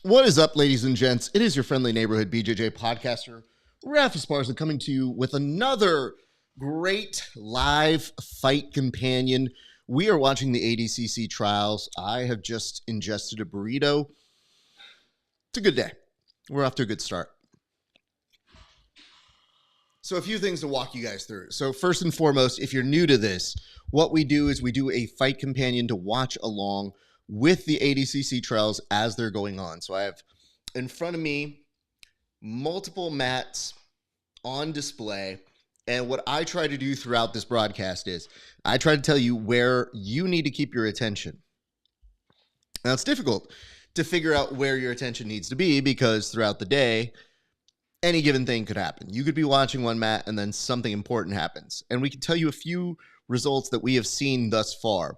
What is up, ladies and gents? It is your friendly neighborhood BJJ podcaster, Raf Esparza, coming to you with another great live fight companion. We are watching the ADCC trials. I have just ingested a burrito. It's a good day. We're off to a good start. So a few things to walk you guys through. So first and foremost, if you're new to this, what we do is we do a fight companion to watch along with the ADCC trials as they're going on. So I have in front of me multiple mats on display. And what I try to do throughout this broadcast is I try to tell you where you need to keep your attention. Now, it's difficult to figure out where your attention needs to be because throughout the day, any given thing could happen. You could be watching one mat and then something important happens. And we can tell you a few results that we have seen thus far.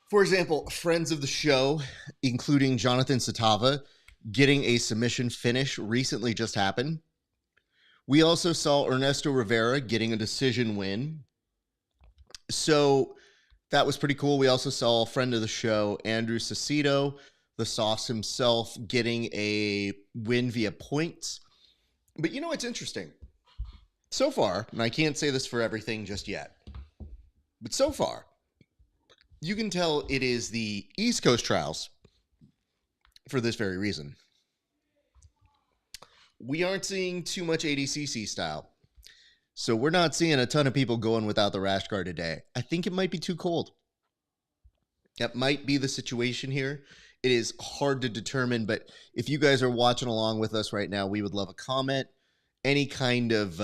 For example, friends of the show, including Jonathan Satava, getting a submission finish recently just happened. We also saw Ernesto Rivera getting a decision win. So that was pretty cool. We also saw a friend of the show, Andrew Cicito, the sauce himself, getting a win via points. But you know what's interesting? So far, and I can't say this for everything just yet, but so far, you can tell it is the East Coast trials for this very reason. We aren't seeing too much ADCC style. So we're not seeing a ton of people going without the rash guard today. I think it might be too cold. That might be the situation here. It is hard to determine, but if you guys are watching along with us right now, we would love a comment, any kind of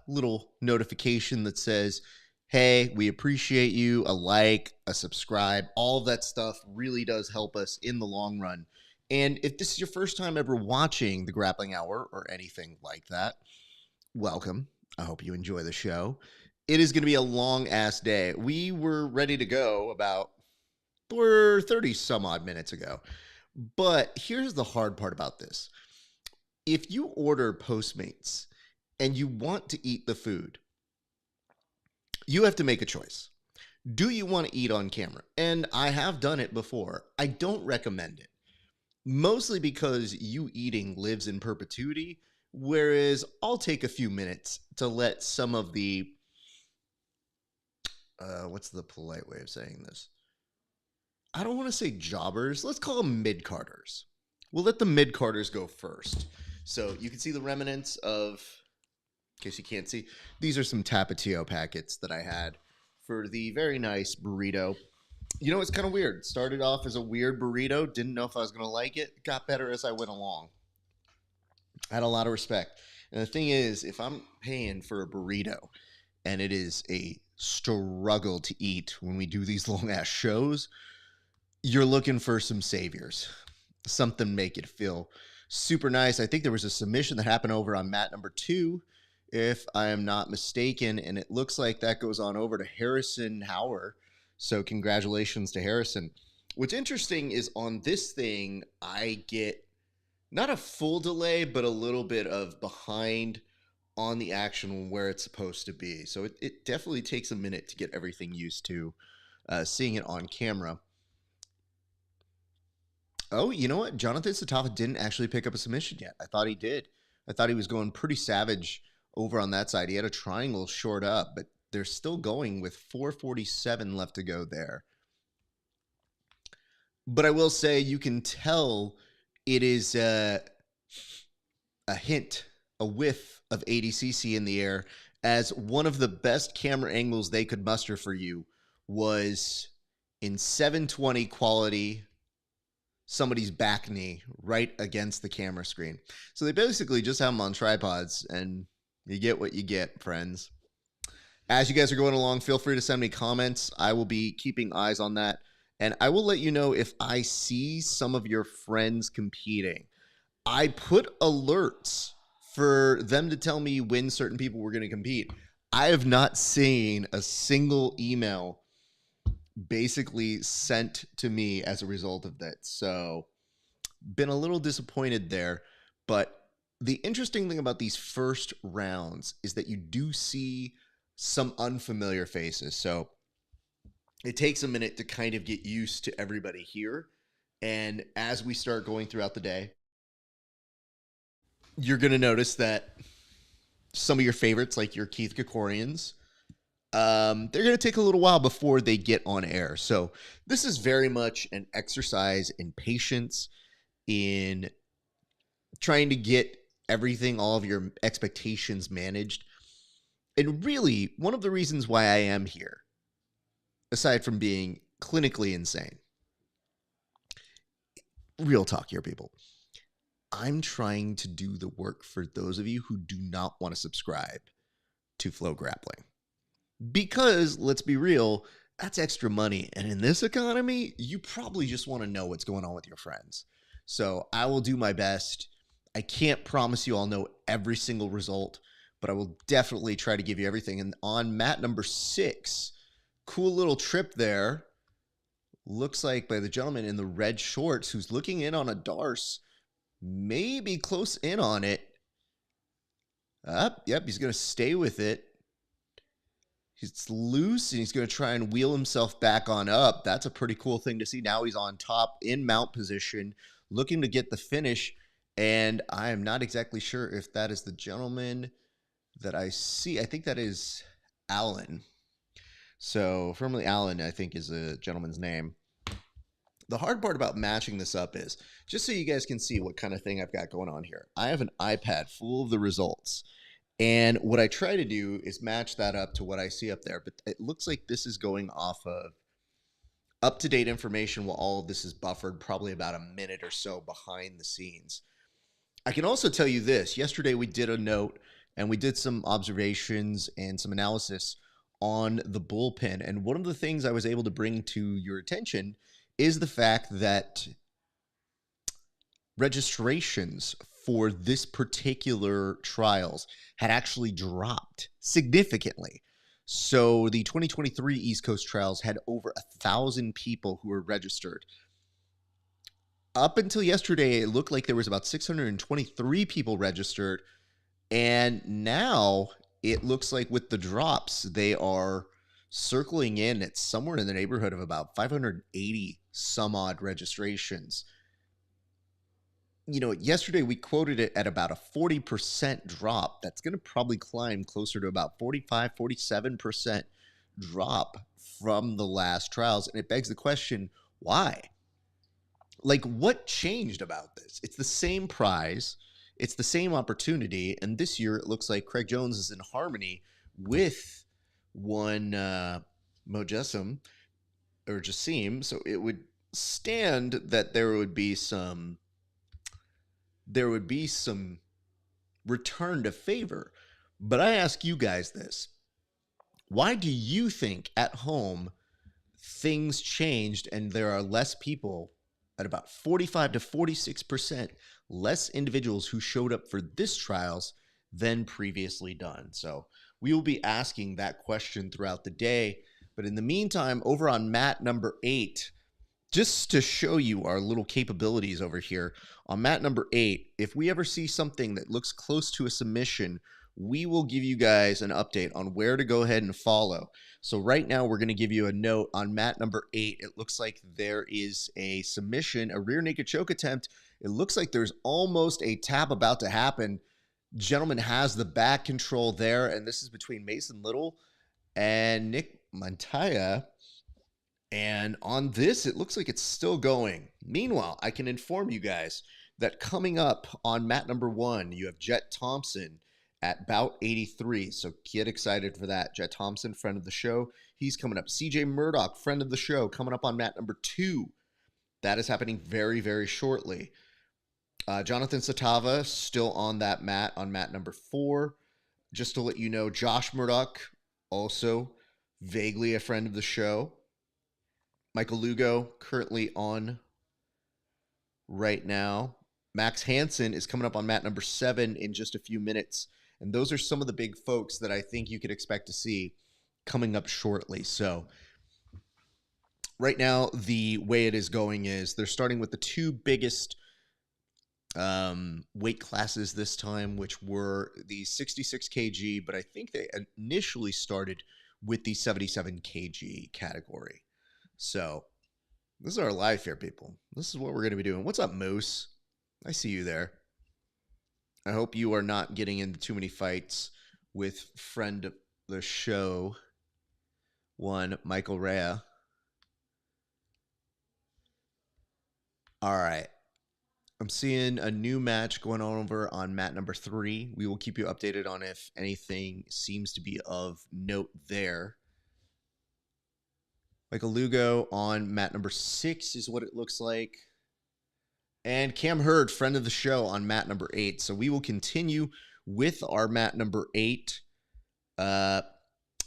little notification that says, hey, we appreciate you, a like, a subscribe. All of that stuff really does help us in the long run. And if this is your first time ever watching the Grappling Hour or anything like that, welcome. I hope you enjoy the show. It is going to be a long-ass day. We were ready to go about 30 some odd minutes ago. But here's the hard part about this. If you order Postmates and you want to eat the food, you have to make a choice. Do you want to eat on camera? And I have done it before. I don't recommend it. Mostly because you eating lives in perpetuity, whereas I'll take a few minutes to let some of the, what's the polite way of saying this? I don't want to say jobbers. Let's call them mid-carders. We'll let the mid-carders go first. So you can see the remnants of, in case you can't see, these are some Tapatio packets that I had for the very nice burrito. You know, it's kind of weird. Started off as a weird burrito. Didn't know if I was going to like it. Got better as I went along. I had a lot of respect. And the thing is, if I'm paying for a burrito and it is a struggle to eat when we do these long-ass shows, you're looking for some saviors. Something make it feel super nice. I think there was a submission that happened over on mat number 2, if I am not mistaken, and it looks like that goes on over to Harrison Hauer. So congratulations to Harrison. What's interesting is on this thing, I get not a full delay, but a little bit of behind on the action where it's supposed to be. So it definitely takes a minute to get everything used to seeing it on camera. Oh, you know what? Jonathan Satava didn't actually pick up a submission yet. I thought he did. I thought he was going pretty savage over on that side. He had a triangle short up, but they're still going with 4:47 left to go there. But I will say you can tell it is a hint, a whiff of ADCC in the air, as one of the best camera angles they could muster for you was in 720 quality, somebody's back knee right against the camera screen. So they basically just have them on tripods, and you get what you get, friends. As you guys are going along, feel free to send me comments. I will be keeping eyes on that, and I will let you know if I see some of your friends competing. I put alerts for them to tell me when certain people were going to compete. I have not seen a single email basically sent to me as a result of that. So been a little disappointed there. But the interesting thing about these first rounds is that you do see some unfamiliar faces. So it takes a minute to kind of get used to everybody here. And as we start going throughout the day, you're going to notice that some of your favorites, like your Keith Krikorians, they're going to take a little while before they get on air. So this is very much an exercise in patience, in trying to get everything, all of your expectations managed. And really, one of the reasons why I am here, aside from being clinically insane, real talk here, people, I'm trying to do the work for those of you who do not want to subscribe to Flow Grappling. Because, let's be real, that's extra money. And in this economy, you probably just want to know what's going on with your friends. So I will do my best. I can't promise you I'll know every single result, but I will definitely try to give you everything. And on mat number 6, cool little trip there. Looks like by the gentleman in the red shorts who's looking in on a Darce. Maybe close in on it. Yep, he's going to stay with it. He's loose, and he's going to try and wheel himself back on up. That's a pretty cool thing to see. Now he's on top in mount position, looking to get the finish. And I am not exactly sure if that is the gentleman that I see. I think that is Allen. So, formerly Allen, I think, is a gentleman's name. The hard part about matching this up is, just so you guys can see what kind of thing I've got going on here, I have an iPad full of the results. And what I try to do is match that up to what I see up there. But it looks like this is going off of up-to-date information while all of this is buffered, probably about a minute or so behind the scenes. I can also tell you this. Yesterday we did a note and we did some observations and some analysis on the bullpen. And one of the things I was able to bring to your attention is the fact that registrations for this particular trials had actually dropped significantly. So the 2023 East Coast trials had over 1,000 people who were registered. Up until yesterday, it looked like there was about 623 people registered. And now it looks like with the drops, they are circling in at somewhere in the neighborhood of about 580 some odd registrations. You know, yesterday we quoted it at about a 40% drop. That's going to probably climb closer to about 45, 47% drop from the last trials. And it begs the question, why? Like, what changed about this? It's the same prize. It's the same opportunity. And this year, it looks like Craig Jones is in harmony with one Mojessim or Jassim. So it would stand that there would be some return to favor. But I ask you guys this. Why do you think at home things changed and there are less people, at about 45 to 46% less individuals who showed up for this trials than previously done? So we will be asking that question throughout the day. But in the meantime, over on mat number 8, just to show you our little capabilities over here, on mat number 8, if we ever see something that looks close to a submission, we will give you guys an update on where to go ahead and follow. So right now, we're going to give you a note on mat number 8. It looks like there is a submission, a rear naked choke attempt. It looks like there's almost a tap about to happen. Gentleman has the back control there, and this is between Mason Little and Nick Montaya. And on this, it looks like it's still going. Meanwhile, I can inform you guys that coming up on mat number 1, you have Jet Thompson at bout 83. So get excited for that. Jet Thompson, friend of the show, he's coming up. CJ Murdoch, friend of the show, coming up on mat number 2. That is happening very, very shortly. Jonathan Satava still on that mat on mat number 4. Just to let you know, Josh Murdoch, also vaguely a friend of the show. Michael Lugo, currently on right now. Max Hansen is coming up on mat number 7 in just a few minutes. And those are some of the big folks that I think you could expect to see coming up shortly. So right now, the way it is going is they're starting with the 2 biggest weight classes this time, which were the 66 kg, but I think they initially started with the 77 kg category. So This is our life here, people. This is what we're going to be doing. What's up, Moose? I see you there. I hope you are not getting into too many fights with friend of the show, one Michael Rea. All right. I'm seeing a new match going on over on mat number 3. We will keep you updated on if anything seems to be of note there. Michael Lugo on mat number 6 is what it looks like. And Cam Hurd, friend of the show, on mat number 8. So we will continue with our mat number 8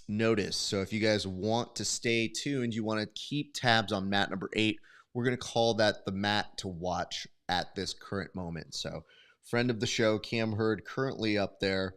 notice. So if you guys want to stay tuned, you want to keep tabs on mat number 8, we're going to call that the mat to watch at this current moment. So friend of the show, Cam Hurd, currently up there.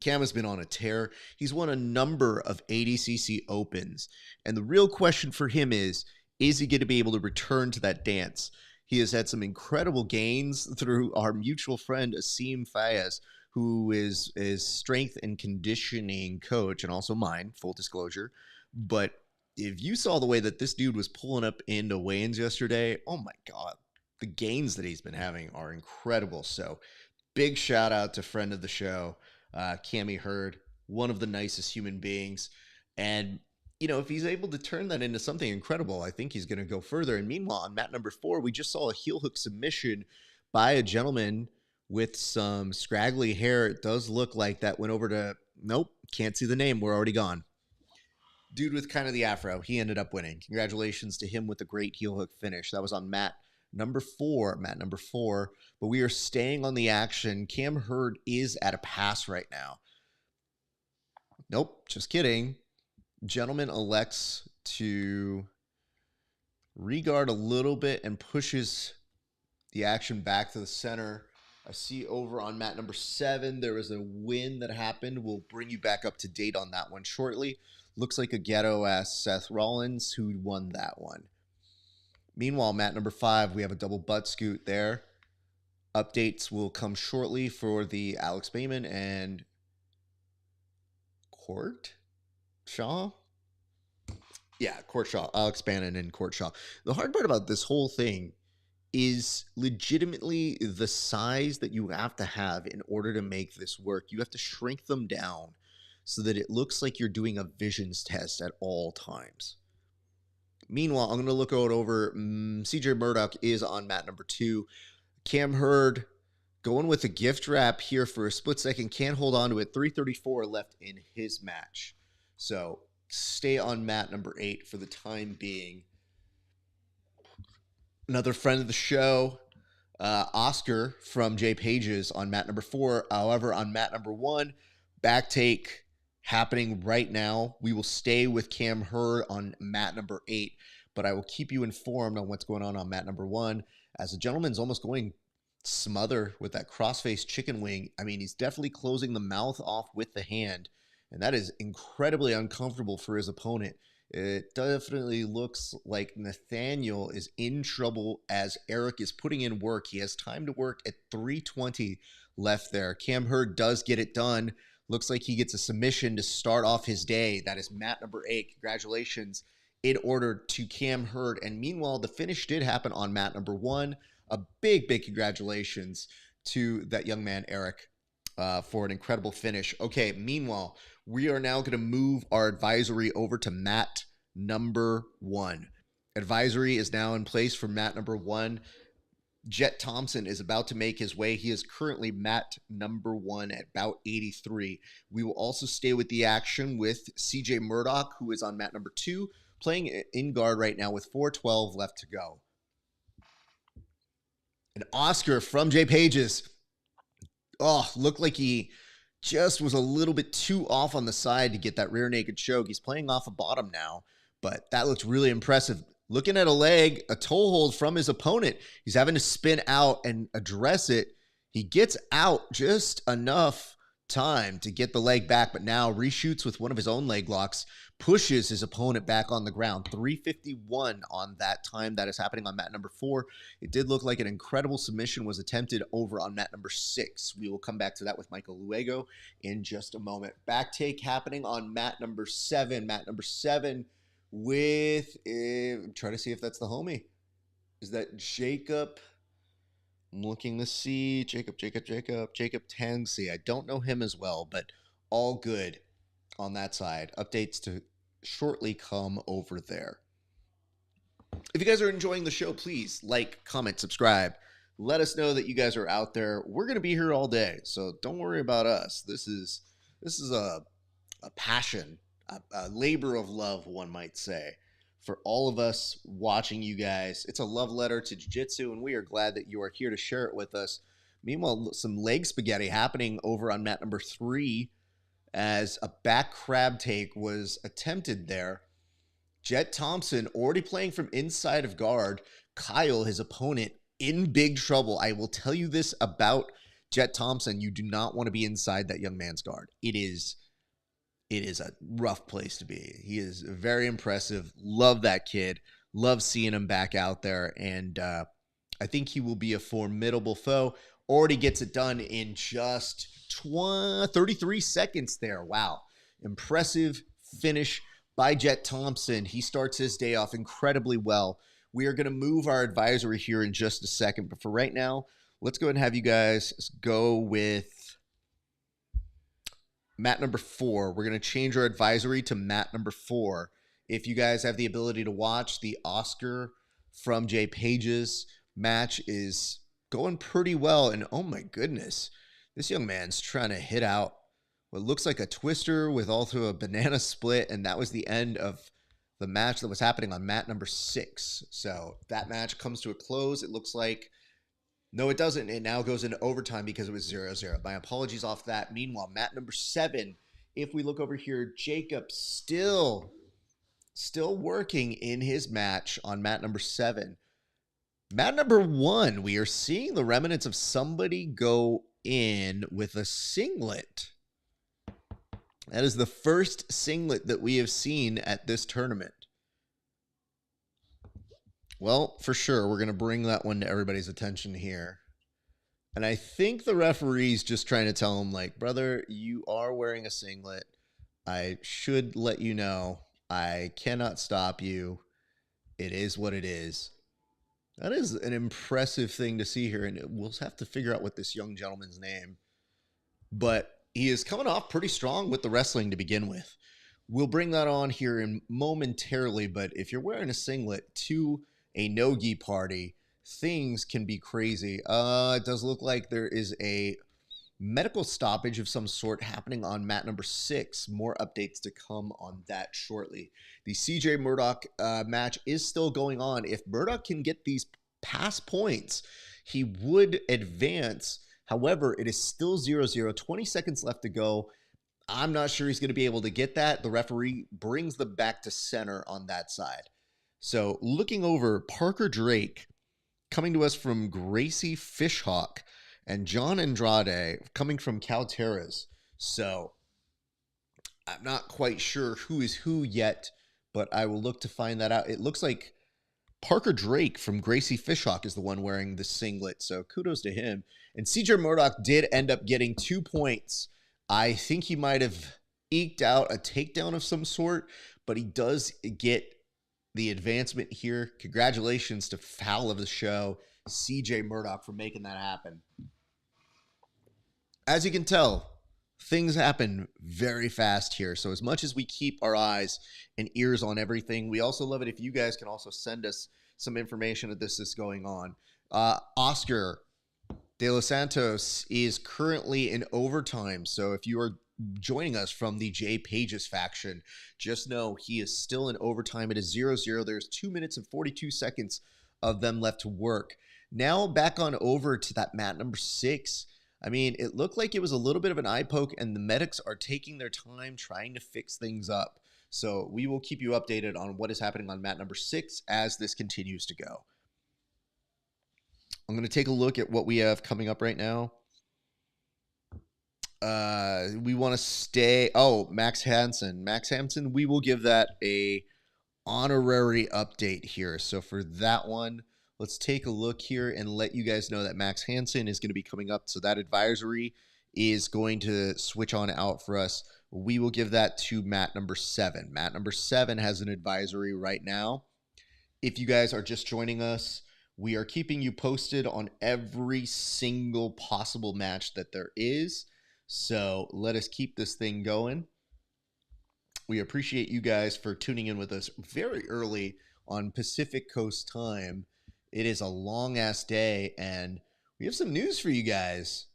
Cam has been on a tear. He's won a number of ADCC Opens. And the real question for him is he going to be able to return to that dance? He has had some incredible gains through our mutual friend, Asim Fayez, who is strength and conditioning coach, and also mine, full disclosure. But if you saw the way that this dude was pulling up into weigh-ins yesterday, oh my God, the gains that he's been having are incredible. So big shout out to friend of the show, Cammy Hurd, one of the nicest human beings. And, you know, if he's able to turn that into something incredible, I think he's going to go further. And meanwhile, on mat number 4, we just saw a heel hook submission by a gentleman with some scraggly hair. It does look like that went over to, nope, can't see the name. We're already gone. Dude with kind of the afro. He ended up winning. Congratulations to him with a great heel hook finish. That was on mat number 4. But we are staying on the action. Cam Hurd is at a pass right now. Nope, just kidding. Gentleman elects to regard a little bit and pushes the action back to the center. I see over on mat number 7, there was a win that happened. We'll bring you back up to date on that one shortly. Looks like a ghetto-ass Seth Rollins who won that one. Meanwhile, mat number 5, we have a double butt scoot there. Updates will come shortly for the Alex Bayman and Court Shaw? Yeah, Court Shaw. Alex Bannon and Court Shaw. The hard part about this whole thing is legitimately the size that you have to have in order to make this work. You have to shrink them down so that it looks like you're doing a visions test at all times. Meanwhile, I'm going to look out over. CJ Murdoch is on mat number 2. Cam Hurd going with a gift wrap here for a split second. Can't hold on to it. 3:34 left in his match. So stay on mat number 8 for the time being. Another friend of the show, Oscar from Jay Pages on mat number 4. However, on mat number 1, back take happening right now. We will stay with Cam Hurd on mat number 8, but I will keep you informed on what's going on mat number 1. As the gentleman's almost going smother with that crossface chicken wing. I mean, he's definitely closing the mouth off with the hand, and that is incredibly uncomfortable for his opponent. It definitely looks like Nathaniel is in trouble as Eric is putting in work. He has time to work at 3:20 left there. Cam Hurd does get it done. Looks like he gets a submission to start off his day. That is mat number 8. Congratulations in order to Cam Hurd. And meanwhile, the finish did happen on mat number 1. A big, big congratulations to that young man, Eric, for an incredible finish. Okay, meanwhile, we are now going to move our advisory over to mat number 1. Advisory is now in place for mat number 1. Jet Thompson is about to make his way. He is currently mat number 1 at about 83. We will also stay with the action with CJ Murdoch, who is on mat number 2, playing in guard right now with 4:12 left to go. And Oscar from Jay Pages, looked like he just was a little bit too off on the side to get that rear naked choke. He's playing off a bottom now, but that looks really impressive. Looking at a leg, a toe hold from his opponent. He's having to spin out and address it. He gets out just enough time to get the leg back, but now reshoots with one of his own leg locks, pushes his opponent back on the ground. 3:51 on that time. That is happening on mat number 4. It did look like an incredible submission was attempted over on mat number 6. We will come back to that with Michael Luego in just a moment. Back take happening on mat number 7. Mat number 7, with, try to see if that's the homie. Is that Jacob? I'm looking to see Jacob Tangsey. I don't know him as well, but all good on that side. Updates to shortly come over there. If you guys are enjoying the show, please like, comment, subscribe. Let us know that you guys are out there. We're going to be here all day, so don't worry about us. This is a passion, a labor of love, one might say, for all of us watching you guys. It's a love letter to jiu-jitsu, and we are glad that you are here to share it with us. Meanwhile, some leg spaghetti happening over on mat number 3 as a back crab take was attempted there. Jet Thompson already playing from inside of guard. Kyle, his opponent, in big trouble. I will tell you this about Jet Thompson. You do not want to be inside that young man's guard. It is a rough place to be. He is very impressive. Love that kid. Love seeing him back out there. And I think he will be a formidable foe. Already gets it done in just 33 seconds there. Wow. Impressive finish by Jet Thompson. He starts his day off incredibly well. We are going to move our advisory here in just a second. But for right now, let's go ahead and have you guys go with mat number 4. We're going to change our advisory to mat number 4. If you guys have the ability to watch, the Oscar from Jay Page's match is going pretty well. And oh my goodness, this young man's trying to hit out what looks like a twister with all through a banana split. And that was the end of the match that was happening on mat number 6. So that match comes to a close. It looks like, no, it doesn't. It now goes into overtime because it was 0-0. My apologies off that. Meanwhile, mat number 7, if we look over here, Jacob still working in his match on mat number 7. Mat number 1, we are seeing the remnants of somebody go in with a singlet. That is the first singlet that we have seen at this tournament. Well, for sure, we're going to bring that one to everybody's attention here. And I think the referee's just trying to tell him, like, brother, you are wearing a singlet. I should let you know. I cannot stop you. It is what it is. That is an impressive thing to see here, and we'll have to figure out what this young gentleman's name. But he is coming off pretty strong with the wrestling to begin with. We'll bring that on here in momentarily, but if you're wearing a singlet to a no-gi party, things can be crazy. It does look like there is a medical stoppage of some sort happening on mat number 6. More updates to come on that shortly. The CJ Murdoch match is still going on. If Murdoch can get these pass points, he would advance. However, it is still 0-0, 20 seconds left to go. I'm not sure he's going to be able to get that. The referee brings them back to center on that side. So looking over, Parker Drake coming to us from Gracie Fishhawk and John Andrade coming from Calteras. So I'm not quite sure who is who yet, but I will look to find that out. It looks like Parker Drake from Gracie Fishhawk is the one wearing the singlet, so kudos to him. And CJ Murdoch did end up getting 2 points. I think he might have eked out a takedown of some sort, but he does get the advancement here. Congratulations to Foul of the Show, CJ Murdoch, for making that happen. As you can tell, things happen very fast here. So as much as we keep our eyes and ears on everything, we also love it if you guys can also send us some information that this is going on. Oscar De Los Santos is currently in overtime. So if you are joining us from the Jay Pages faction, just know he is still in overtime. It is 0-0. There's 2 minutes and 42 seconds of them left to work. Now back on over to that mat number 6. I mean, it looked like it was a little bit of an eye poke, and the medics are taking their time trying to fix things up. So we will keep you updated on what is happening on mat number 6 as this continues to go. I'm going to take a look at what we have coming up right now. We want to stay. Oh, Max Hansen. Max Hansen, we will give that a honorary update here. So for that one, let's take a look here and let you guys know that Max Hansen is going to be coming up. So that advisory is going to switch on out for us. We will give that to mat number 7. Mat number 7 has an advisory right now. If you guys are just joining us, we are keeping you posted on every single possible match that there is. So let us keep this thing going. We appreciate you guys for tuning in with us very early on Pacific Coast time. It is a long-ass day, and we have some news for you guys.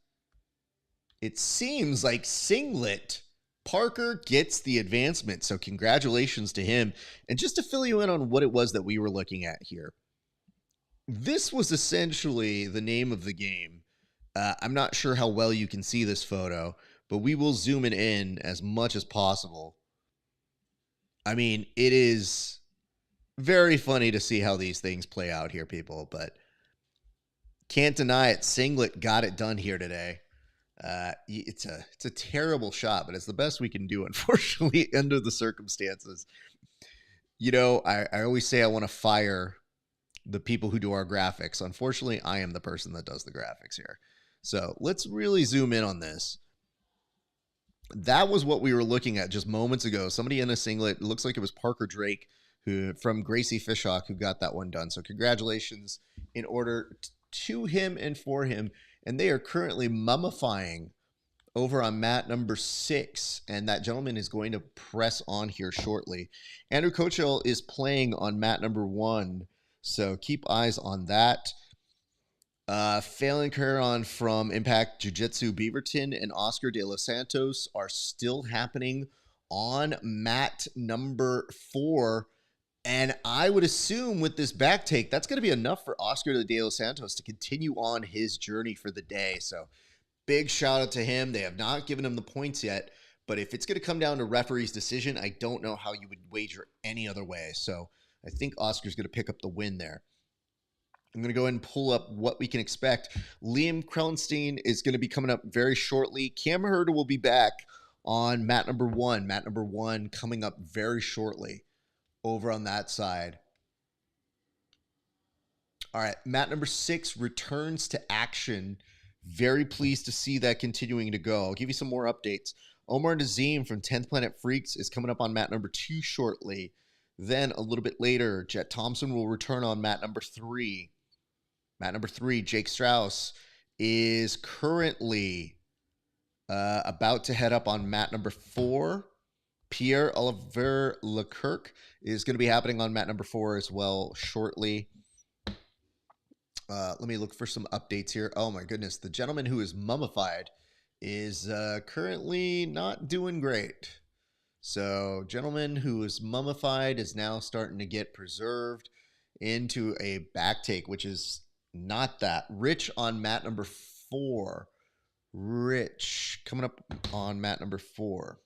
It seems like Singlet Parker gets the advancement, so congratulations to him. And just to fill you in on what it was that we were looking at here, this was essentially the name of the game. I'm not sure how well you can see this photo, but we will zoom it in as much as possible. I mean, it is very funny to see how these things play out here, people, but can't deny it. Singlet got it done here today. It's a terrible shot, but it's the best we can do, unfortunately, under the circumstances. You know, I always say I want to fire the people who do our graphics. Unfortunately, I am the person that does the graphics here. So let's really zoom in on this. That was what we were looking at just moments ago. Somebody in a singlet, it looks like it was Parker Drake from Gracie Fishhawk who got that one done. So congratulations in order to him and for him. And they are currently mummifying over on mat number 6. And that gentleman is going to press on here shortly. Andrew Kochel is playing on mat number 1. So keep eyes on that. Phelan Caron from Impact Jiu-Jitsu Beaverton and Oscar De Los Santos are still happening on mat number 4. And I would assume with this back take, that's going to be enough for Oscar De Los Santos to continue on his journey for the day. So big shout out to him. They have not given him the points yet, but if it's going to come down to referee's decision, I don't know how you would wager any other way. So I think Oscar's going to pick up the win there. I'm going to go ahead and pull up what we can expect. Liam Krellenstein is going to be coming up very shortly. Cam Herder will be back on mat number 1. Mat number 1 coming up very shortly over on that side. All right, mat number 6 returns to action. Very pleased to see that continuing to go. I'll give you some more updates. Omar Nazim from 10th Planet Freaks is coming up on mat number 2 shortly. Then a little bit later, Jet Thompson will return on mat number 3. Mat number 3, Jake Strauss is currently about to head up on mat number 4. Pierre Oliver Leclerc is going to be happening on mat number 4 as well shortly. Let me look for some updates here. Oh my goodness, the gentleman who is mummified is currently not doing great. So gentleman who is mummified is now starting to get preserved into a back take, which is not that. Rich on mat number 4. Rich coming up on mat number 4.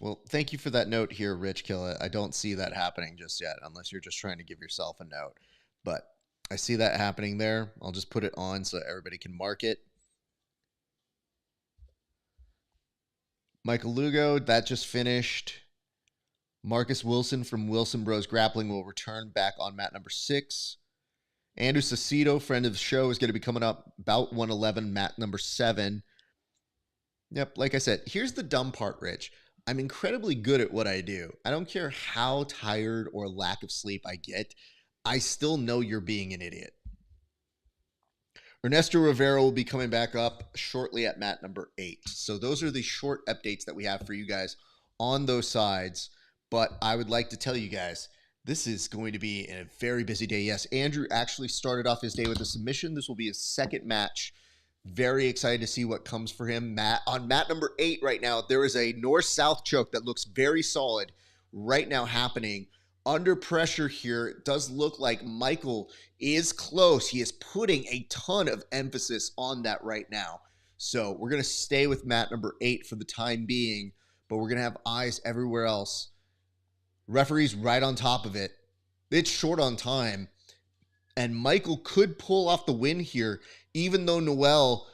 Well, thank you for that note here, Rich Killa. I don't see that happening just yet, unless you're just trying to give yourself a note. But I see that happening there. I'll just put it on so everybody can mark it. Michael Lugo, that just finished. Marcus Wilson from Wilson Bros Grappling will return back on mat number 6. Andrew Sacido, friend of the show, is going to be coming up about 111, mat number 7. Yep, like I said, here's the dumb part, Rich. I'm incredibly good at what I do. I don't care how tired or lack of sleep I get. I still know you're being an idiot. Ernesto Rivera will be coming back up shortly at mat number 8. So those are the short updates that we have for you guys on those sides. But I would like to tell you guys, this is going to be a very busy day. Yes, Andrew actually started off his day with a submission. This will be his second match. Very excited to see what comes for him. On mat number 8 right now, there is a north-south choke that looks very solid right now happening. Under pressure here, it does look like Michael is close. He is putting a ton of emphasis on that right now. So we're going to stay with mat number 8 for the time being, but we're going to have eyes everywhere else. Referee's right on top of it. It's short on time. And Michael could pull off the win here, even though Noel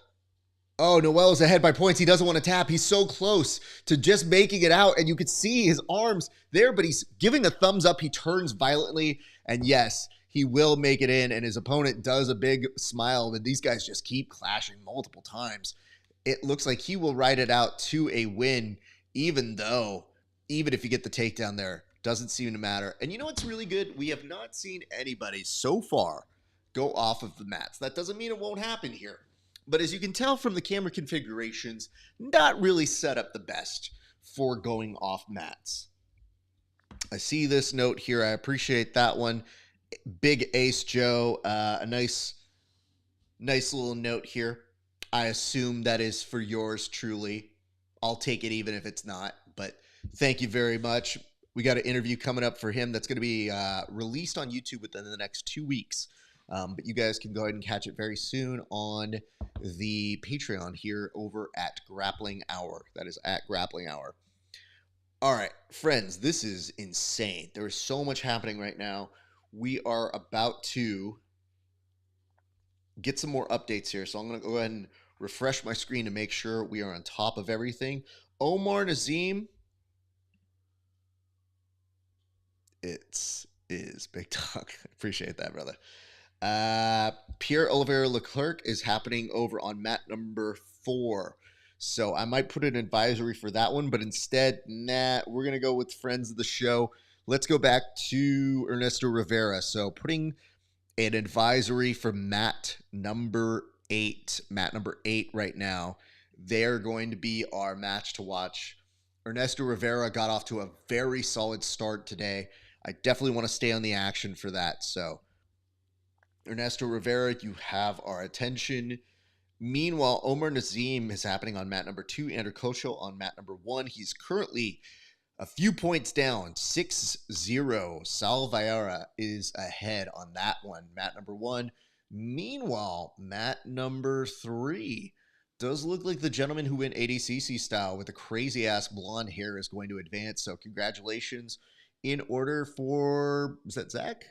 is ahead by points. He doesn't want to tap. He's so close to just making it out. And you could see his arms there, but he's giving a thumbs up. He turns violently. And yes, he will make it in, and his opponent does a big smile, but these guys just keep clashing multiple times. It looks like he will ride it out to a win, even if you get the takedown there, doesn't seem to matter. And you know what's really good? We have not seen anybody so far go off of the mats. That doesn't mean it won't happen here. But as you can tell from the camera configurations, not really set up the best for going off mats. I see this note here. I appreciate that one. Big Ace Joe, a nice little note here. I assume that is for yours truly. I'll take it even if it's not, but thank you very much. We got an interview coming up for him that's going to be released on YouTube within the next 2 weeks. But you guys can go ahead and catch it very soon on the Patreon here over at Grappling Hour. That is at Grappling Hour. All right, friends, this is insane. There is so much happening right now. We are about to get some more updates here. So I'm going to go ahead and refresh my screen to make sure we are on top of everything. Omar Nazim. It is Big Dog. Appreciate that, brother. Pierre Olivier Leclerc is happening over on mat number 4. So I might put an advisory for that one, but instead, we're going to go with friends of the show. Let's go back to Ernesto Rivera. So putting an advisory for mat number 8. Mat number 8 right now. They're going to be our match to watch. Ernesto Rivera got off to a very solid start today. I definitely want to stay on the action for that. So Ernesto Rivera, you have our attention. Meanwhile, Omar Nazim is happening on mat number 2. Andrew Kochel on mat number 1. He's currently a few points down, 6-0. Sal Vieira is ahead on that one, mat number 1. Meanwhile, mat number 3 does look like the gentleman who went ADCC style with the crazy-ass blonde hair is going to advance. So congratulations in order for, was that Zach?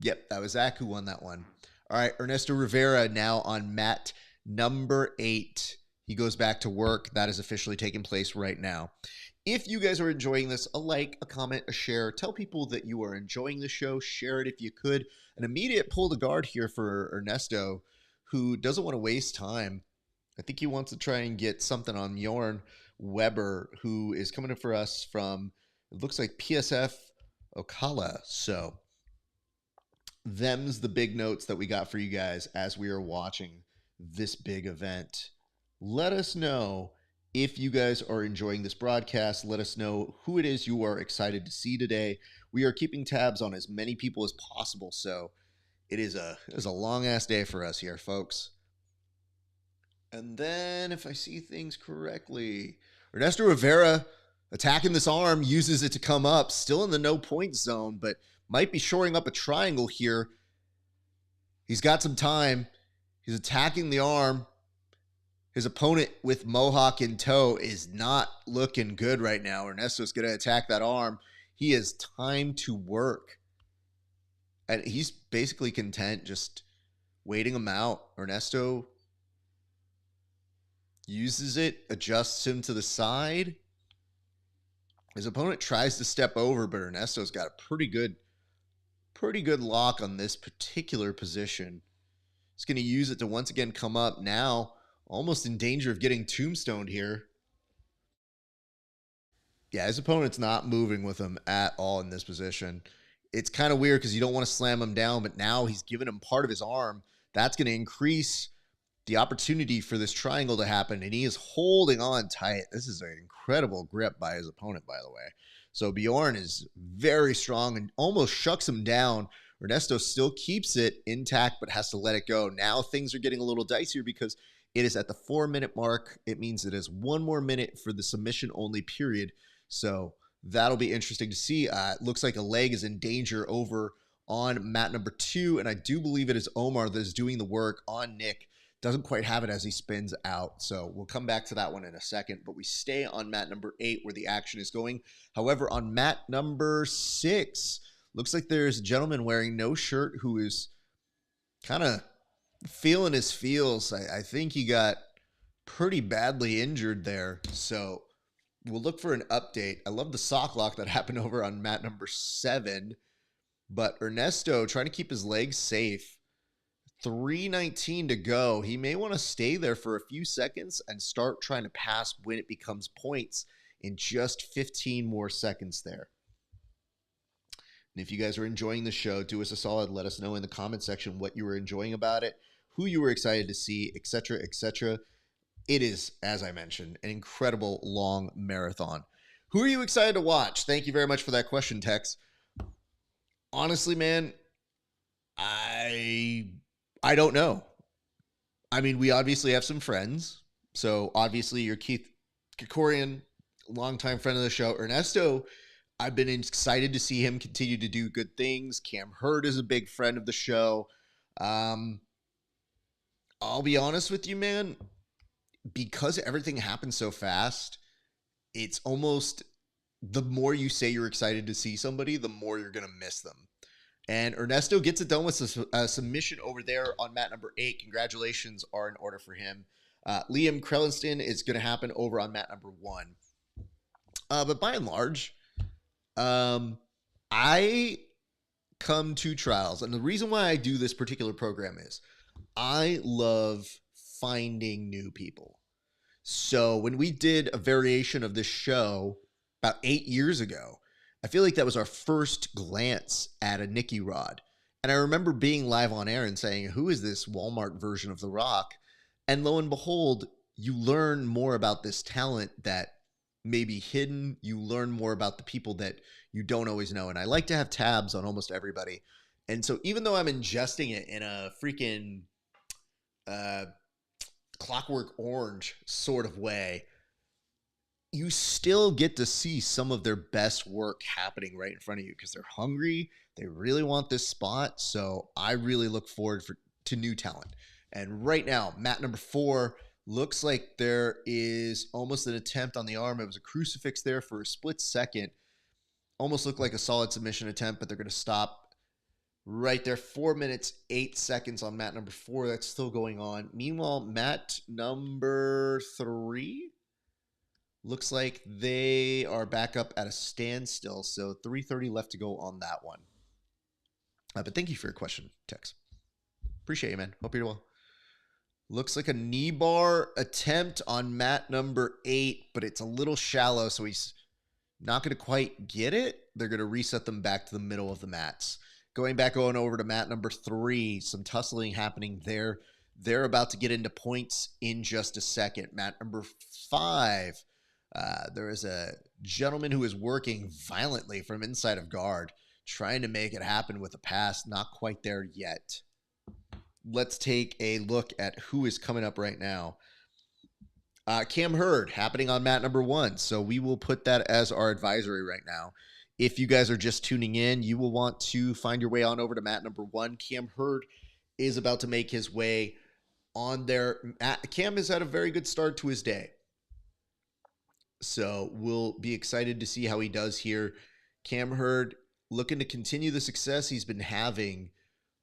Yep, that was Zach who won that one. All right, Ernesto Rivera now on mat number 8. He goes back to work. That is officially taking place right now. If you guys are enjoying this, a like, a comment, a share. Tell people that you are enjoying the show. Share it if you could. An immediate pull to guard here for Ernesto, who doesn't want to waste time. I think he wants to try and get something on Bjorn Weber, who is coming in for us from, it looks like PSF Ocala. So them's the big notes that we got for you guys as we are watching this big event. Let us know if you guys are enjoying this broadcast. Let us know who it is you are excited to see today. We are keeping tabs on as many people as possible, so it is a long-ass day for us here, folks. And then, if I see things correctly, Ernesto Rivera attacking this arm, uses it to come up, still in the no-point zone, but might be shoring up a triangle here. He's got some time. He's attacking the arm. His opponent with Mohawk in tow is not looking good right now. Ernesto's going to attack that arm. He has time to work. And he's basically content just waiting him out. Ernesto uses it, adjusts him to the side. His opponent tries to step over, but Ernesto's got a pretty good lock on this particular position. He's going to use it to once again come up now. Almost in danger of getting tombstoned here. Yeah, his opponent's not moving with him at all in this position. It's kind of weird because you don't want to slam him down, but now he's given him part of his arm. That's going to increase the opportunity for this triangle to happen, and he is holding on tight. This is an incredible grip by his opponent, by the way. So Bjorn is very strong and almost shucks him down. Ernesto still keeps it intact, but has to let it go. Now things are getting a little dicier because it is at the 4-minute mark. It means it is 1 more minute for the submission-only period. So that'll be interesting to see. It looks like a leg is in danger over on mat number 2, and I do believe it is Omar that is doing the work on Nick. Doesn't quite have it as he spins out. So we'll come back to that one in a second, but we stay on mat number 8 where the action is going. However, on mat number 6, looks like there's a gentleman wearing no shirt who is kind of feeling his feels. I think he got pretty badly injured there. So we'll look for an update. I love the sock lock that happened over on mat number 7. But Ernesto trying to keep his legs safe. 3:19 to go. He may want to stay there for a few seconds and start trying to pass when it becomes points in just 15 more seconds there. And if you guys are enjoying the show, do us a solid. Let us know in the comment section what you were enjoying about it, who you were excited to see, etc., etc. It is, as I mentioned, an incredible long marathon. Who are you excited to watch? Thank you very much for that question, Tex. Honestly, man, I don't know. I mean, we obviously have some friends. So obviously you're Keith Kikorian, longtime friend of the show. Ernesto, I've been excited to see him continue to do good things. Cam Hurd is a big friend of the show. I'll be honest with you, man. Because everything happens so fast, it's almost the more you say you're excited to see somebody, the more you're going to miss them. And Ernesto gets it done with a submission over there on mat number 8. Congratulations are in order for him. Liam Krellenston is going to happen over on mat number 1. But by and large, I come to trials. And the reason why I do this particular program is I love finding new people. So when we did a variation of this show about 8 years ago, I feel like that was our first glance at a Nicky Rod. And I remember being live on air and saying, who is this Walmart version of The Rock? And lo and behold, you learn more about this talent that may be hidden. You learn more about the people that you don't always know. And I like to have tabs on almost everybody. And so even though I'm ingesting it in a freaking Clockwork Orange sort of way, you still get to see some of their best work happening right in front of you because they're hungry. They really want this spot. So I really look forward to new talent. And right now, mat number 4 looks like there is almost an attempt on the arm. It was a crucifix there for a split second. Almost looked like a solid submission attempt, but they're going to stop right there. 4 minutes, 8 seconds on mat number 4. That's still going on. Meanwhile, mat number 3 looks like they are back up at a standstill. So 3:30 left to go on that one. But thank you for your question, Tex. Appreciate you, man. Hope you're well. Looks like a knee bar attempt on mat number 8, but it's a little shallow, so he's not going to quite get it. They're going to reset them back to the middle of the mats. Going over to mat number 3, some tussling happening there. They're about to get into points in just a second. Mat number 5. There is a gentleman who is working violently from inside of guard, trying to make it happen with a pass. Not quite there yet. Let's take a look at who is coming up right now. Cam Hurd happening on mat number 1. So we will put that as our advisory right now. If you guys are just tuning in, you will want to find your way on over to mat number 1. Cam Hurd is about to make his way on there. Cam has had a very good start to his day. So we'll be excited to see how he does here. Cam Hurd looking to continue the success he's been having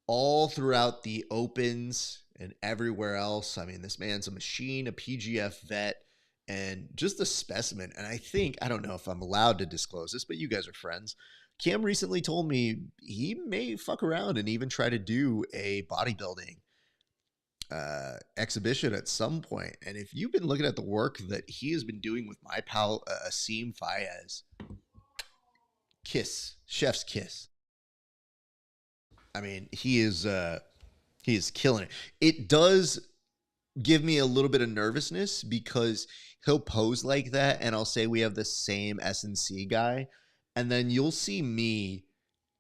all throughout the opens and everywhere else. I mean, this man's a machine, a PGF vet, and just a specimen. And I don't know if I'm allowed to disclose this, but you guys are friends. Cam recently told me he may fuck around and even try to do a bodybuilding exhibition at some point. And if you've been looking at the work that he has been doing with my pal Asim Fayez, chef's kiss. I mean, he is killing it. It does give me a little bit of nervousness because he'll pose like that and I'll say we have the same S&C guy, and then you'll see me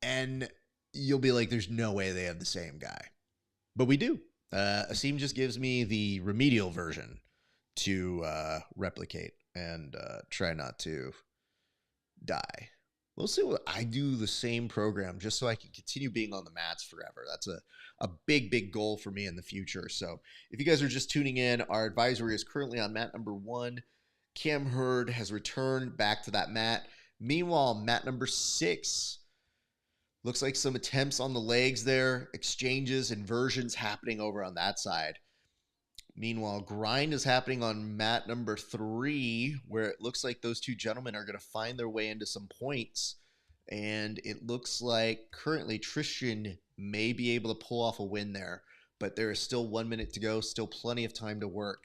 and you'll be like, there's no way they have the same guy. But we do. Asim just gives me the remedial version to replicate and try not to die. We'll see what I do the same program just so I can continue being on the mats forever. That's a big, big goal for me in the future. So if you guys are just tuning in, our advisory is currently on mat number 1. Cam Hurd has returned back to that mat. Meanwhile, mat number 6 looks like some attempts on the legs there, exchanges, inversions happening over on that side. Meanwhile, grind is happening on mat number 3, where it looks like those two gentlemen are going to find their way into some points. And it looks like currently Tristan may be able to pull off a win there, but there is still 1 minute to go, still plenty of time to work.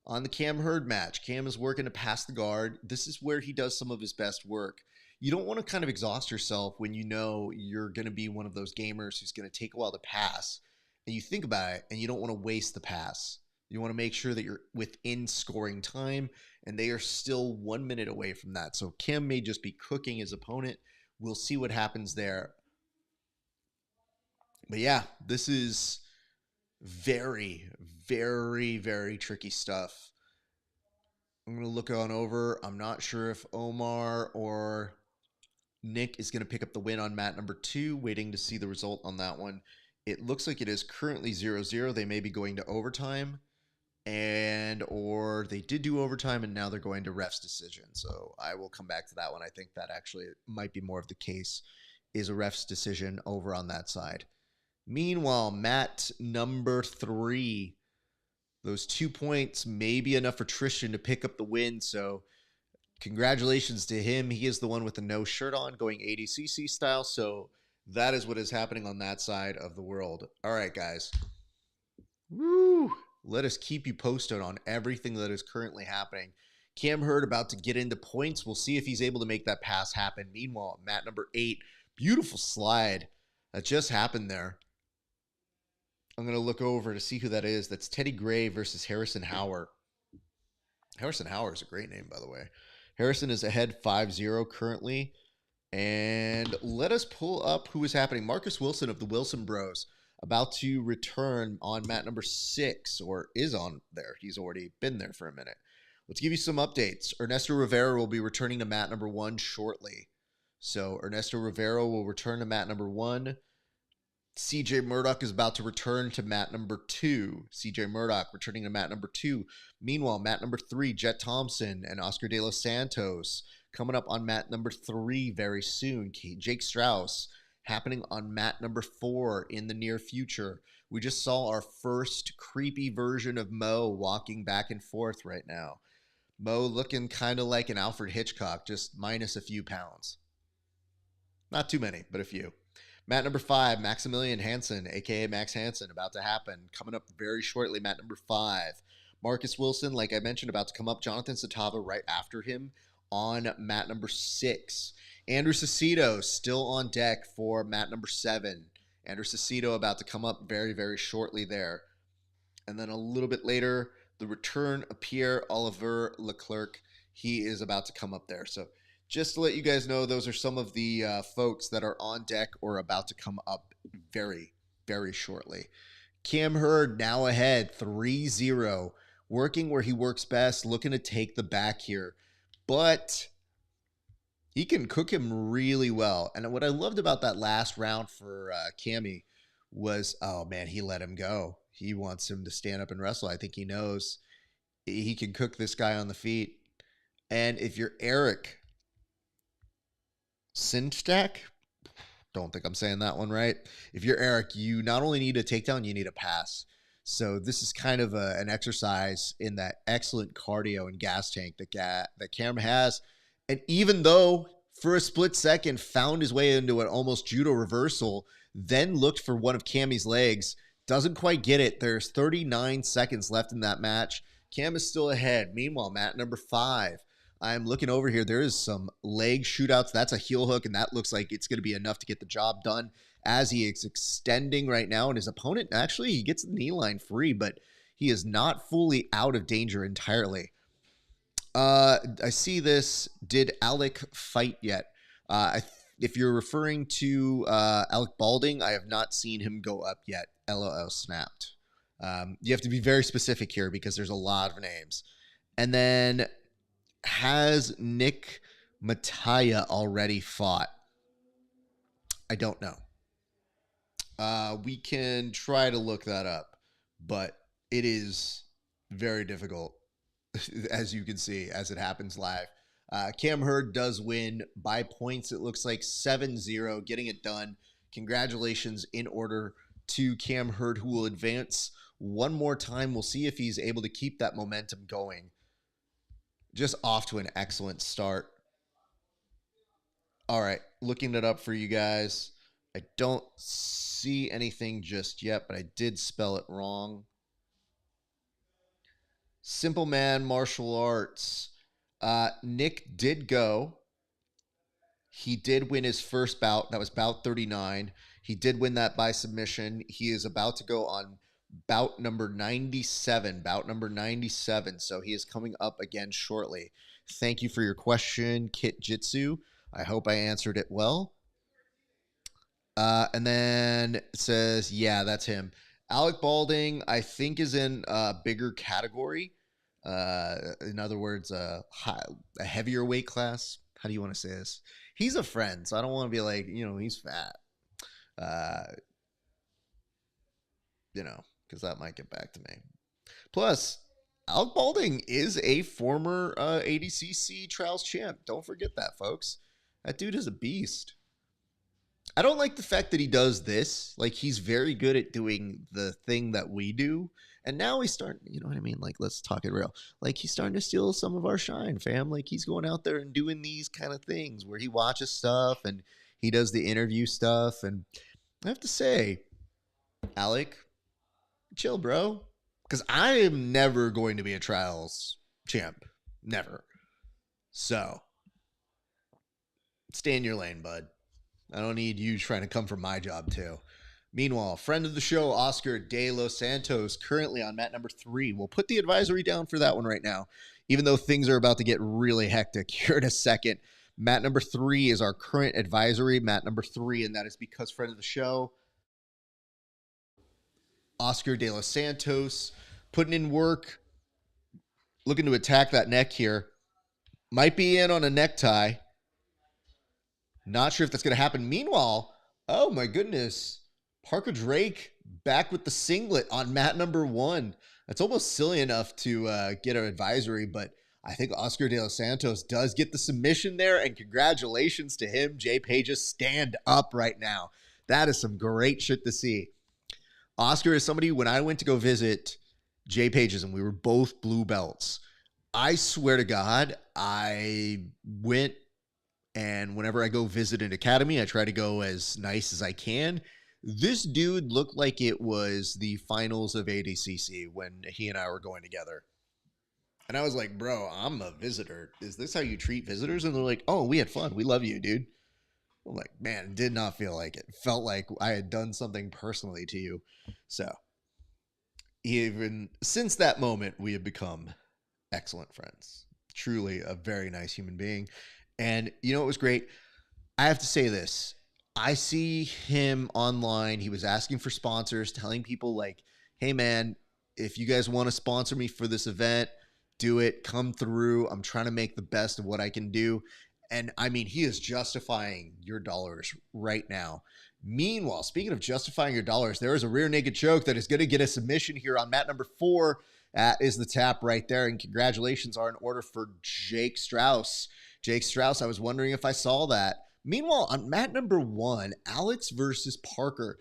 On the Cam Hurd match, Cam is working to pass the guard. This is where he does some of his best work. You don't want to kind of exhaust yourself when you know you're going to be one of those gamers who's going to take a while to pass. And you think about it, and you don't want to waste the pass. You want to make sure that you're within scoring time, and they are still 1 minute away from that. So Cam may just be cooking his opponent. We'll see what happens there. But yeah, this is very, very, very tricky stuff. I'm going to look on over. I'm not sure if Omar or Nick is going to pick up the win on mat number 2, waiting to see the result on that one. It looks like it is currently 0-0. They may be going to overtime, or they did do overtime, and now they're going to ref's decision. So I will come back to that one. I think that actually might be more of the case, is a ref's decision over on that side. Meanwhile, mat number 3, those 2 points may be enough for Tristan to pick up the win. So congratulations to him. He is the one with the no shirt on, going ADCC style. So that is what is happening on that side of the world. All right, guys. Woo! Let us keep you posted on everything that is currently happening. Cam Hurd about to get into points. We'll see if he's able to make that pass happen. Meanwhile, mat number 8, beautiful slide that just happened there. I'm going to look over to see who that is. That's Teddy Gray versus Harrison Hauer. Harrison Hauer is a great name, by the way. Harrison is ahead 5-0 currently. And let us pull up who is happening. Marcus Wilson of the Wilson Bros about to return on mat number 6, or is on there. He's already been there for a minute. Let's give you some updates. Ernesto Rivera will be returning to mat number 1 shortly. So Ernesto Rivera will return to mat number 1. CJ Murdoch is about to return to mat number 2. CJ Murdoch returning to mat number 2. Meanwhile, mat number 3, Jet Thompson and Oscar De Los Santos coming up on mat number 3 very soon. Jake Strauss happening on mat number 4 in the near future. We just saw our first creepy version of Mo walking back and forth right now. Mo looking kind of like an Alfred Hitchcock, just minus a few pounds. Not too many, but a few. Mat number 5, Maximilian Hansen, a.k.a. Max Hansen, about to happen. Coming up very shortly, mat number 5. Marcus Wilson, like I mentioned, about to come up. Jonathan Satava right after him on mat number 6. Andrew Cicito still on deck for mat number 7. Andrew Cicito about to come up very, very shortly there. And then a little bit later, the return of Pierre-Olivier Leclerc. He is about to come up there. So just to let you guys know, those are some of the folks that are on deck or about to come up very, very shortly. Cam Hurd now ahead 3-0, working where he works best, looking to take the back here. But he can cook him really well. And what I loved about that last round for Cammy was, oh man, he let him go. He wants him to stand up and wrestle. I think he knows he can cook this guy on the feet. And if you're Eric Sinstack, don't think I'm saying that one right. If you're Eric, you not only need a takedown, you need a pass. So this is kind of an exercise in that excellent cardio and gas tank that Cam has. And even though for a split second found his way into an almost judo reversal, then looked for one of Cammy's legs, doesn't quite get it. There's 39 seconds left in that match. Cam is still ahead. Meanwhile, mat number 5. I'm looking over here. There is some leg shootouts. That's a heel hook, and that looks like it's going to be enough to get the job done as he is extending right now. And his opponent, actually, he gets the knee line free, but he is not fully out of danger entirely. I see this. Did Alec fight yet? If you're referring to Alec Balding, I have not seen him go up yet. LOL snapped. You have to be very specific here because there's a lot of names. And then, has Nick Mataya already fought? I don't know. We can try to look that up, but it is very difficult, as you can see, as it happens live. Cam Hurd does win by points. It looks like 7-0, getting it done. Congratulations in order to Cam Hurd, who will advance one more time. We'll see if he's able to keep that momentum going. Just off to an excellent start. All right. looking it up for you guys. I don't see anything just yet, but I did spell it wrong. Simple Man Martial Arts. Nick did go. He did win his first bout. That was bout 39. He did win that by submission. He is about to go on bout number 97. Bout number 97. So he is coming up again shortly. Thank you for your question, Kit Jitsu. I hope I answered it well. And then it says, yeah, that's him. Alec Balding, I think, is in a bigger category. In other words, a heavier weight class. How do you want to say this? He's a friend, so I don't want to be like, he's fat. Because that might get back to me. Plus, Alec Balding is a former ADCC trials champ. Don't forget that, folks. That dude is a beast. I don't like the fact that he does this. Like, he's very good at doing the thing that we do. And now he's starting, you know what I mean? Like, let's talk it real. Like, he's starting to steal some of our shine, fam. Like, he's going out there and doing these kind of things where he watches stuff and he does the interview stuff. And I have to say, Alec, chill, bro. Because I am never going to be a trials champ. Never. So, stay in your lane, bud. I don't need you trying to come for my job, too. Meanwhile, friend of the show, Oscar De Los Santos, currently on mat number 3. We'll put the advisory down for that one right now, even though things are about to get really hectic here in a second. Mat number 3 is our current advisory, mat number 3, and that is because friend of the show, Oscar De Los Santos, putting in work, looking to attack that neck here. Might be in on a necktie. Not sure if that's going to happen. Meanwhile, oh my goodness, Parker Drake back with the singlet on mat number 1. That's almost silly enough to get an advisory, but I think Oscar De Los Santos does get the submission there, and congratulations to him. Jay Pages, stand up right now. That is some great shit to see. Oscar is somebody, when I went to go visit Jay Pages, and we were both blue belts, I swear to God, I went, and whenever I go visit an academy, I try to go as nice as I can. This dude looked like it was the finals of ADCC when he and I were going together. And I was like, bro, I'm a visitor. Is this how you treat visitors? And they're like, oh, we had fun. We love you, dude. I'm like, man, it did not feel like it. It felt like I had done something personally to you. So even since that moment, we have become excellent friends. Truly a very nice human being. And you know what was great? I have to say this. I see him online. He was asking for sponsors, telling people like, hey, man, if you guys want to sponsor me for this event, do it. Come through. I'm trying to make the best of what I can do. And I mean, he is justifying your dollars right now. Meanwhile, speaking of justifying your dollars, there is a rear naked choke that is going to get a submission here on mat number 4. That is the tap right there. And congratulations are in order for Jake Strauss. Jake Strauss, I was wondering if I saw that. Meanwhile, on mat number 1, Alex versus Parker.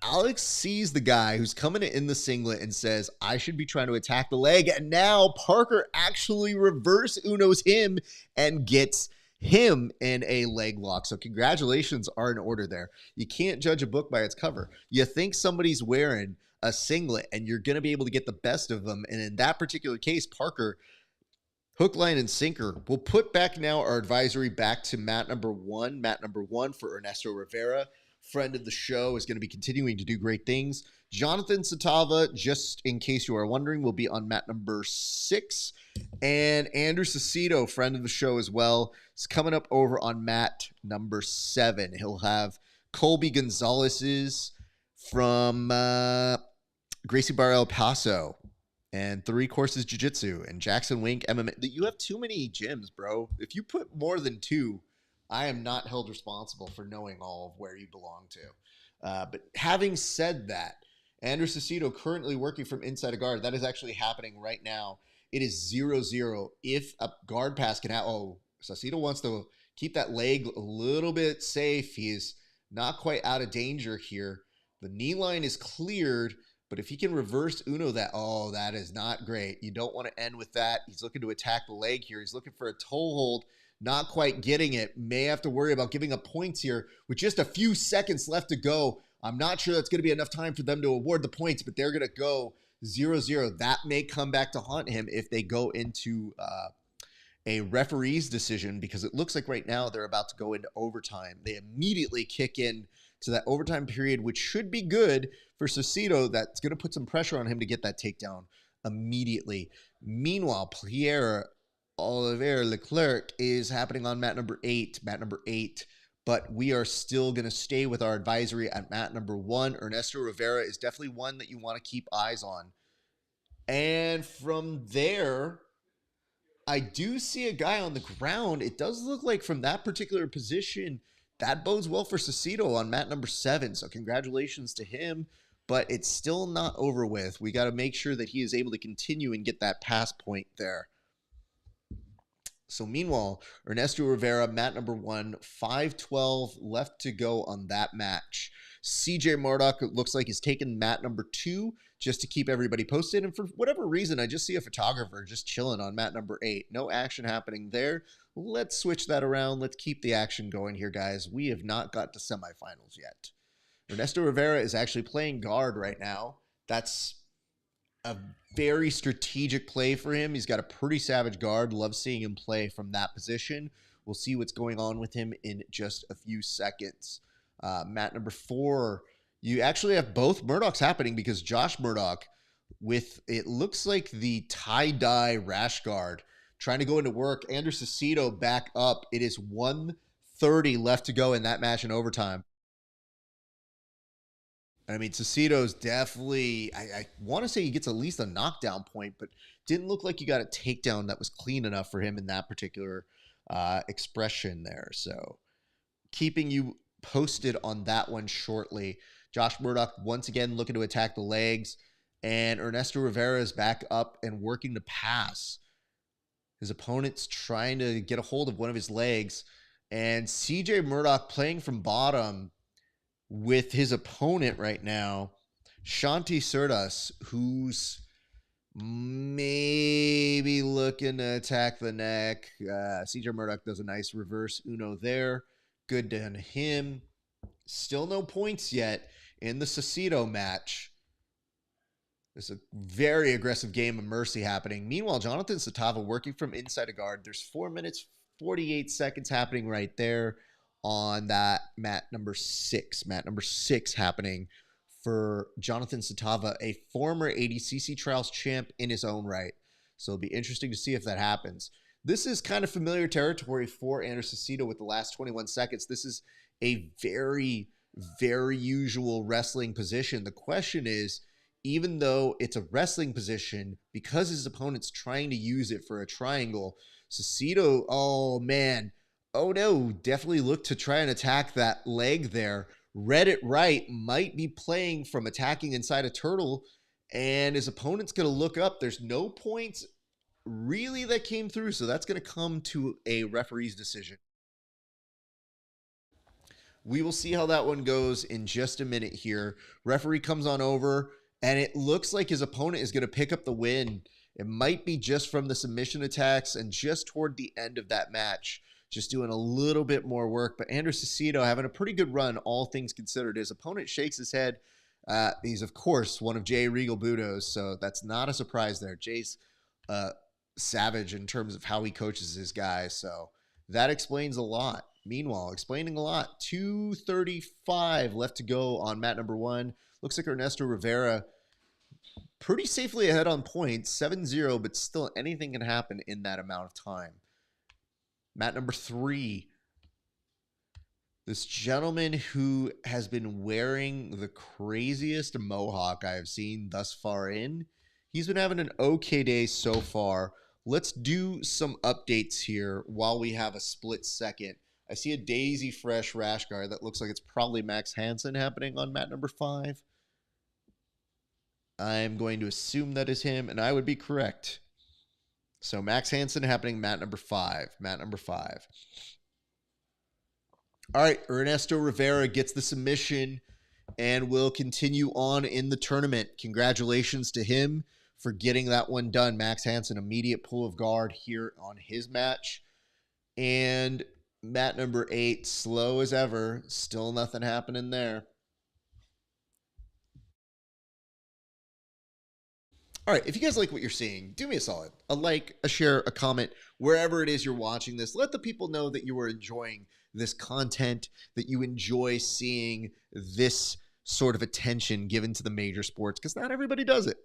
Alex sees the guy who's coming in the singlet and says, I should be trying to attack the leg. And now Parker actually reverse Unos him and gets him in a leg lock. So congratulations are in order there. You can't judge a book by its cover. You think somebody's wearing a singlet and you're going to be able to get the best of them. And in that particular case, Parker, hook, line, and sinker. We'll put back now our advisory back to mat number 1. Mat number 1 for Ernesto Rivera. Friend of the show, is going to be continuing to do great things. Jonathan Satava, just in case you are wondering, will be on mat number 6. And Andrew Cicito, friend of the show as well, is coming up over on mat number 7. He'll have Colby Gonzalez's from Gracie Bar El Paso and 3 Courses Jiu-Jitsu and Jackson Wink MMA. You have too many gyms, bro. If you put more than 2, I am not held responsible for knowing all of where you belong to. But having said that, Andrew Cicito currently working from inside a guard. That is actually happening right now. It is 0-0. If a guard pass can happen, Cicito wants to keep that leg a little bit safe. He is not quite out of danger here. The knee line is cleared, but if he can reverse Uno that, that is not great. You don't want to end with that. He's looking to attack the leg here. He's looking for a toe hold. not quite getting it. May have to worry about giving up points here with just a few seconds left to go. I'm not sure that's going to be enough time for them to award the points, but they're going to go 0-0. That may come back to haunt him if they go into a referee's decision, because it looks like right now they're about to go into overtime. They immediately kick in to that overtime period, which should be good for Cicito. That's going to put some pressure on him to get that takedown immediately. Meanwhile, Pierre Olivier Leclerc is happening on mat number 8. But we are still going to stay with our advisory at mat number 1. Ernesto Rivera is definitely one that you want to keep eyes on. And from there, I do see a guy on the ground. It does look like from that particular position, that bodes well for Cicito on mat number 7. So congratulations to him, but it's still not over with. We got to make sure that he is able to continue and get that pass point there. So meanwhile, Ernesto Rivera, mat number 1, 5:12 left to go on that match. CJ Murdoch looks like he's taken mat number 2 just to keep everybody posted. And for whatever reason, I just see a photographer just chilling on mat number 8. No action happening there. Let's switch that around. Let's keep the action going here, guys. We have not got to semifinals yet. Ernesto Rivera is actually playing guard right now. That's a very strategic play for him. He's got a pretty savage guard. Love seeing him play from that position. We'll see what's going on with him in just a few seconds. Mat number 4, you actually have both Murdochs happening, because Josh Murdoch with, it looks like the tie-dye rash guard, trying to go into work. Andrew Cicito back up. It is 1:30 left to go in that match in overtime. I mean, Cicito's definitely, I want to say he gets at least a knockdown point, but didn't look like he got a takedown that was clean enough for him in that particular expression there. So keeping you posted on that one shortly. Josh Murdoch once again looking to attack the legs, and Ernesto Rivera is back up and working to pass. His opponent's trying to get a hold of one of his legs, and CJ Murdoch playing from bottom with his opponent right now, Shanti Cerdas, who's maybe looking to attack the neck. CJ Murdoch does a nice reverse Uno there. Good to him. Still no points yet in the Cicito match. There's a very aggressive game of mercy happening. Meanwhile, Jonathan Satava working from inside a guard. There's 4 minutes, 48 seconds happening right there on that mat number 6. Mat number 6 happening for Jonathan Satava, a former ADCC trials champ in his own right. So it'll be interesting to see if that happens. This is kind of familiar territory for Anderson Cicito with the last 21 seconds. This is a very, very usual wrestling position. The question is, even though it's a wrestling position, because his opponent's trying to use it for a triangle, Cicito, oh man, oh no, definitely look to try and attack that leg there. Read it right, might be playing from attacking inside a turtle, and his opponent's going to look up. There's no points really that came through, so that's going to come to a referee's decision. We will see how that one goes in just a minute here. Referee comes on over, and it looks like his opponent is going to pick up the win. It might be just from the submission attacks and just toward the end of that match, just doing a little bit more work. But Andrew Cicito having a pretty good run, all things considered. His opponent shakes his head. He's, of course, one of Jay Regal Budo's, so that's not a surprise there. Jay's savage in terms of how he coaches his guys, so that explains a lot. Meanwhile, explaining a lot, 2:35 left to go on mat number 1. Looks like Ernesto Rivera pretty safely ahead on points, 7-0, but still anything can happen in that amount of time. Mat number 3. This gentleman who has been wearing the craziest mohawk I have seen thus far in. He's been having an okay day so far. Let's do some updates here while we have a split second. I see a Daisy Fresh rash guard that looks like it's probably Max Hansen happening on mat number 5. I'm going to assume that is him, and I would be correct. So Max Hansen happening mat number 5. Mat number 5. All right, Ernesto Rivera gets the submission and will continue on in the tournament. Congratulations to him for getting that one done. Max Hansen, immediate pull of guard here on his match. And mat number 8, slow as ever. Still nothing happening there. All right, if you guys like what you're seeing, do me a solid. A like, a share, a comment, wherever it is you're watching this. Let the people know that you are enjoying this content, that you enjoy seeing this sort of attention given to the major sports, because not everybody does it.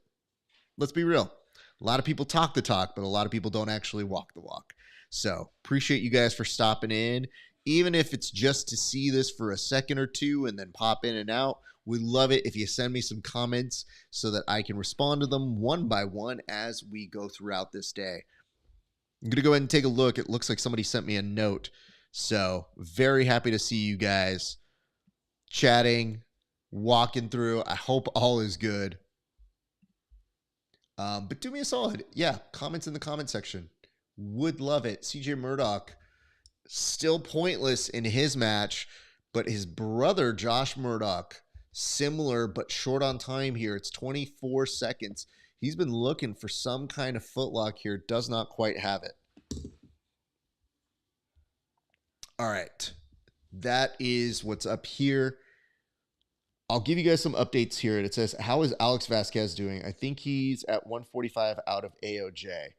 Let's be real. A lot of people talk the talk, but a lot of people don't actually walk the walk. So appreciate you guys for stopping in. Even if it's just to see this for a second or two and then pop in and out, we love it if you send me some comments so that I can respond to them one by one as we go throughout this day. I'm going to go ahead and take a look. It looks like somebody sent me a note. So very happy to see you guys chatting, walking through. I hope all is good. But do me a solid. Yeah, comments in the comment section. Would love it. CJ Murdoch, still pointless in his match, but his brother, Josh Murdoch, similar but short on time here. It's 24 seconds. He's been looking for some kind of footlock here. Does not quite have it. All right. That is what's up here. I'll give you guys some updates here. It says, how is Alex Vasquez doing? I think he's at 145 out of AOJ.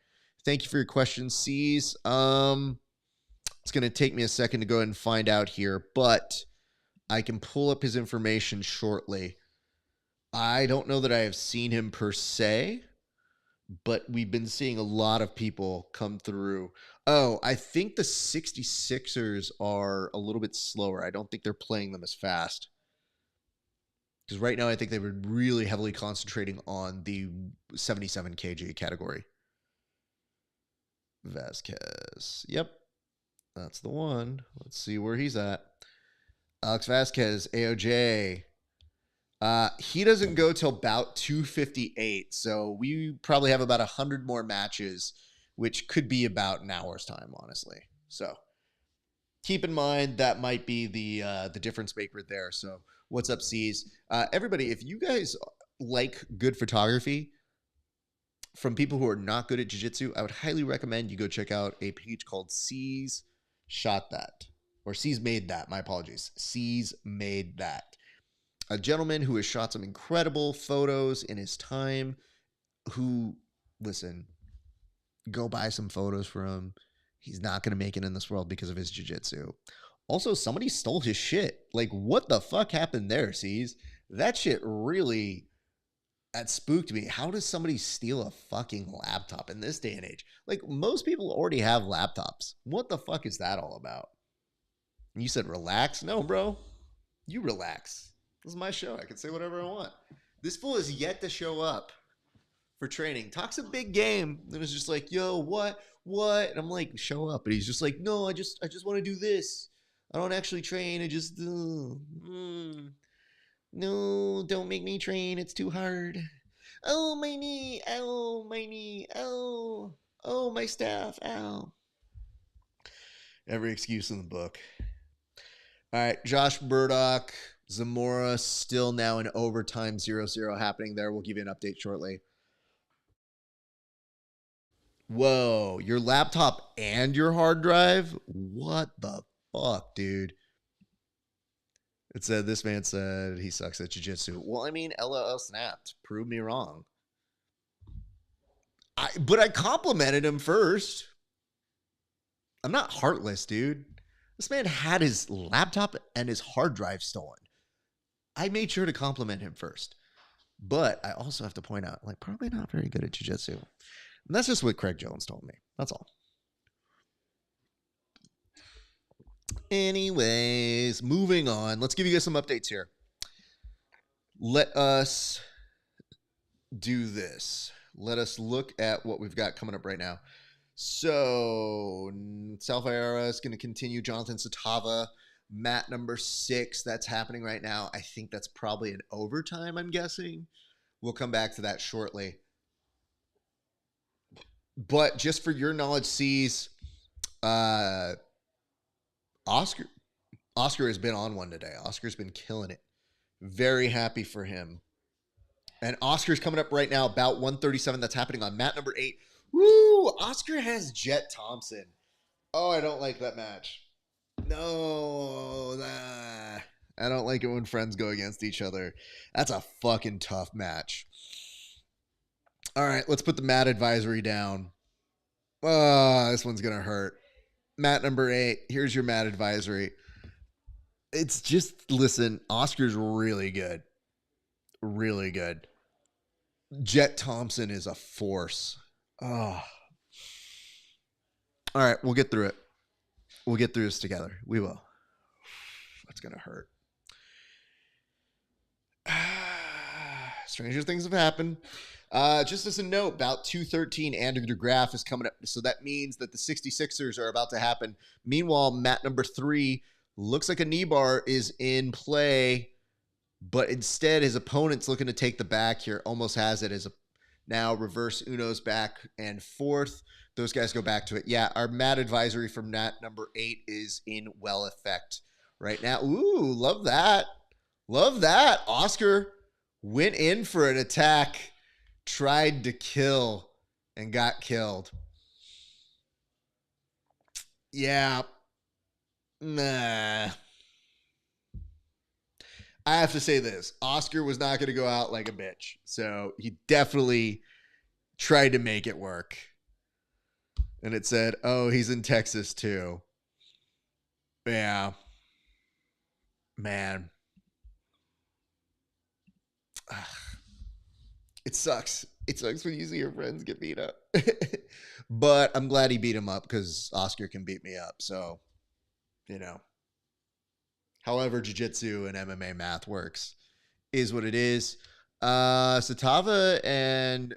Thank you for your question, C's. It's going to take me a second to go ahead and find out here, but I can pull up his information shortly. I don't know that I have seen him per se, but we've been seeing a lot of people come through. Oh, I think the 66ers are a little bit slower. I don't think they're playing them as fast. Because right now I think they were really heavily concentrating on the 77 kg category. Vasquez. Yep. That's the one. Let's see where he's at. Alex Vasquez, AOJ. He doesn't go till about 258. So we probably have about 100 more matches, which could be about an hour's time, honestly. So keep in mind that might be the difference maker there. So what's up, C's? Everybody, if you guys like good photography from people who are not good at jiu-jitsu, I would highly recommend you go check out a page called C's Shot That. Or C's Made That, my apologies. C's Made That. A gentleman who has shot some incredible photos in his time, who, listen, go buy some photos for him. He's not going to make it in this world because of his jiu-jitsu. Also, somebody stole his shit. Like, what the fuck happened there, C's? That shit really, that spooked me. How does somebody steal a fucking laptop in this day and age? Like, most people already have laptops. What the fuck is that all about? And you said relax? No, bro. You relax. This is my show. I can say whatever I want. This fool is yet to show up for training. Talks a big game. And it's just like, yo, what? And I'm like, show up. And he's just like, no, I just want to do this. I don't actually train. I just, no, don't make me train. It's too hard. Oh, my knee. Ow, my knee. Ow. Oh, my staff. Ow. Every excuse in the book. All right, Josh Murdoch, Zamora, still now in overtime, 0-0 happening there. We'll give you an update shortly. Whoa, your laptop and your hard drive? What the fuck, dude? It said, this man said he sucks at jiu-jitsu. Well, I mean, LOL snapped. Prove me wrong. But I complimented him first. I'm not heartless, dude. This man had his laptop and his hard drive stolen. I made sure to compliment him first. But I also have to point out, like, probably not very good at jiu-jitsu. And that's just what Craig Jones told me. That's all. Anyways, moving on. Let's give you guys some updates here. Let us do this. Let us look at what we've got coming up right now. So, Salvayara is going to continue. Jonathan Satava, mat number 6. That's happening right now. I think that's probably an overtime, I'm guessing. We'll come back to that shortly. But just for your knowledge, C's, Oscar has been on one today. Oscar's been killing it. Very happy for him. And Oscar's coming up right now, about 137. That's happening on mat number 8. Woo! Oscar has Jet Thompson. Oh, I don't like that match. No, I don't like it when friends go against each other. That's a fucking tough match. All right, let's put the mat advisory down. Oh, this one's gonna hurt. Mat number 8. Here's your mat advisory. It's just, listen, Oscar's really good. Really good. Jet Thompson is a force. Oh. All right, we'll get through it. We'll get through this together. We will. That's gonna hurt. Stranger things have happened. Just as a note, about 213 Andrew DeGraff is coming up. So that means that the 66ers are about to happen. Meanwhile, mat number 3 looks like a knee bar is in play, but instead his opponent's looking to take the back here. Almost has it as a now reverse Uno's back and forth. Those guys go back to it. Yeah, our mat advisory from mat number 8 is in well effect right now. Ooh, love that. Love that. Oscar went in for an attack, tried to kill, and got killed. Yeah. Nah. I have to say this. Oscar was not going to go out like a bitch. So he definitely tried to make it work. And it said, oh, he's in Texas too. Yeah. Man. It sucks. It sucks when you see your friends get beat up. But I'm glad he beat him up because Oscar can beat me up. So, you know. However, jiu-jitsu and MMA math works is what it is. Satava, and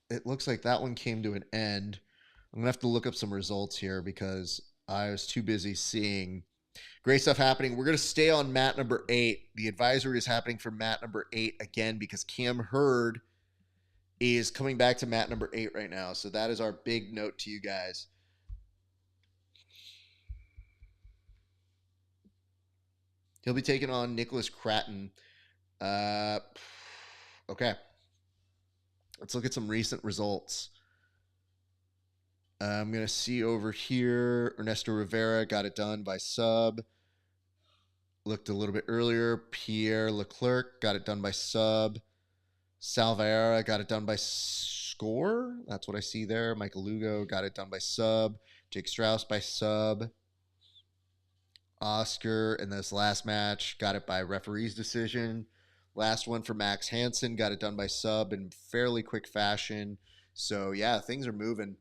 it looks like that one came to an end. I'm going to have to look up some results here because I was too busy seeing great stuff happening. We're going to stay on mat number 8. The advisory is happening for mat number 8 again because Cam Hurd is coming back to mat number 8 right now. So that is our big note to you guys. He'll be taking on Nicholas Cratton. Okay. Let's look at some recent results. I'm going to see over here. Ernesto Rivera got it done by sub. Looked a little bit earlier. Pierre Leclerc got it done by sub. Salvera got it done by score. That's what I see there. Michael Lugo got it done by sub. Jake Strauss by sub. Oscar in this last match got it by referee's decision. Last one for Max Hansen got it done by sub in fairly quick fashion. So, yeah, things are moving.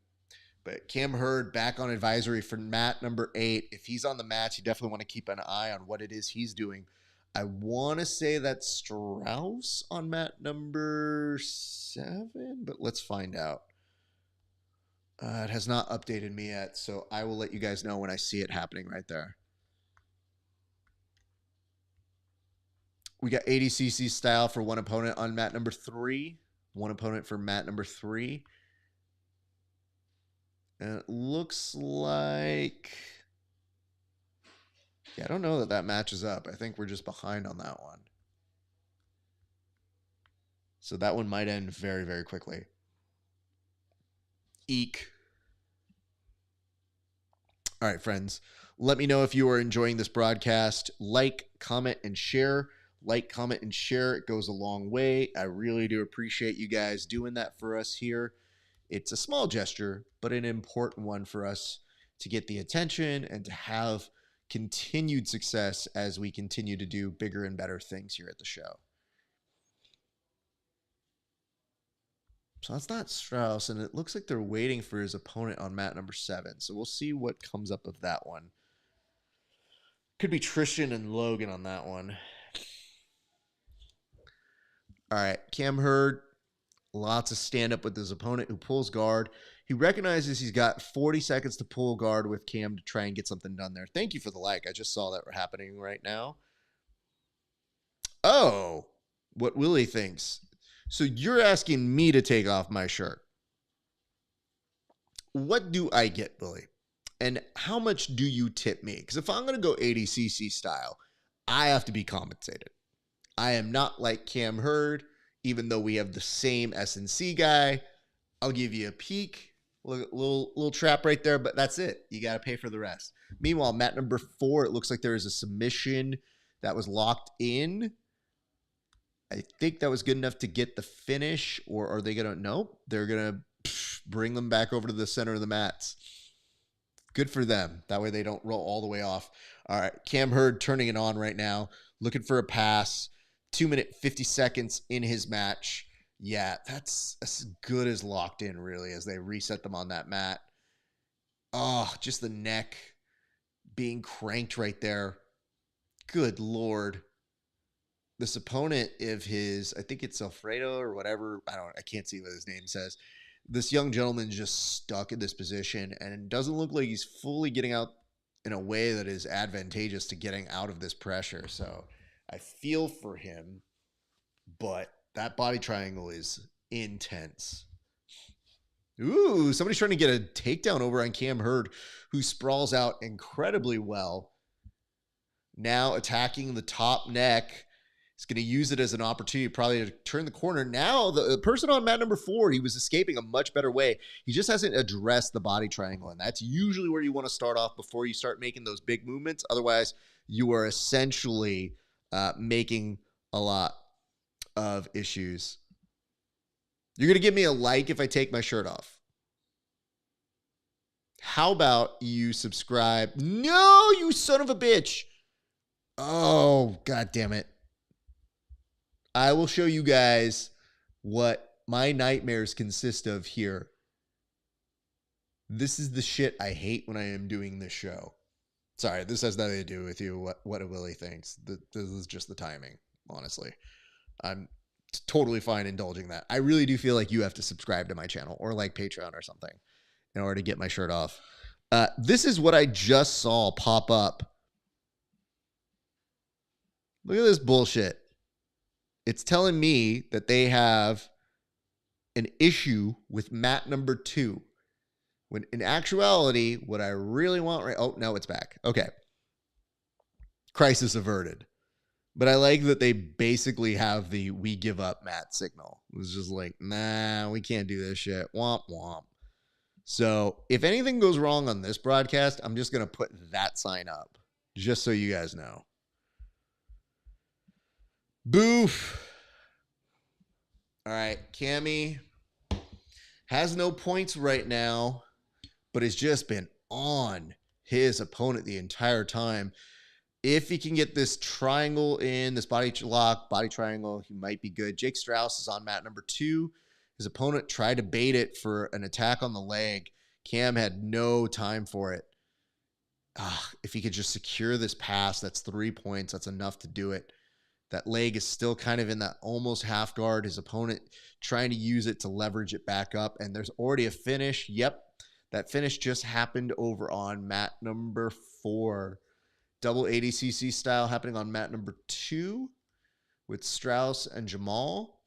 But Cam Hurd back on advisory for mat number 8. If he's on the match, you definitely want to keep an eye on what it is he's doing. I want to say that's Strauss on mat number 7, but let's find out. It has not updated me yet, so I will let you guys know when I see it happening right there. We got ADCC style for one opponent on mat number 3. One opponent for mat number 3. And it looks like... yeah, I don't know that that matches up. I think we're just behind on that one. So that one might end very, very quickly. Eek. All right, friends. Let me know if you are enjoying this broadcast. Like, comment, and share. Like, comment, and share. It goes a long way. I really do appreciate you guys doing that for us here. It's a small gesture, but an important one for us to get the attention and to have continued success as we continue to do bigger and better things here at the show. So that's not Strauss, and it looks like they're waiting for his opponent on mat number 7. So we'll see what comes up of that one. Could be Tristan and Logan on that one. All right, Cam Hurd, lots of stand-up with his opponent who pulls guard. He recognizes he's got 40 seconds to pull guard with Cam to try and get something done there. Thank you for the like. I just saw that happening right now. Oh, what Willie thinks. So you're asking me to take off my shirt. What do I get, Willie? And how much do you tip me? Because if I'm going to go ADCC style, I have to be compensated. I am not like Cam Hurd, even though we have the same S&C guy. I'll give you a peek. Little trap right there, but that's it. You got to pay for the rest. Meanwhile, mat number 4, it looks like there is a submission that was locked in. I think that was good enough to get the finish, or are they going to? Nope. They're going to bring them back over to the center of the mats. Good for them. That way they don't roll all the way off. All right. Cam Hurd turning it on right now, looking for a pass. 2 minute 50 seconds in his match. Yeah, that's as good as locked in, really, as they reset them on that mat. Oh, just the neck being cranked right there. Good Lord. This opponent of his, I think it's Alfredo or whatever. I can't see what his name says. This young gentleman just stuck in this position and doesn't look like he's fully getting out in a way that is advantageous to getting out of this pressure. So I feel for him, but that body triangle is intense. Ooh, somebody's trying to get a takedown over on Cam Hurd, who sprawls out incredibly well. Now attacking the top neck. He's going to use it as an opportunity probably to turn the corner. Now, the person on mat number 4, he was escaping a much better way. He just hasn't addressed the body triangle, and that's usually where you want to start off before you start making those big movements. Otherwise, you are essentially making a lot of issues. You're going to give me a like if I take my shirt off. How about you subscribe? No, you son of a bitch. Oh, God damn it. I will show you guys what my nightmares consist of here. This is the shit I hate when I am doing this show. Sorry, this has nothing to do with you, what Willie thinks. This is just the timing, honestly. I'm totally fine indulging that. I really do feel like you have to subscribe to my channel or like Patreon or something in order to get my shirt off. This is what I just saw pop up. Look at this bullshit. It's telling me that they have an issue with mat number 2. When in actuality, what I really want right... Oh, no, it's back. Okay. Crisis averted. But I like that they basically have the we give up mat signal. It was just like, nah, we can't do this shit. Womp womp. So if anything goes wrong on this broadcast, I'm just going to put that sign up. Just so you guys know. Boof. All right, Cammy has no points right now, but has just been on his opponent the entire time. If he can get this triangle in, this body lock, body triangle, he might be good. Jake Strauss is on mat number 2. His opponent tried to bait it for an attack on the leg. Cam had no time for it. If he could just secure this pass, that's 3 points. That's enough to do it. That leg is still kind of in that almost half guard. His opponent trying to use it to leverage it back up. And there's already a finish. Yep. That finish just happened over on mat number 4. Double ADCC style happening on mat number 2 with Strauss and Jamal.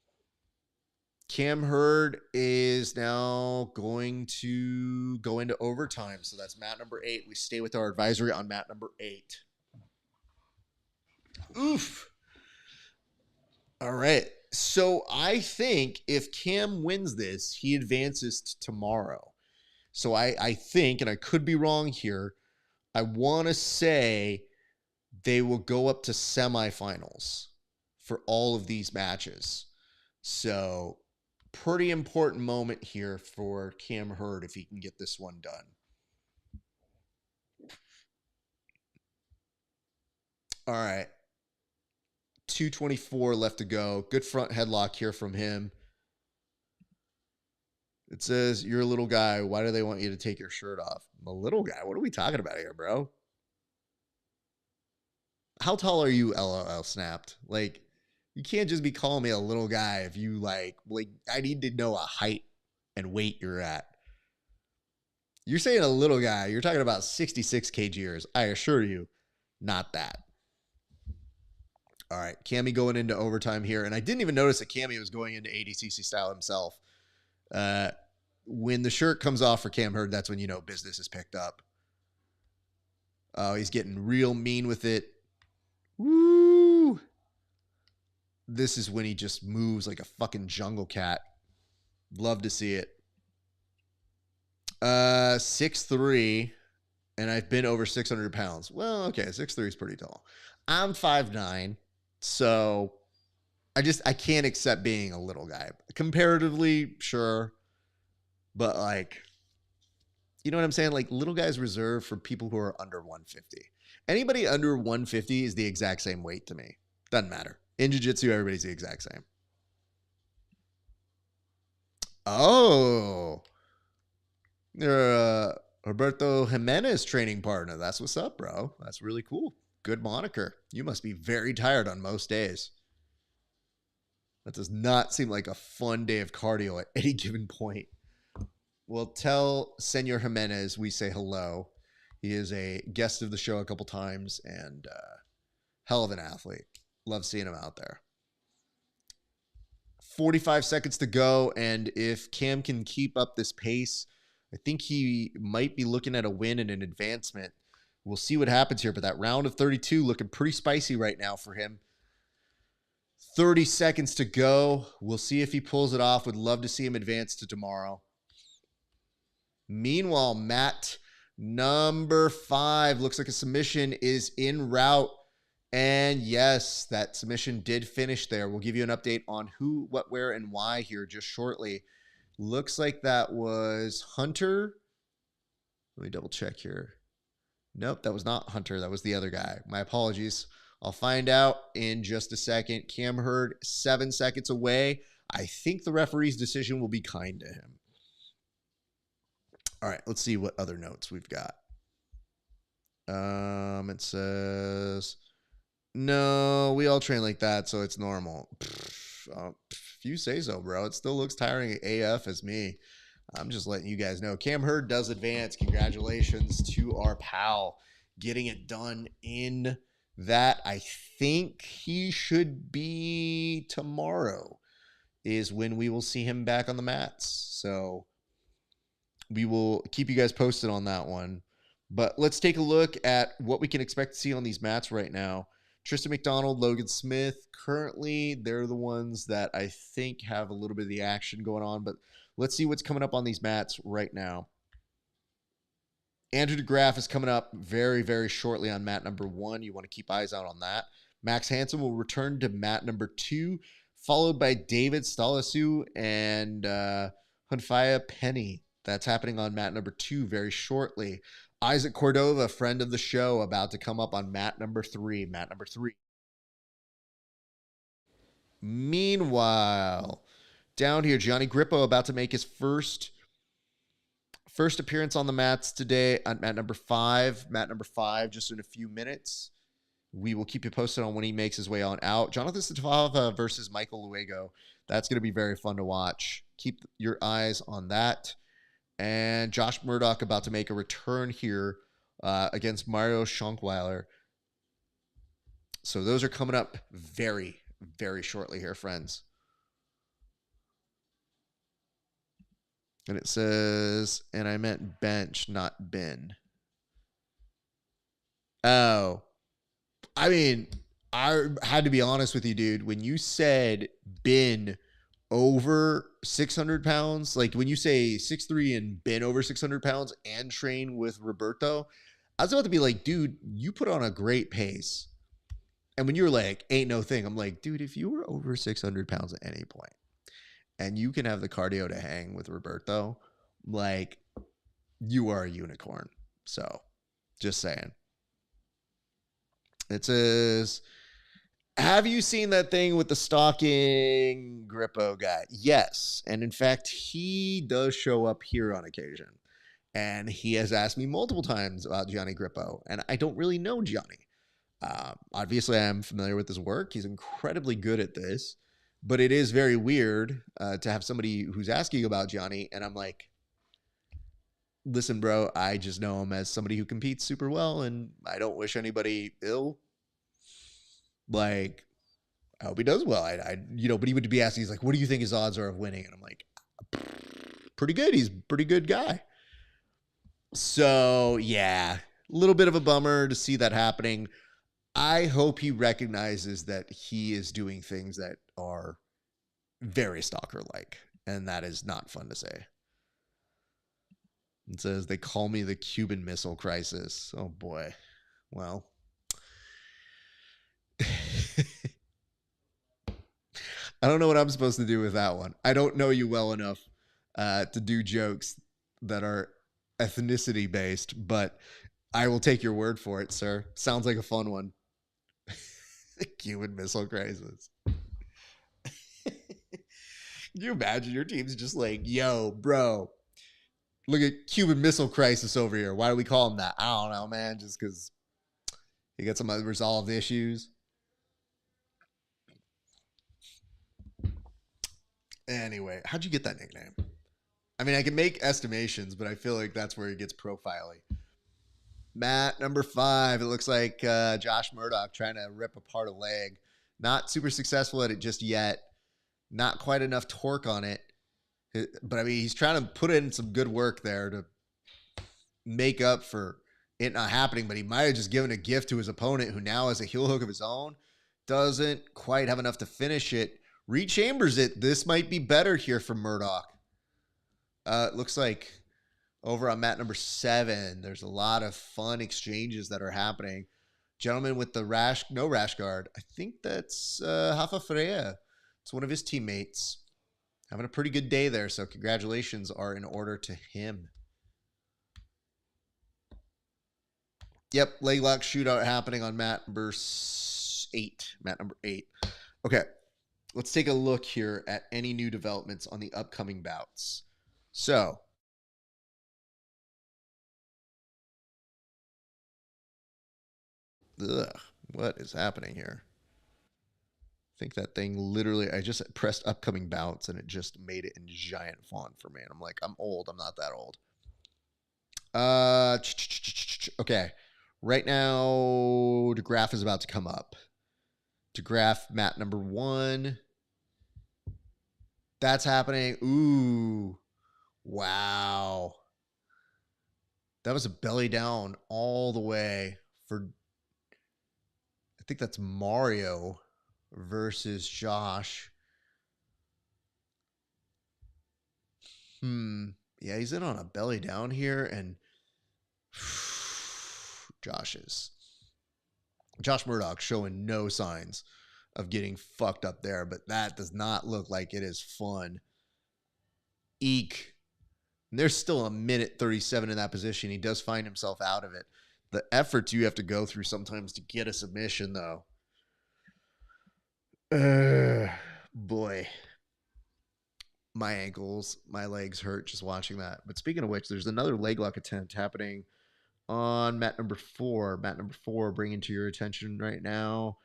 Cam Hurd is now going to go into overtime. So that's mat number 8. We stay with our advisory on mat number 8. Oof. All right. So I think if Cam wins this, he advances to tomorrow. So I think, and I could be wrong here, I want to say they will go up to semifinals for all of these matches. So pretty important moment here for Cam Hurd if he can get this one done. All right. 2:24 left to go. Good front headlock here from him. It says, you're a little guy. Why do they want you to take your shirt off? I'm a little guy? What are we talking about here, bro? How tall are you, LOL snapped? Like, you can't just be calling me a little guy if you like, I need to know a height and weight you're at. You're saying a little guy. You're talking about 66 kgers. I assure you, not that. All right, Cammy going into overtime here. And I didn't even notice that Cammy was going into ADCC style himself. When the shirt comes off for Cam Hurd, that's when you know business is picked up. Oh, he's getting real mean with it. Woo! This is when he just moves like a fucking jungle cat. Love to see it. 6'3", and I've been over 600 pounds. Well, okay, 6'3" is pretty tall. I'm 5'9", so I can't accept being a little guy. Comparatively, sure, but like, you know what I'm saying? Like, little guys reserved for people who are under 150. Anybody under 150 is the exact same weight to me. Doesn't matter. In jiu-jitsu, everybody's the exact same. Oh, you're Roberto Jimenez training partner. That's what's up, bro. That's really cool. Good moniker. You must be very tired on most days. That does not seem like a fun day of cardio at any given point. Well, tell Senor Jimenez we say hello. He is a guest of the show a couple times and hell of an athlete. Love seeing him out there. 45 seconds to go, and if Cam can keep up this pace, I think he might be looking at a win and an advancement. We'll see what happens here, but that round of 32 looking pretty spicy right now for him. 30 seconds to go. We'll see if he pulls it off. Would love to see him advance to tomorrow. Meanwhile, Matt, number 5, looks like a submission is en route. And yes, that submission did finish there. We'll give you an update on who, what, where, and why here just shortly. Looks like that was Hunter. Let me double check here. Nope, that was not Hunter. That was the other guy. My apologies. I'll find out in just a second. Cam Hurd, 7 seconds away. I think the referee's decision will be kind to him. All right, let's see what other notes we've got. It says, no, we all train like that, so it's normal. If you say so, bro. It still looks tiring AF as me. I'm just letting you guys know. Cam Hurd does advance. Congratulations to our pal getting it done in that. I think he should be tomorrow is when we will see him back on the mats. So we will keep you guys posted on that one. But let's take a look at what we can expect to see on these mats right now. Tristan McDonald, Logan Smith, currently they're the ones that I think have a little bit of the action going on. But let's see what's coming up on these mats right now. Andrew DeGraff is coming up very, very shortly on mat number 1. You want to keep eyes out on that. Max Hansen will return to mat number 2, followed by David Stalasu and Hunfaya Penny. That's happening on mat number 2 very shortly. Isaac Cordova, friend of the show, about to come up on mat number 3. Mat number 3. Meanwhile, down here, Gianni Grippo about to make his first appearance on the mats today on mat number 5. Mat number 5 just in a few minutes. We will keep you posted on when he makes his way on out. Jonathan Satava versus Michael Luego. That's going to be very fun to watch. Keep your eyes on that. And Josh Murdoch about to make a return here against Mario Schonkweiler. So those are coming up very, very shortly here, friends. And it says, and I meant bench, not bin. Oh, I mean, I had to be honest with you, dude. When you said bin over 600 pounds, like when you say 6'3" and bin over 600 pounds and train with Roberto, I was about to be like, dude, you put on a great pace. And when you're like, ain't no thing, I'm like, dude, if you were over 600 pounds at any point and you can have the cardio to hang with Roberto, like, you are a unicorn. So, just saying. It says, have you seen that thing with the stalking Grippo guy? Yes. And in fact, he does show up here on occasion. And he has asked me multiple times about Gianni Grippo. And I don't really know Gianni. Obviously, I'm familiar with his work. He's incredibly good at this. But it is very weird to have somebody who's asking about Gianni. And I'm like, listen, bro, I just know him as somebody who competes super well. And I don't wish anybody ill. Like, I hope he does well. But he would be asking, he's like, what do you think his odds are of winning? And I'm like, pretty good. He's a pretty good guy. So, yeah, a little bit of a bummer to see that happening. I hope he recognizes that he is doing things that are very stalker-like, and that is not fun to say. It says, they call me the Cuban Missile Crisis. Oh, boy. Well. I don't know what I'm supposed to do with that one. I don't know you well enough to do jokes that are ethnicity based, but I will take your word for it, sir. Sounds like a fun one. The Cuban Missile Crisis. Can you imagine your team's just like, yo, bro, look at Cuban Missile Crisis over here. Why do we call him that? I don't know, man. Just because he got some unresolved issues. Anyway, how'd you get that nickname? I mean, I can make estimations, but I feel like that's where he gets profiling. Matt, number 5. It looks like Josh Murdoch trying to rip apart a leg. Not super successful at it just yet. Not quite enough torque on it. But, I mean, he's trying to put in some good work there to make up for it not happening. But he might have just given a gift to his opponent, who now has a heel hook of his own. Doesn't quite have enough to finish it. Rechambers it. This might be better here for Murdoch. It looks like over on mat number 7, there's a lot of fun exchanges that are happening. Gentleman with the no rash guard. I think that's Rafa Freya. It's one of his teammates. Having a pretty good day there, so congratulations are in order to him. Yep, leg lock shootout happening on mat number 8. Mat number 8. Okay, let's take a look here at any new developments on the upcoming bouts. So, what is happening here? I think that thing literally, I just pressed upcoming bouts and it just made it in giant font for me. And I'm like, I'm old. I'm not that old. Okay. Right now, the graph is about to come up. To graph mat number 1. That's happening. Ooh. Wow. That was a belly down all the way for, I think that's Mario versus Josh. Yeah, he's in on a belly down here, and Josh Murdoch showing no signs of getting fucked up there, but that does not look like it is fun. Eek. And there's still a minute 37 in that position. He does find himself out of it. The efforts you have to go through sometimes to get a submission, though. Boy. My ankles, my legs hurt just watching that. But speaking of which, there's another leg lock attempt happening on mat number 4. Mat number 4, bringing to your attention right now.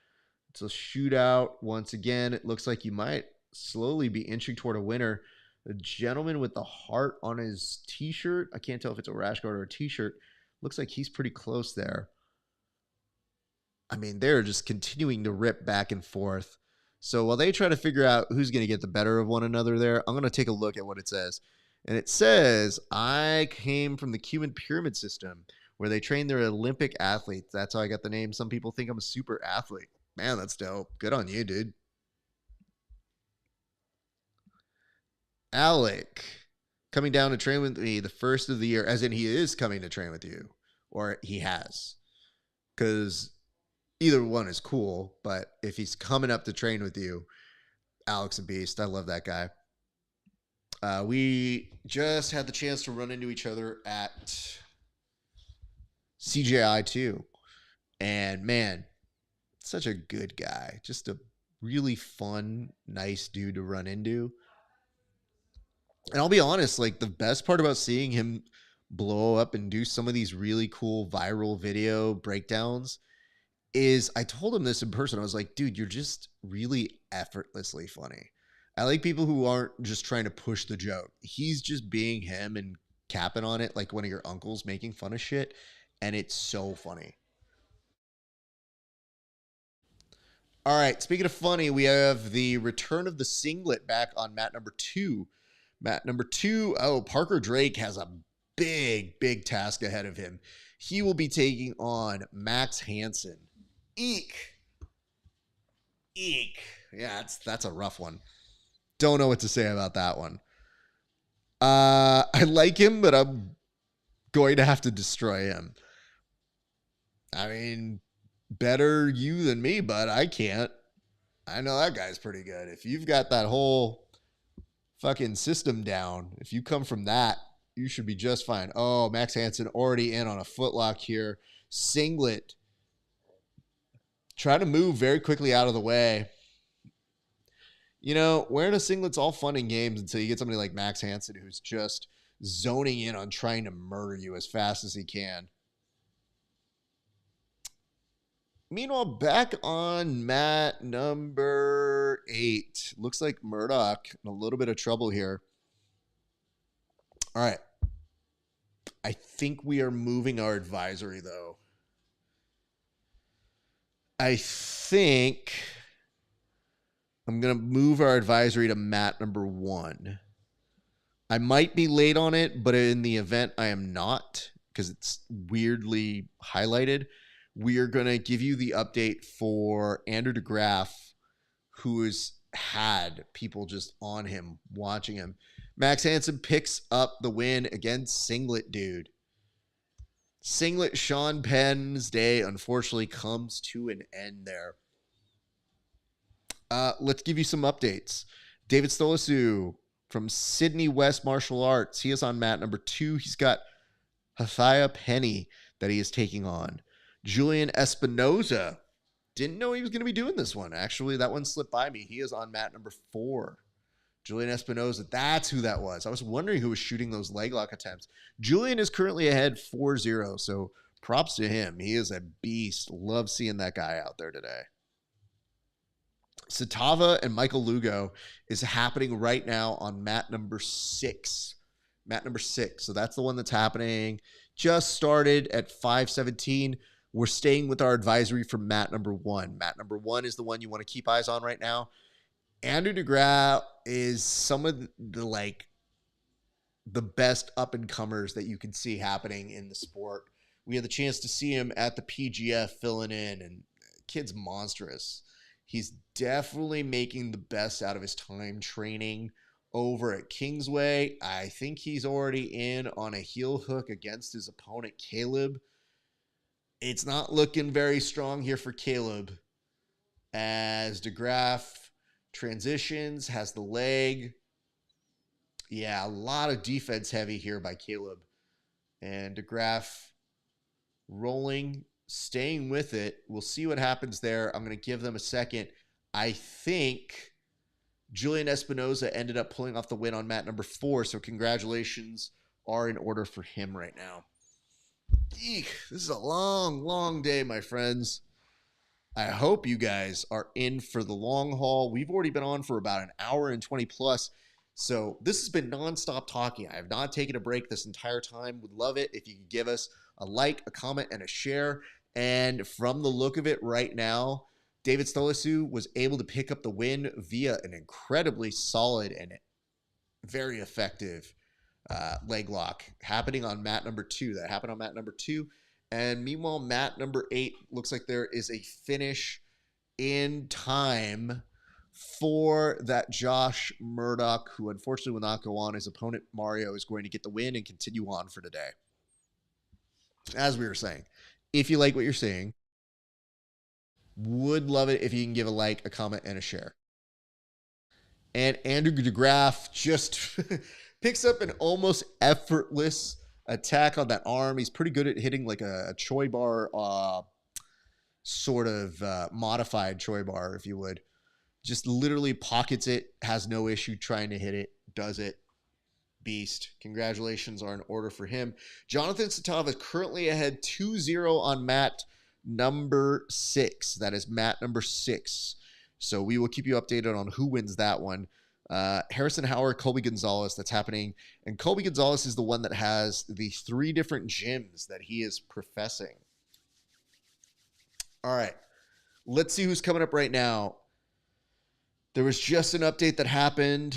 It's a shootout. Once again, it looks like you might slowly be inching toward a winner. The gentleman with the heart on his t-shirt, I can't tell if it's a rash guard or a t-shirt. Looks like he's pretty close there. I mean, they're just continuing to rip back and forth. So while they try to figure out who's going to get the better of one another there, I'm going to take a look at what it says. And it says, I came from the Cuban pyramid system where they train their Olympic athletes. That's how I got the name. Some people think I'm a super athlete. Man, that's dope. Good on you, dude. Alec, coming down to train with me the first of the year, as in he is coming to train with you, or he has. Because either one is cool, but if he's coming up to train with you, Alec's a beast. I love that guy. We just had the chance to run into each other at CJI too. And man, such a good guy. Just a really fun, nice dude to run into. And I'll be honest, like the best part about seeing him blow up and do some of these really cool viral video breakdowns is I told him this in person. I was like, dude, you're just really effortlessly funny. I like people who aren't just trying to push the joke. He's just being him and capping on it like one of your uncles making fun of shit. And it's so funny. All right, speaking of funny, we have the return of the singlet back on mat number 2. Mat number 2, Parker Drake has a big task ahead of him. He will be taking on Max Hansen. Eek. Yeah, that's a rough one. Don't know what to say about that one. I like him, but I'm going to have to destroy him. I mean, better you than me, but I can't. I know that guy's pretty good. If you've got that whole fucking system down, if you come from that, you should be just fine. Oh, Max Hansen already in on a footlock here. Singlet. Try to move very quickly out of the way. You know, wearing a singlet's all fun and games until you get somebody like Max Hansen who's just zoning in on trying to murder you as fast as he can. Meanwhile, back on mat number 8. Looks like Murdoch in a little bit of trouble here. All right. I think we are moving our advisory, though. I think I'm going to move our advisory to mat number 1. I might be late on it, but in the event I am not, because it's weirdly highlighted, we are going to give you the update for Andrew DeGraff, who has had people just on him, watching him. Max Hansen picks up the win against Singlet Dude. Singlet Sean Penn's day unfortunately comes to an end there. Let's give you some updates. David Stolisu from Sydney West Martial Arts. He is on mat number 2. He's got Hathia Penny that he is taking on. Julian Espinoza. Didn't know he was going to be doing this one. Actually, that one slipped by me. He is on mat number 4. Julian Espinoza. That's who that was. I was wondering who was shooting those leg lock attempts. Julian is currently ahead 4-0, so props to him. He is a beast. Love seeing that guy out there today. Satava and Michael Lugo is happening right now on mat number 6. Mat number 6. So that's the one that's happening. Just started at 5:17. We're staying with our advisory for mat number 1. Mat number 1 is the one you want to keep eyes on right now. Andrew DeGraff is some of the best up-and-comers that you can see happening in the sport. We had the chance to see him at the PGF filling in, and kid's monstrous. He's definitely making the best out of his time training over at Kingsway. I think he's already in on a heel hook against his opponent, Caleb. It's not looking very strong here for Caleb as DeGraff transitions, has the leg. Yeah, a lot of defense heavy here by Caleb. And DeGraff rolling, staying with it. We'll see what happens there. I'm going to give them a second. I think Julian Espinoza ended up pulling off the win on mat number 4, so congratulations are in order for him right now. Eek, this is a long, long day, my friends. I hope you guys are in for the long haul. We've already been on for about an hour and 20 plus. So this has been nonstop talking. I have not taken a break this entire time. Would love it if you could give us a like, a comment, and a share. And from the look of it right now, David Stolisu was able to pick up the win via an incredibly solid and very effective leg lock happening on mat number 2. That happened on mat number 2. And meanwhile, mat number 8 looks like there is a finish in time for that Josh Murdoch, who unfortunately will not go on. His opponent, Mario, is going to get the win and continue on for today. As we were saying, if you like what you're seeing, would love it if you can give a like, a comment, and a share. And Andrew DeGraff just picks up an almost effortless attack on that arm. He's pretty good at hitting like a Choi bar, sort of modified Choi bar, if you would. Just literally pockets it, has no issue trying to hit it, does it. Beast. Congratulations are in order for him. Jonathan Satava is currently ahead 2-0 on mat number 6. That is mat number 6. So we will keep you updated on who wins that one. Harrison Howard, Colby Gonzalez, that's happening. And Colby Gonzalez is the one that has the 3 different gyms that he is professing. All right. Let's see who's coming up right now. There was just an update that happened.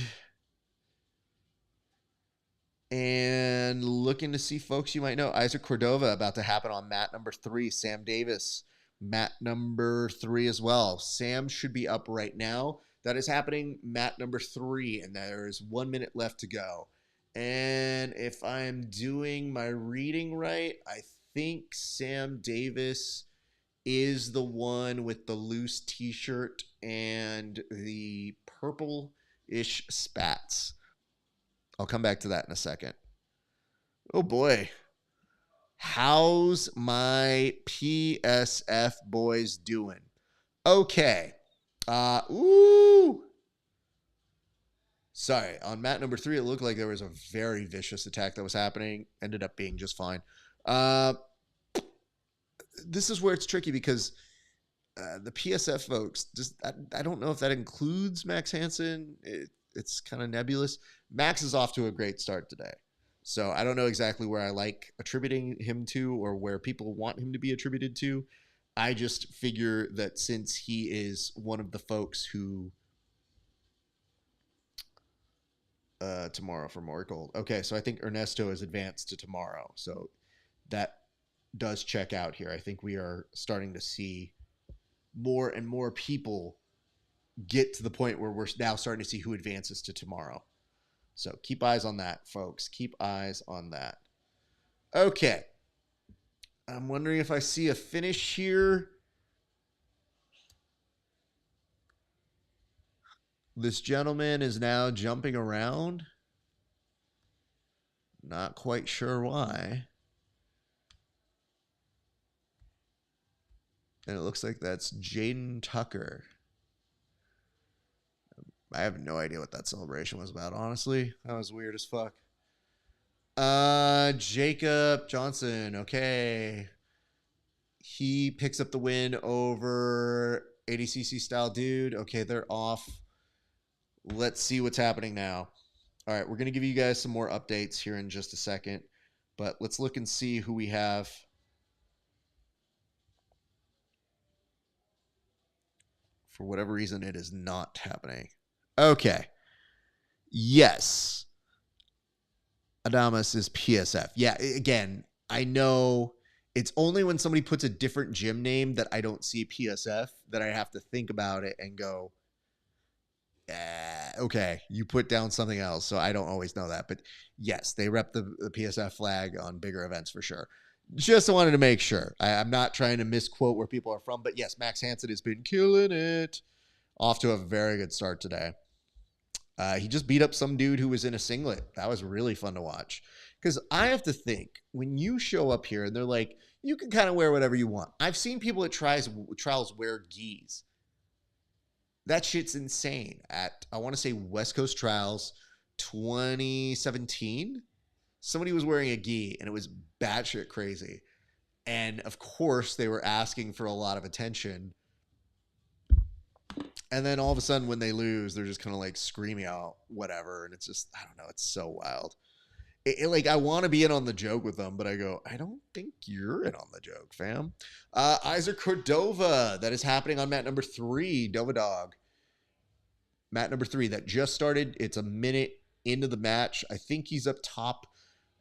And looking to see folks you might know. Isaac Cordova about to happen on mat number 3. Sam Davis, mat number 3 as well. Sam should be up right now. That is happening mat number 3, and there is 1 minute left to go. And if I'm doing my reading right, I think Sam Davis is the one with the loose t-shirt and the purple-ish spats. I'll come back to that in a second. Oh boy. How's my PSF boys doing? Okay. Sorry, on mat number 3, it looked like there was a very vicious attack that was happening. Ended up being just fine. This is where it's tricky because the PSF folks, I don't know if that includes Max Hansen. It's kind of nebulous. Max is off to a great start today. So I don't know exactly where I like attributing him to or where people want him to be attributed to. I just figure that since he is one of the folks who... tomorrow for more gold. Okay, so I think Ernesto is advanced to tomorrow. So that does check out here. I think we are starting to see more and more people get to the point where we're now starting to see who advances to tomorrow. So keep eyes on that, folks. Keep eyes on that. Okay. I'm wondering if I see a finish here. This gentleman is now jumping around. Not quite sure why. And it looks like that's Jaden Tucker. I have no idea what that celebration was about, honestly. That was weird as fuck. Jacob Johnson. Okay. He picks up the win over ADCC style dude. Okay, they're off. Let's see what's happening now. All right, we're going to give you guys some more updates here in just a second. But let's look and see who we have. For whatever reason, it is not happening. Okay. Yes. Adamas is PSF. Yeah, again, I know it's only when somebody puts a different gym name that I don't see PSF that I have to think about it and go, okay, you put down something else. So I don't always know that. But yes, they rep the PSF flag on bigger events for sure. Just wanted to make sure. I'm not trying to misquote where people are from. But yes, Max Hansen has been killing it. Off to a very good start today. He just beat up some dude who was in a singlet. That was really fun to watch. Because I have to think, when you show up here and they're like, you can kind of wear whatever you want. I've seen people at trials wear gis. That shit's insane. At, I want to say, West Coast Trials 2017, somebody was wearing a gi, and it was batshit crazy. And, of course, they were asking for a lot of attention. And then all of a sudden, when they lose, they're just kind of like screaming out whatever. And it's just, I don't know, it's so wild. Like, I want to be in on the joke with them, but I go, I don't think you're in on the joke, fam. Isaac Cordova, that is happening on mat number 3, Dova Dog. Mat number 3, that just started. It's a minute into the match. I think he's up top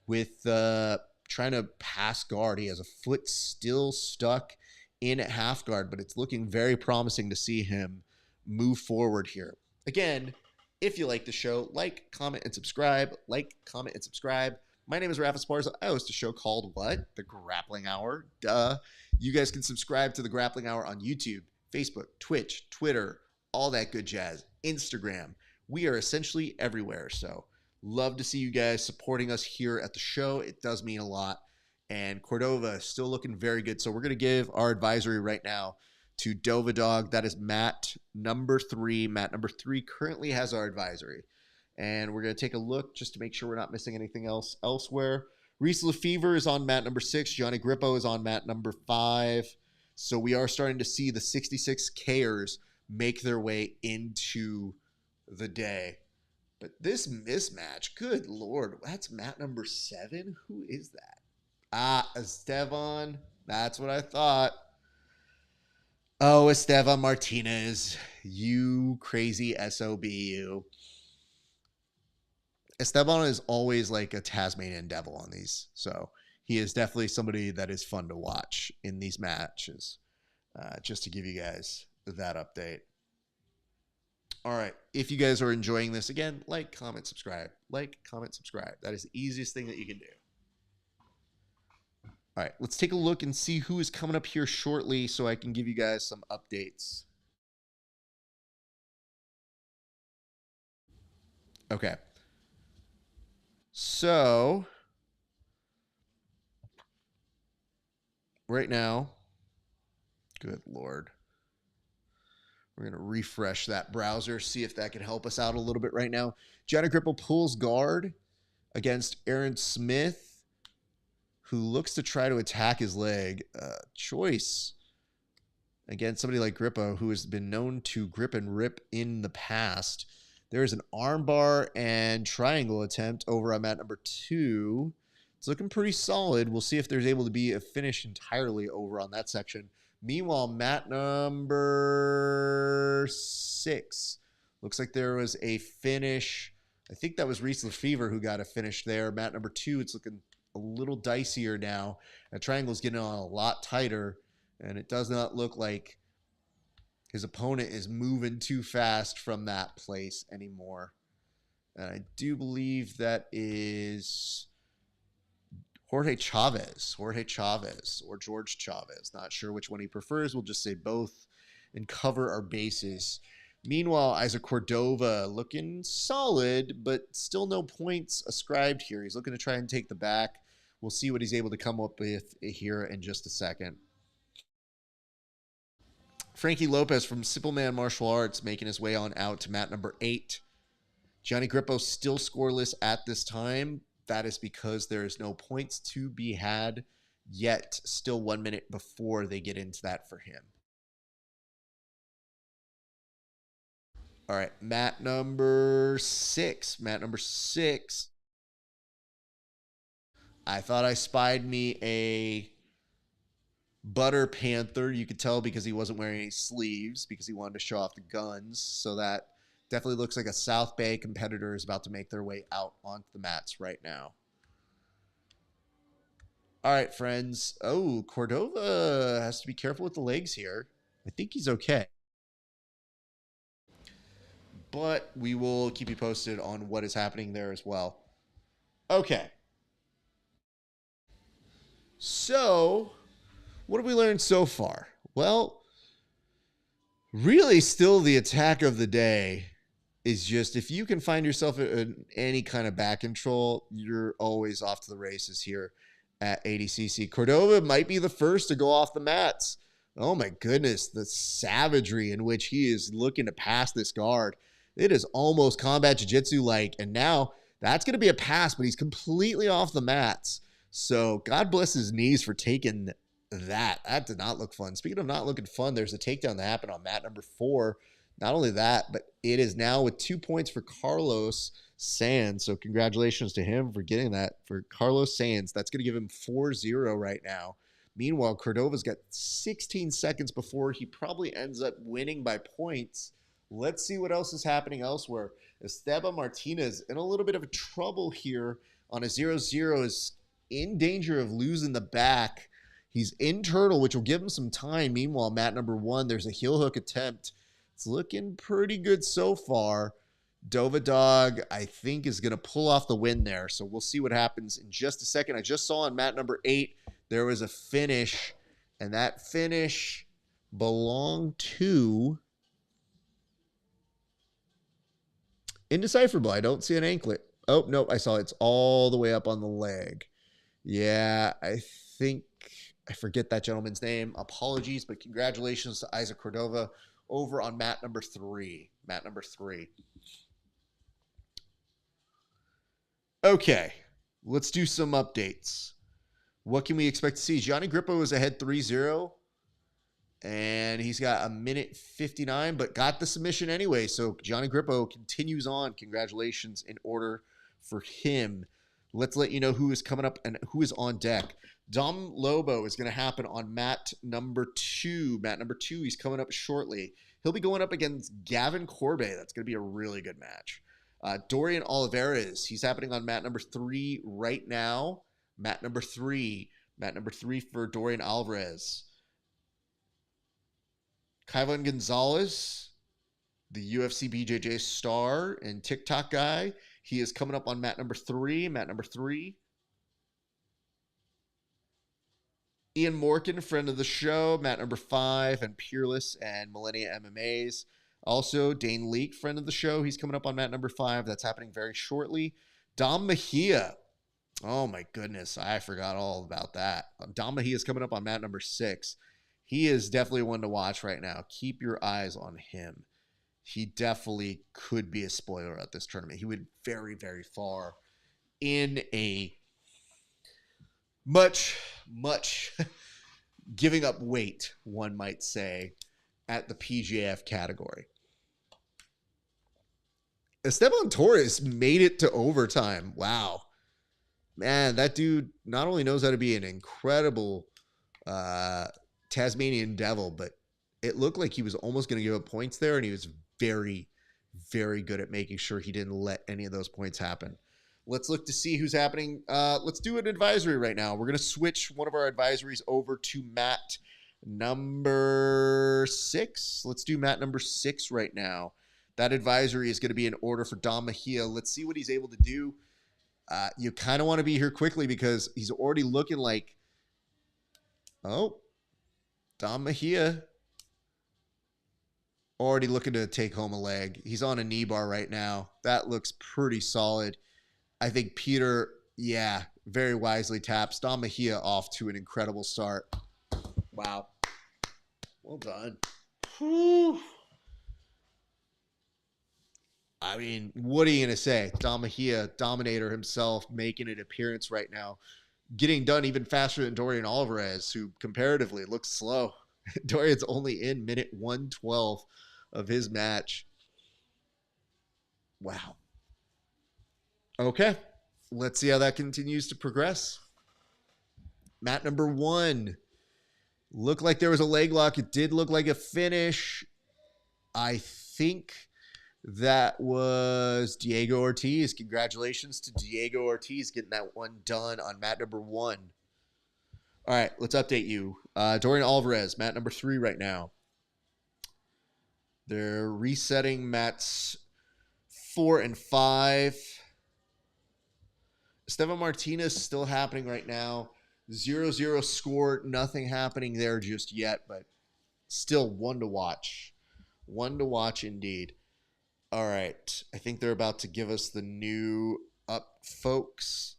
with trying to pass guard. He has a foot still stuck in at half guard, but it's looking very promising to see him move forward here. Again, if you like the show, like, comment, and subscribe. Like, comment, and subscribe. My name is Raf Esparza. I host a show called what? The Grappling Hour. Duh. You guys can subscribe to the Grappling Hour on YouTube, Facebook, Twitch, Twitter, all that good jazz. Instagram. We are essentially everywhere. So love to see you guys supporting us here at the show. It does mean a lot. And Cordova is still looking very good. So we're going to give our advisory right now to Dova Dog. That is mat number 3. Mat number 3 currently has our advisory. And we're going to take a look just to make sure we're not missing anything else elsewhere. Reese Lefevre is on mat number 6. Johnny Grippo is on mat number 5. So we are starting to see the 66Kers make their way into the day. But this mismatch, good Lord, that's mat number 7? Who is that? Esteban. That's what I thought. Oh, Esteban Martinez, you crazy SOB, you. Esteban is always like a Tasmanian devil on these. So he is definitely somebody that is fun to watch in these matches. Just to give you guys that update. All right. If you guys are enjoying this, again, like, comment, subscribe. Like, comment, subscribe. That is the easiest thing that you can do. All right. Let's take a look and see who is coming up here shortly so I can give you guys some updates. Okay. So, right now, good Lord. We're going to refresh that browser, see if that can help us out a little bit right now. Johnny Grippo pulls guard against Aaron Smith, who looks to try to attack his leg. Choice against somebody like Grippo, who has been known to grip and rip in the past. There's an armbar and triangle attempt over on mat number 2. It's looking pretty solid. We'll see if there's able to be a finish entirely over on that section. Meanwhile, mat number 6. Looks like there was a finish. I think that was Reese Lefevre who got a finish there. Mat number 2, it's looking a little dicier now. That triangle's getting on a lot tighter, and it does not look like his opponent is moving too fast from that place anymore. And I do believe that is Jorge Chavez or George Chavez. Not sure which one he prefers. We'll just say both and cover our bases. Meanwhile, Isaac Cordova looking solid, but still no points ascribed here. He's looking to try and take the back. We'll see what he's able to come up with here in just a second. Frankie Lopez from Simple Man Martial Arts making his way on out to mat number 8. Johnny Grippo still scoreless at this time. That is because there is no points to be had yet. Still 1 minute before they get into that for him. All right, mat number 6. Mat number 6. I thought I spied me a Butter Panther. You could tell because he wasn't wearing any sleeves because he wanted to show off the guns. So that definitely looks like a South Bay competitor is about to make their way out onto the mats right now. All right, friends. Oh, Cordova has to be careful with the legs here. I think he's okay. But we will keep you posted on what is happening there as well. Okay. So, what have we learned so far? Well, really still the attack of the day is just if you can find yourself in any kind of back control, you're always off to the races here at ADCC. Cordova might be the first to go off the mats. Oh my goodness, the savagery in which he is looking to pass this guard. It is almost combat jiu-jitsu-like, and now that's going to be a pass, but he's completely off the mats. So God bless his knees for taking that. That did not look fun. Speaking of not looking fun, there's a takedown that happened on mat number 4. Not only that, but it is now with 2 points for Carlos Sands. So congratulations to him for getting that for Carlos Sands. That's going to give him 4-0 right now. Meanwhile, Cordova's got 16 seconds before he probably ends up winning by points. Let's see what else is happening elsewhere. Esteban Martinez in a little bit of trouble here on a 0-0 is in danger of losing the back. He's internal, which will give him some time. Meanwhile, mat number 1, there's a heel hook attempt. It's looking pretty good so far. Dova Dog, I think, is going to pull off the win there. So we'll see what happens in just a second. I just saw on mat number 8, there was a finish. And that finish belonged to Indecipherable. I don't see an anklet. Oh, no, I saw it. It's all the way up on the leg. Yeah, I think I forget that gentleman's name. Apologies, but congratulations to Isaac Cordova over on mat number 3. Mat number 3. Okay, let's do some updates. What can we expect to see? Johnny Grippo is ahead 3-0. And he's got 1:59, but got the submission anyway. So Johnny Grippo continues on. Congratulations in order for him. Let's let you know who is coming up and who is on deck. Dom Lobo is going to happen on mat number 2. Mat number 2, he's coming up shortly. He'll be going up against Gavin Corbet. That's going to be a really good match. Dorian Olivares, he's happening on mat number 3 right now. Mat number 3. Mat number 3 for Dorian Alvarez. Kyvan Gonzalez, the UFC BJJ star and TikTok guy. He is coming up on mat number 3. Mat number 3. Ian Morgan, friend of the show, mat number 5, and Peerless and Millennia MMAs. Also, Dane Leake, friend of the show. He's coming up on mat number 5. That's happening very shortly. Dom Mejia. Oh my goodness, I forgot all about that. Dom Mejia is coming up on mat number 6. He is definitely one to watch right now. Keep your eyes on him. He definitely could be a spoiler at this tournament. He went very, very far in a much giving up weight, one might say, at the PGF category. Esteban Torres made it to overtime. Wow. Man, that dude not only knows how to be an incredible Tasmanian devil, but it looked like he was almost going to give up points there, and he was very, very good at making sure he didn't let any of those points happen. Let's look to see who's happening. Let's do an advisory right now. We're going to switch one of our advisories over to mat number 6. Let's do mat number 6 right now. That advisory is going to be in order for Dom Mejia. Let's see what he's able to do. You kind of want to be here quickly because he's already looking like, oh, Dom Mejia already looking to take home a leg. He's on a knee bar right now. That looks pretty solid. I think Peter, yeah, very wisely taps Dom Mejia off to an incredible start. Wow. Well done. Whew. I mean, what are you going to say? Dom Mejia, dominator himself, making an appearance right now. Getting done even faster than Dorian Alvarez, who comparatively looks slow. Dorian's only in minute 112 of his match. Wow. Okay, let's see how that continues to progress. Mat number 1. Looked like there was a leg lock. It did look like a finish. I think that was Diego Ortiz. Congratulations to Diego Ortiz getting that one done on mat number 1. All right, let's update you. Dorian Alvarez, mat number 3 right now. They're resetting mats 4 and 5. Esteban Martinez still happening right now. 0-0 score. Nothing happening there just yet, but still one to watch. One to watch indeed. All right. I think they're about to give us the new up, folks.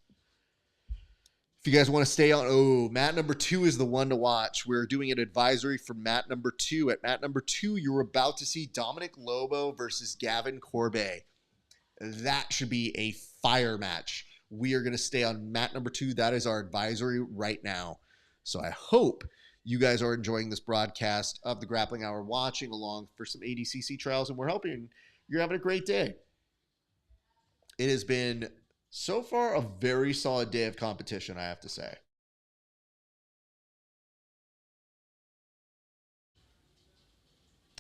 If you guys want to stay on, oh, mat number 2 is the one to watch. We're doing an advisory for mat number 2. At mat number 2, you're about to see Dominic Lobo versus Gavin Corbet. That should be a fire match. We are going to stay on mat number 2. That is our advisory right now. So I hope you guys are enjoying this broadcast of the Grappling Hour, watching along for some ADCC trials, and we're hoping you're having a great day. It has been so far a very solid day of competition, I have to say.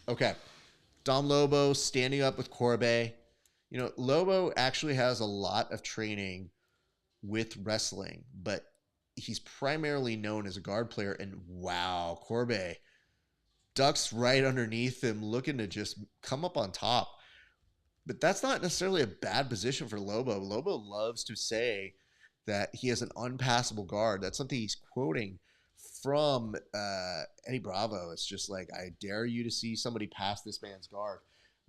Okay. Dom Lobo standing up with Corbet. You know, Lobo actually has a lot of training with wrestling, but he's primarily known as a guard player. And wow, Corbet ducks right underneath him, looking to just come up on top. But that's not necessarily a bad position for Lobo. Lobo loves to say that he has an unpassable guard. That's something he's quoting from Eddie Bravo. It's just like, I dare you to see somebody pass this man's guard.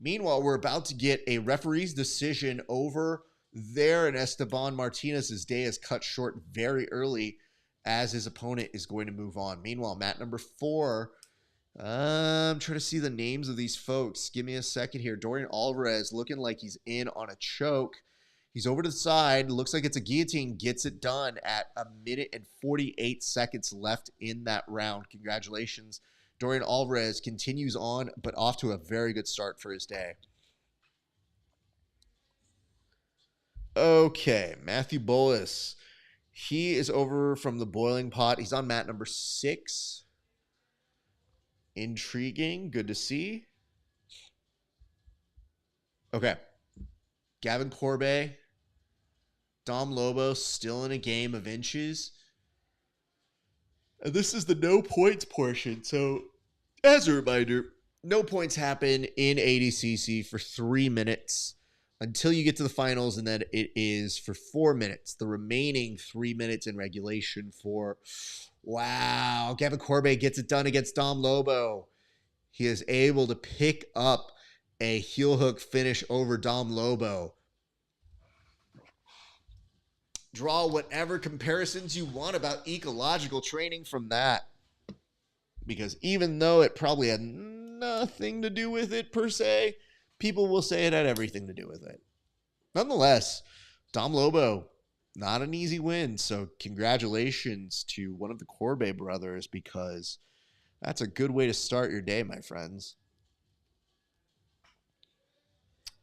Meanwhile, we're about to get a referee's decision over there, and Esteban Martinez's day is cut short very early as his opponent is going to move on. Meanwhile, mat number 4, I'm trying to see the names of these folks. Give me a second here. Dorian Alvarez looking like he's in on a choke. He's over to the side. Looks like it's a guillotine. Gets it done at 1 minute and 48 seconds left in that round. Congratulations. Dorian Alvarez continues on, but off to a very good start for his day. Okay, Matthew Bolus. He is over from the boiling pot. He's on mat number 6. Intriguing. Good to see. Okay. Gavin Corbet. Dom Lobo still in a game of inches. And this is the no points portion. So, as a reminder, no points happen in ADCC for 3 minutes until you get to the finals, and then it is for 4 minutes. The remaining 3 minutes in regulation for, wow, Gavin Corbet gets it done against Dom Lobo. He is able to pick up a heel hook finish over Dom Lobo. Draw whatever comparisons you want about ecological training from that. Because even though it probably had nothing to do with it per se, people will say it had everything to do with it. Nonetheless, Dom Lobo, not an easy win. So congratulations to one of the Corbet brothers, because that's a good way to start your day, my friends.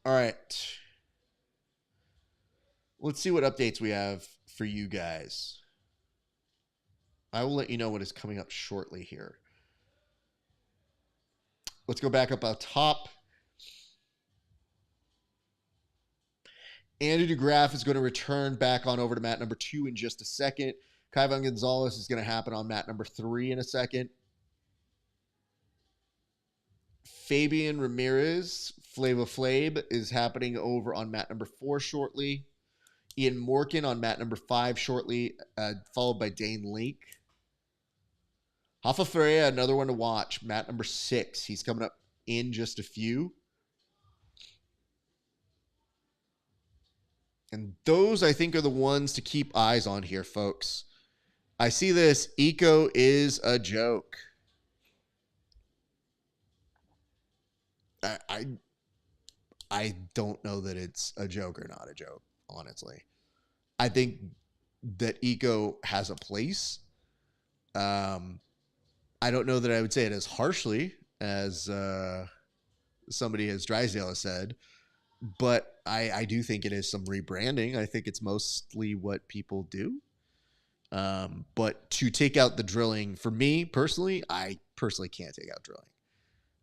All right. Let's see what updates we have for you guys. I will let you know what is coming up shortly here. Let's go back up top. Andy DeGraff is going to return back on over to mat number 2 in just a second. Kaivan Gonzalez is going to happen on mat number 3 in a second. Fabian Ramirez, Flava Flav, is happening over on mat number 4 shortly. Ian Morkin on mat number 5 shortly, followed by Dane Lake. Rafa Ferreira, another one to watch, mat number 6. He's coming up in just a few. And those, I think, are the ones to keep eyes on here, folks. I see this. Eco is a joke. I don't know that it's a joke or not a joke, honestly. I think that Eco has a place. I don't know that I would say it as harshly as somebody as Drysdale has said, but I do think it is some rebranding. I think it's mostly what people do. But to take out the drilling, for me personally, I personally can't take out drilling.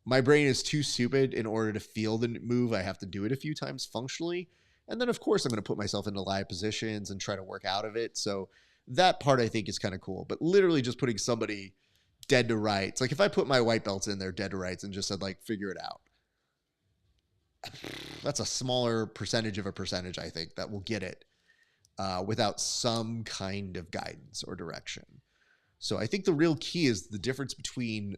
My brain is too stupid. In order to feel the move, I have to do it a few times functionally. And then, of course, I'm going to put myself into live positions and try to work out of it. So that part I think is kind of cool. But literally just putting somebody dead to rights. Like if I put my white belts in there dead to rights and just said, like, figure it out. That's a smaller percentage of a percentage, I think, that will get it without some kind of guidance or direction. So I think the real key is the difference between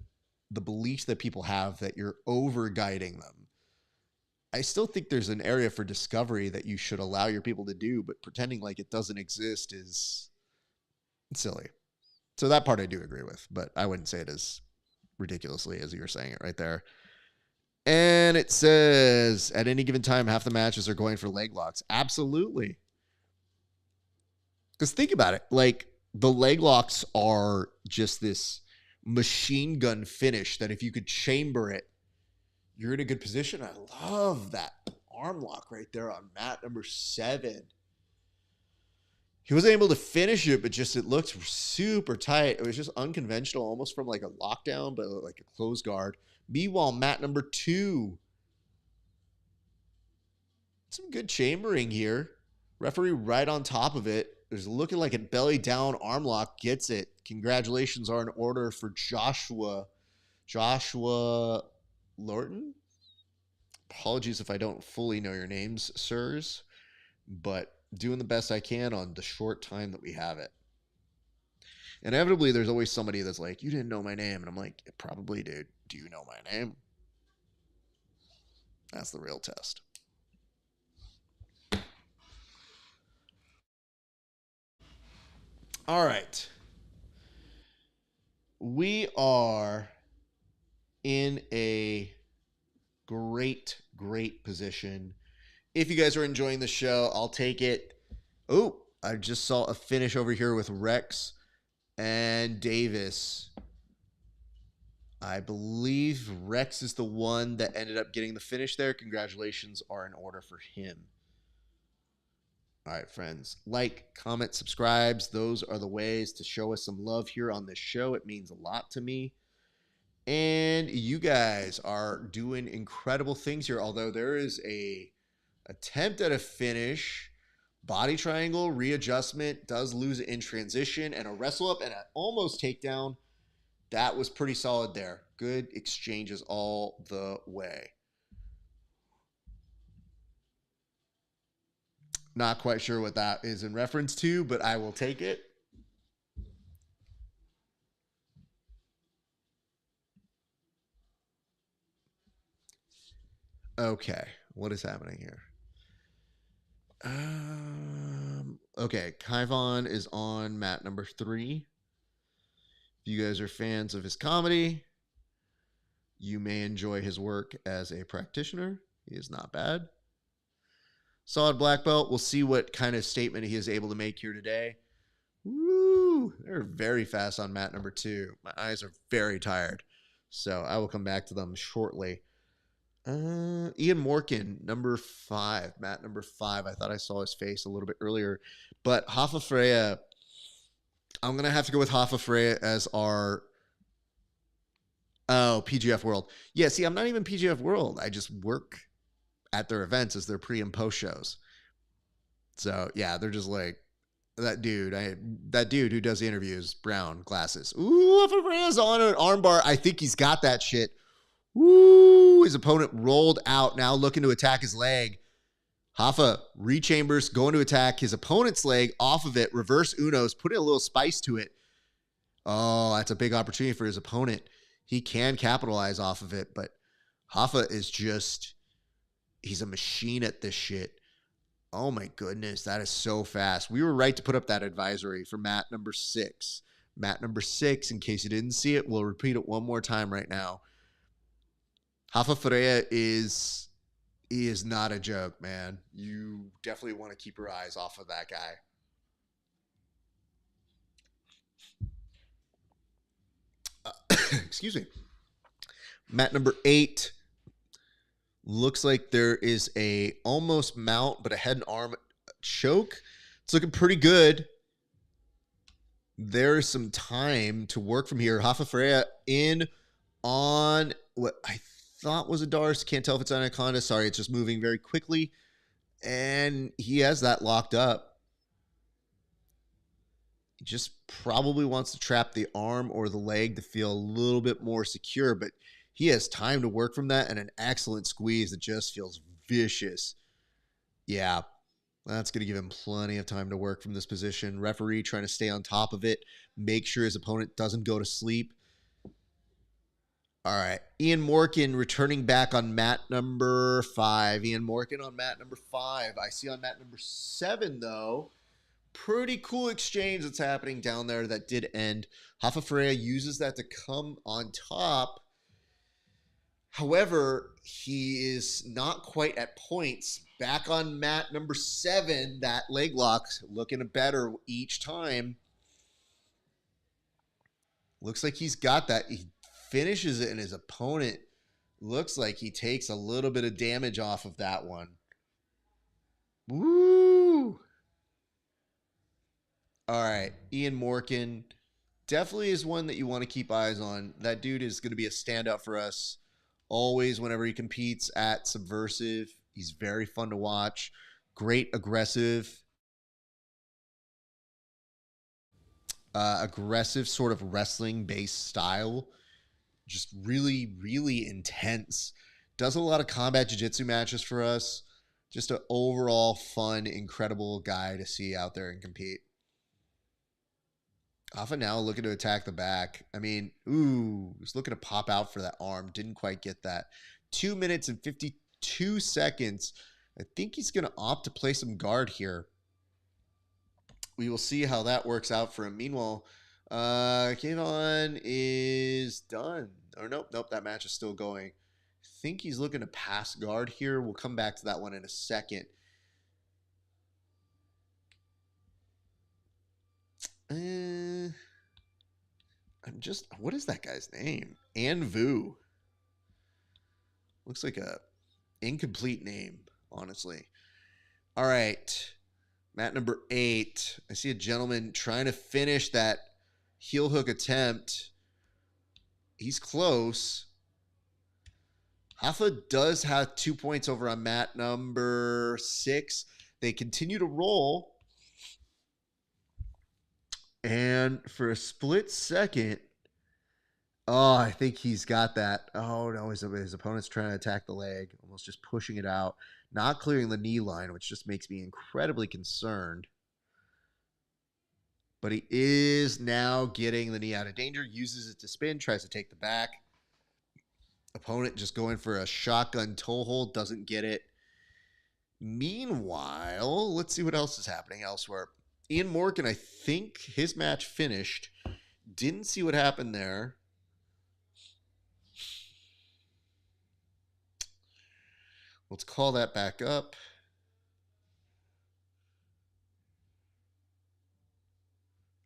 the beliefs that people have that you're over-guiding them. I still think there's an area for discovery that you should allow your people to do, but pretending like it doesn't exist is silly. So that part I do agree with, but I wouldn't say it as ridiculously as you're saying it right there. And it says, at any given time, half the matches are going for leg locks. Absolutely. Because think about it. Like, the leg locks are just this machine gun finish that if you could chamber it, you're in a good position. I love that arm lock right there on mat number 7. He wasn't able to finish it, but just it looked super tight. It was just unconventional, almost from like a lockdown, but like a closed guard. Meanwhile, mat number 2. Some good chambering here. Referee right on top of it. There's looking like a belly down arm lock. Gets it. Congratulations are in order for Joshua Lorton. Apologies if I don't fully know your names, sirs, but doing the best I can on the short time that we have it. Inevitably, there's always somebody that's like, you didn't know my name. And I'm like, probably, dude. Do you know my name? That's the real test. All right. We are in a great position. If you guys are enjoying the show, I'll take it. Oh, I just saw a finish over here with Rex and Davis. I believe Rex is the one that ended up getting the finish there. Congratulations are in order for him. All right, friends. Like, comment, subscribes. Those are the ways to show us some love here on this show. It means a lot to me. And you guys are doing incredible things here. Although there is a attempt at a finish. Body triangle, readjustment, does lose it in transition, and a wrestle up and an almost takedown. That was pretty solid there. Good exchanges all the way. Not quite sure what that is in reference to, but I will take it. Okay, what is happening here? Okay, Kaivon is on mat number 3. If you guys are fans of his comedy, you may enjoy his work as a practitioner. He is not bad. Solid black belt. We'll see what kind of statement he is able to make here today. Woo! They're very fast on mat number 2. My eyes are very tired, so I will come back to them shortly. Ian Morkin, number 5, mat number 5. I thought I saw his face a little bit earlier, but Rafa Freya, I'm going to have to go with Rafa Freya as our PGF World. Yeah, see, I'm not even PGF World. I just work at their events as their pre and post shows. So, yeah, they're just like, that dude who does the interviews, brown glasses. Ooh, Rafa Freya's on an armbar. I think he's got that shit. Woo! His opponent rolled out, now looking to attack his leg. Rafa rechambers, going to attack his opponent's leg off of it. Reverse Unos, putting a little spice to it. Oh, that's a big opportunity for his opponent. He can capitalize off of it, but Rafa is just, he's a machine at this shit. Oh my goodness, that is so fast. We were right to put up that advisory for mat number 6. Mat number 6, in case you didn't see it, we'll repeat it one more time right now. Rafa Freya is not a joke, man. You definitely want to keep your eyes off of that guy. Excuse me. Mat number 8. Looks like there is a almost mount, but a head and arm choke. It's looking pretty good. There is some time to work from here. Rafa Freya in on what I thought was a Darce. Can't tell if it's Anaconda. Sorry, it's just moving very quickly. And he has that locked up. He just probably wants to trap the arm or the leg to feel a little bit more secure, but he has time to work from that and an excellent squeeze that just feels vicious. Yeah, that's going to give him plenty of time to work from this position. Referee trying to stay on top of it, make sure his opponent doesn't go to sleep. All right, Ian Morkin returning back on mat number 5. Ian Morkin on mat number 5. I see on mat number 7, though, pretty cool exchange that's happening down there that did end. Rafa Freya uses that to come on top. However, he is not quite at points. Back on mat number 7, that leg lock looking better each time. Looks like he's got that. He finishes it, and his opponent looks like he takes a little bit of damage off of that one. Woo! All right, Ian Morkin definitely is one that you want to keep eyes on. That dude is going to be a standout for us always whenever he competes at Subversive. He's very fun to watch. Great aggressive sort of wrestling-based style. Just really, really intense. Does a lot of combat jiu-jitsu matches for us. Just an overall fun, incredible guy to see out there and compete. Rafa now looking to attack the back. I mean, ooh, he's looking to pop out for that arm. Didn't quite get that. 2 minutes and 52 seconds. I think he's going to opt to play some guard here. We will see how that works out for him. Meanwhile, Kayvon is done. Or nope, that match is still going. I think he's looking to pass guard here. We'll come back to that one in a second. What is that guy's name? Anvu. Looks like a incomplete name, honestly. All right. Mat number 8. I see a gentleman trying to finish that heel hook attempt. He's close. Rafa does have 2 points over on mat number 6. They continue to roll. And for a split second, Oh, I think he's got that. Oh, no, his opponent's trying to attack the leg, almost just pushing it out, not clearing the knee line, which just makes me incredibly concerned. But he is now getting the knee out of danger, uses it to spin, tries to take the back. Opponent just going for a shotgun toe hold, doesn't get it. Meanwhile, let's see what else is happening elsewhere. Ian Morgan, I think his match finished. Didn't see what happened there. Let's call that back up.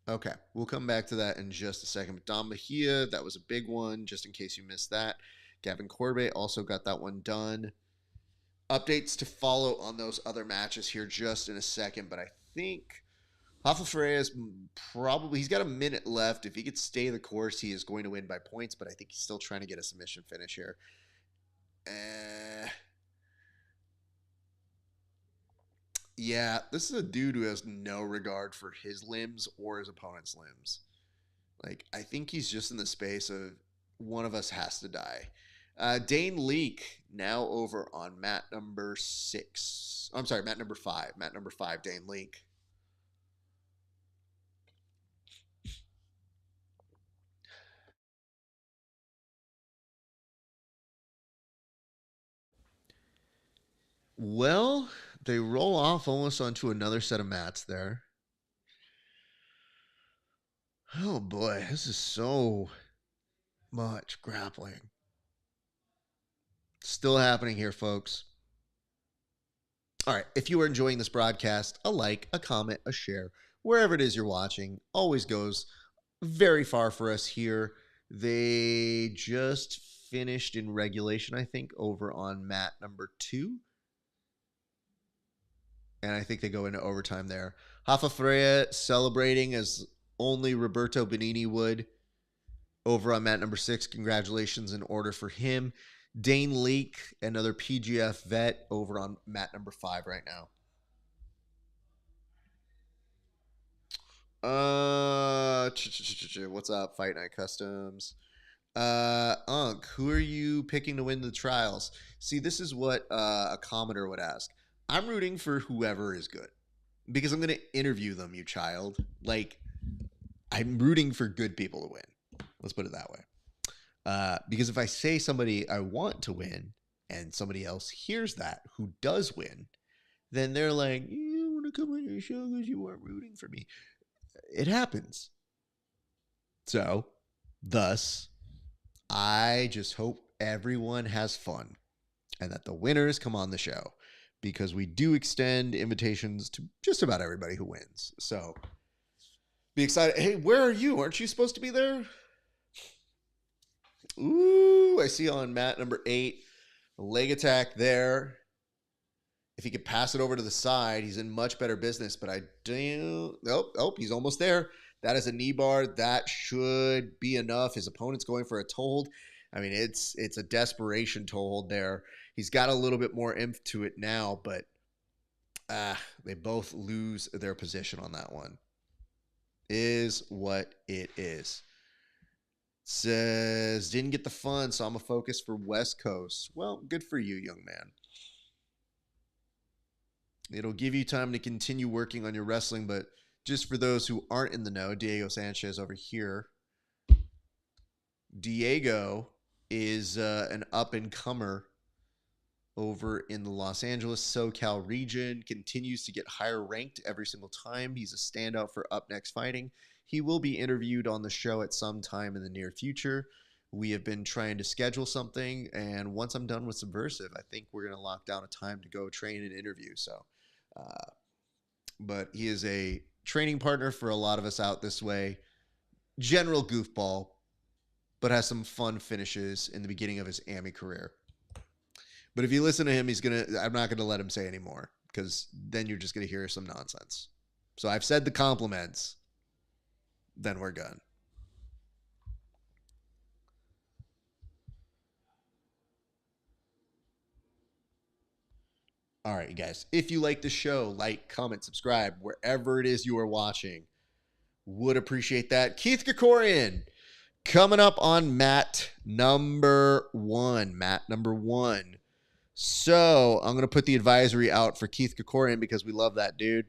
Okay, we'll come back to that in just a second. But Dom Mejia, that was a big one, just in case you missed that. Gavin Corbett also got that one done. Updates to follow on those other matches here just in a second, but I think Rafa Ferreira's probably, he's got a minute left. If he could stay the course, he is going to win by points, but I think he's still trying to get a submission finish here. Yeah, this is a dude who has no regard for his limbs or his opponent's limbs. Like, I think he's just in the space of one of us has to die. Dane Leake now over on mat number 6. I'm sorry, mat number 5. Mat number 5, Dane Leake. Well, they roll off almost onto another set of mats there. Oh boy, this is so much grappling. Still happening here, folks. All right, if you are enjoying this broadcast, a like, a comment, a share, wherever it is you're watching, always goes very far for us here. They just finished in regulation, I think, over on mat number 2. And I think they go into overtime there. Rafa Freire celebrating as only Roberto Benini would over on mat number 6. Congratulations in order for him. Dane Leake, another PGF vet, over on mat number 5 right now. What's up, Fight Night Customs? Unk, who are you picking to win the trials? See, this is what a commenter would ask. I'm rooting for whoever is good because I'm going to interview them, you child. Like, I'm rooting for good people to win. Let's put it that way. Because if I say somebody I want to win and somebody else hears that who does win, then they're like, you want to come on your show because you weren't rooting for me. It happens. So, thus, I just hope everyone has fun and that the winners come on the show because we do extend invitations to just about everybody who wins. So, be excited. Hey, where are you? Aren't you supposed to be there? Ooh, I see on mat number 8, a leg attack there. If he could pass it over to the side, he's in much better business, but I do. Nope, he's almost there. That is a knee bar. That should be enough. His opponent's going for a toe hold. I mean, it's a desperation toe hold there. He's got a little bit more oomph to it now, but they both lose their position on that one. Is what it is. Says, didn't get the fun, so I'm a focus for West Coast. Well, good for you, young man. It'll give you time to continue working on your wrestling, but just for those who aren't in the know, Diego Sanchez over here. Diego is an up-and-comer over in the Los Angeles, SoCal region, continues to get higher ranked every single time. He's a standout for Up Next Fighting. He will be interviewed on the show at some time in the near future. We have been trying to schedule something, and once I'm done with Subversive, I think we're going to lock down a time to go train and interview. So, but he is a training partner for a lot of us out this way. General goofball, but has some fun finishes in the beginning of his AMI career. But if you listen to him, I'm not going to let him say any more because then you're just going to hear some nonsense. So I've said the compliments. Then we're done. All right, you guys. If you like the show, like, comment, subscribe, wherever it is you are watching. Would appreciate that. Keith Krikorian, Coming up on mat number one. Mat number one. So I'm going to put the advisory out for Keith Kokorian because we love that dude.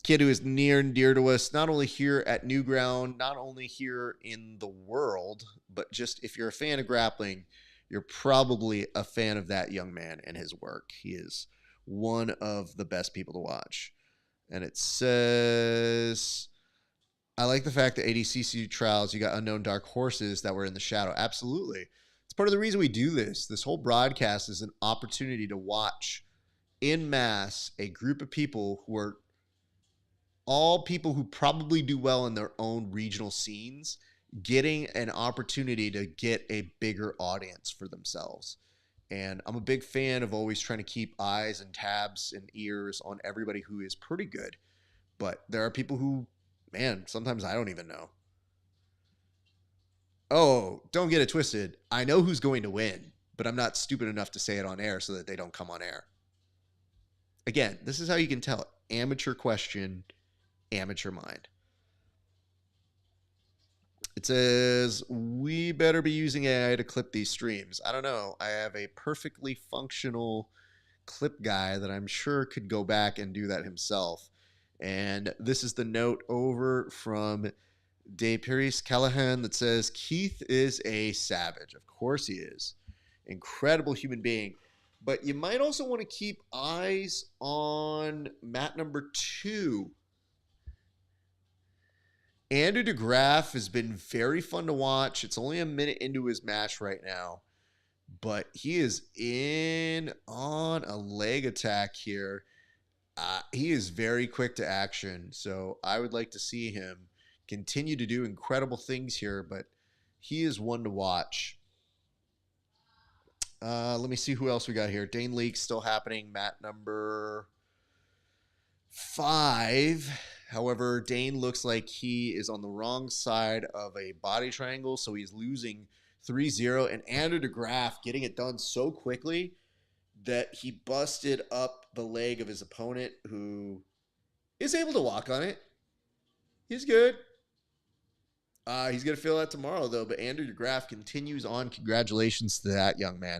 Kid who is near and dear to us, not only here at Newground, not only here in the world, but just if you're a fan of grappling, you're probably a fan of that young man and his work. He is one of the best people to watch. And it says, I like the fact that ADCC trials, you got unknown dark horses that were in the shadow. Absolutely. It's part of the reason we do this. This whole broadcast is an opportunity to watch en masse a group of people who are all people who probably do well in their own regional scenes, getting an opportunity to get a bigger audience for themselves. And I'm a big fan of always trying to keep eyes and tabs and ears on everybody who is pretty good. But there are people who, man, sometimes I don't even know. Oh, don't get it twisted. I know who's going to win, but I'm not stupid enough to say it on air so that they don't come on air. Again, this is how you can tell. Amateur question, amateur mind. It says, we better be using AI to clip these streams. I don't know. I have a perfectly functional clip guy that I'm sure could go back and do that himself. And this is the note over from Dave Paris Callahan that says, Keith is a savage. Of course he is. Incredible human being. But you might also want to keep eyes on mat number 2. Andrew DeGraff has been very fun to watch. It's only a minute into his match right now, but he is in on a leg attack here. He is very quick to action, so I would like to see him continue to do incredible things here, but he is one to watch. Let me see who else we got here. Dane Leake's still happening. Mat number 5. However, Dane looks like he is on the wrong side of a body triangle, so he's losing 3-0. And Andrew DeGraff getting it done so quickly that he busted up the leg of his opponent, who is able to walk on it. He's good. He's going to feel that tomorrow, though. But Andrew DeGraff continues on. Congratulations to that young man.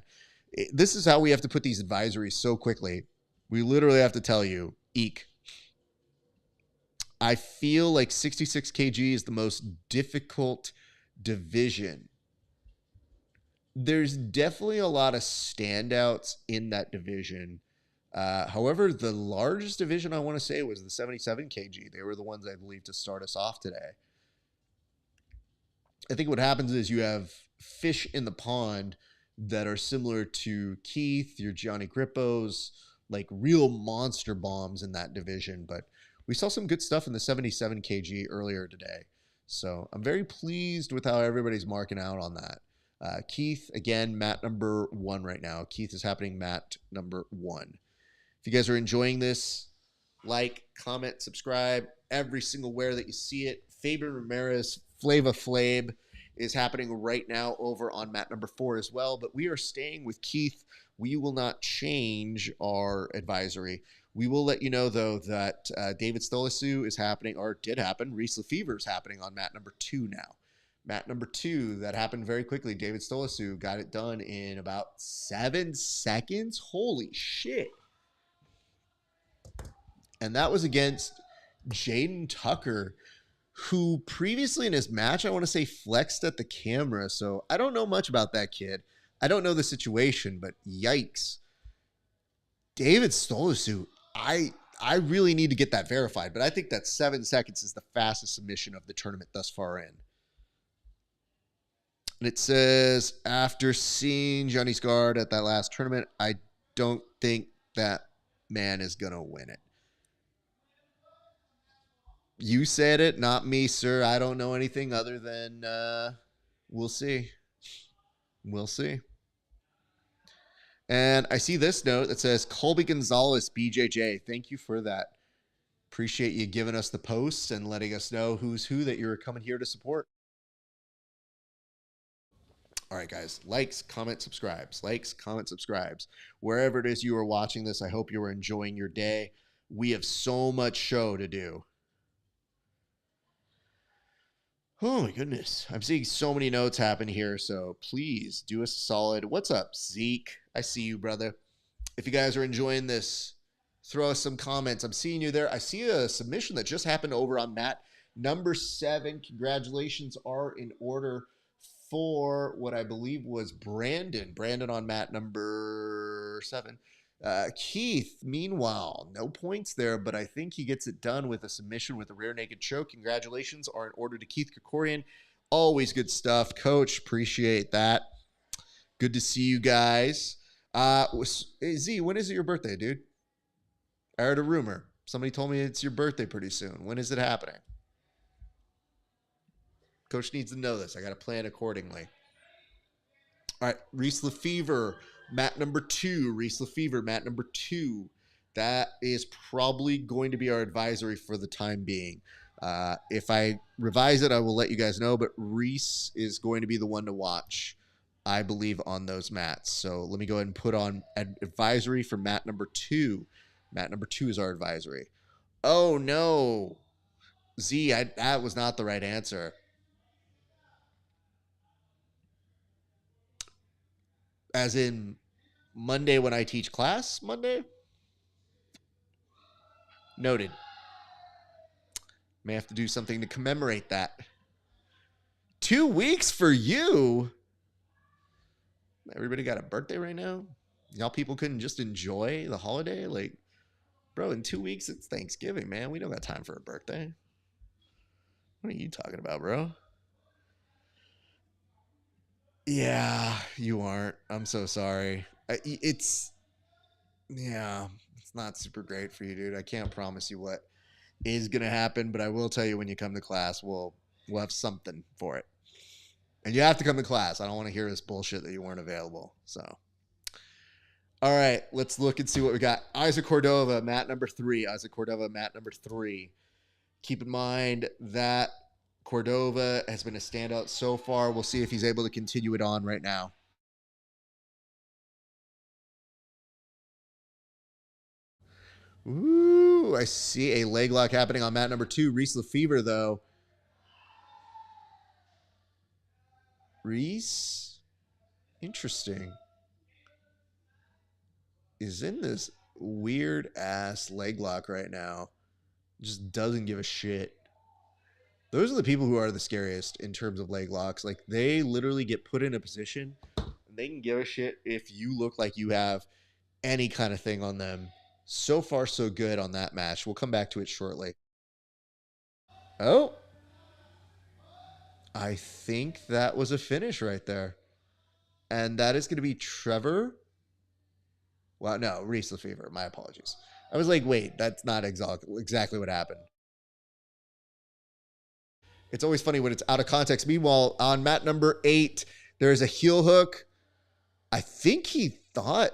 This is how we have to put these advisories so quickly. We literally have to tell you, eek. I feel like 66 kg is the most difficult division. There's definitely a lot of standouts in that division. However, the largest division I want to say was the 77 kg. They were the ones I believe to start us off today. I think what happens is you have fish in the pond that are similar to Keith, your Gianni Grippos, like real monster bombs in that division. But we saw some good stuff in the 77 kg earlier today. So I'm very pleased with how everybody's marking out on that. Keith, again, mat number 1 right now. Keith is happening mat number 1. If you guys are enjoying this, like, comment, subscribe, every single where that you see it. Fabian Ramirez, Flava Flav is happening right now over on mat number 4 as well. But we are staying with Keith. We will not change our advisory. We will let you know, though, that David Stolisu is happening, or did happen. Reese Lefevre is happening on mat number 2 now. Mat number 2, that happened very quickly. David Stolisu got it done in about 7 seconds. Holy shit. And that was against Jaden Tucker, who previously in his match, I want to say, flexed at the camera. So I don't know much about that kid. I don't know the situation, but yikes. David Stolisu, I really need to get that verified, but I think that 7 seconds is the fastest submission of the tournament thus far in. And it says, after seeing Johnny's guard at that last tournament, I don't think that man is going to win it. You said it, not me, sir. I don't know anything other than we'll see. We'll see. And I see this note that says, Colby Gonzalez, BJJ. Thank you for that. Appreciate you giving us the posts and letting us know who's who that you're coming here to support. All right, guys. Likes, comment, subscribes. Likes, comment, subscribes. Wherever it is you are watching this, I hope you are enjoying your day. We have so much show to do. Oh my goodness. I'm seeing so many notes happen here, so please do us a solid. What's up, Zeke? I see you, brother. If you guys are enjoying this, throw us some comments. I'm seeing you there. I see a submission that just happened over on Matt number 7. Congratulations are in order for what I believe was Brandon. Brandon on Matt number 7. Keith, meanwhile, no points there, but I think he gets it done with a submission with a rear naked choke. Congratulations are in order to Keith Krikorian. Always good stuff, Coach. Appreciate that. Good to see you guys. Z, when is it your birthday, dude? I heard a rumor. Somebody told me it's your birthday pretty soon. When is it happening? Coach needs to know this. I got to plan accordingly. All right, Reese Lefevre, Matt number 2. Reese Lefevre, Matt number 2. That is probably going to be our advisory for the time being. If I revise it, I will let you guys know, but Reese is going to be the one to watch, I believe, on those mats. So let me go ahead and put on advisory for Matt number 2. Matt number 2 is our advisory. Oh, no. Z, that was not the right answer. As in Monday when I teach class? Monday? Noted. May have to do something to commemorate that. 2 weeks for you? Everybody got a birthday right now? Y'all people couldn't just enjoy the holiday? Like, bro, in 2 weeks it's Thanksgiving, man. We don't got time for a birthday. What are you talking about, bro? Yeah, you aren't. I'm so sorry. It's not super great for you, dude. I can't promise you what is going to happen, but I will tell you when you come to class, we'll have something for it. And you have to come to class. I don't want to hear this bullshit that you weren't available. So, all right, let's look and see what we got. Isaac Cordova, Matt number 3. Isaac Cordova, Matt number 3. Keep in mind that Cordova has been a standout so far. We'll see if he's able to continue it on right now. Ooh, I see a leg lock happening on Matt number 2. Reese Lefevre, though. Reese, interesting, is in this weird ass leg lock right now. Just doesn't give a shit. Those are the people who are the scariest in terms of leg locks. Like, they literally get put in a position and they can give a shit if you look like you have any kind of thing on them. So far, so good on that match. We'll come back to it shortly. Oh, I think that was a finish right there. And that is going to be Trevor. Well, no, Reese Lefevre. My apologies. I was like, wait, that's not exactly what happened. It's always funny when it's out of context. Meanwhile, on mat number 8, there's a heel hook. I think he thought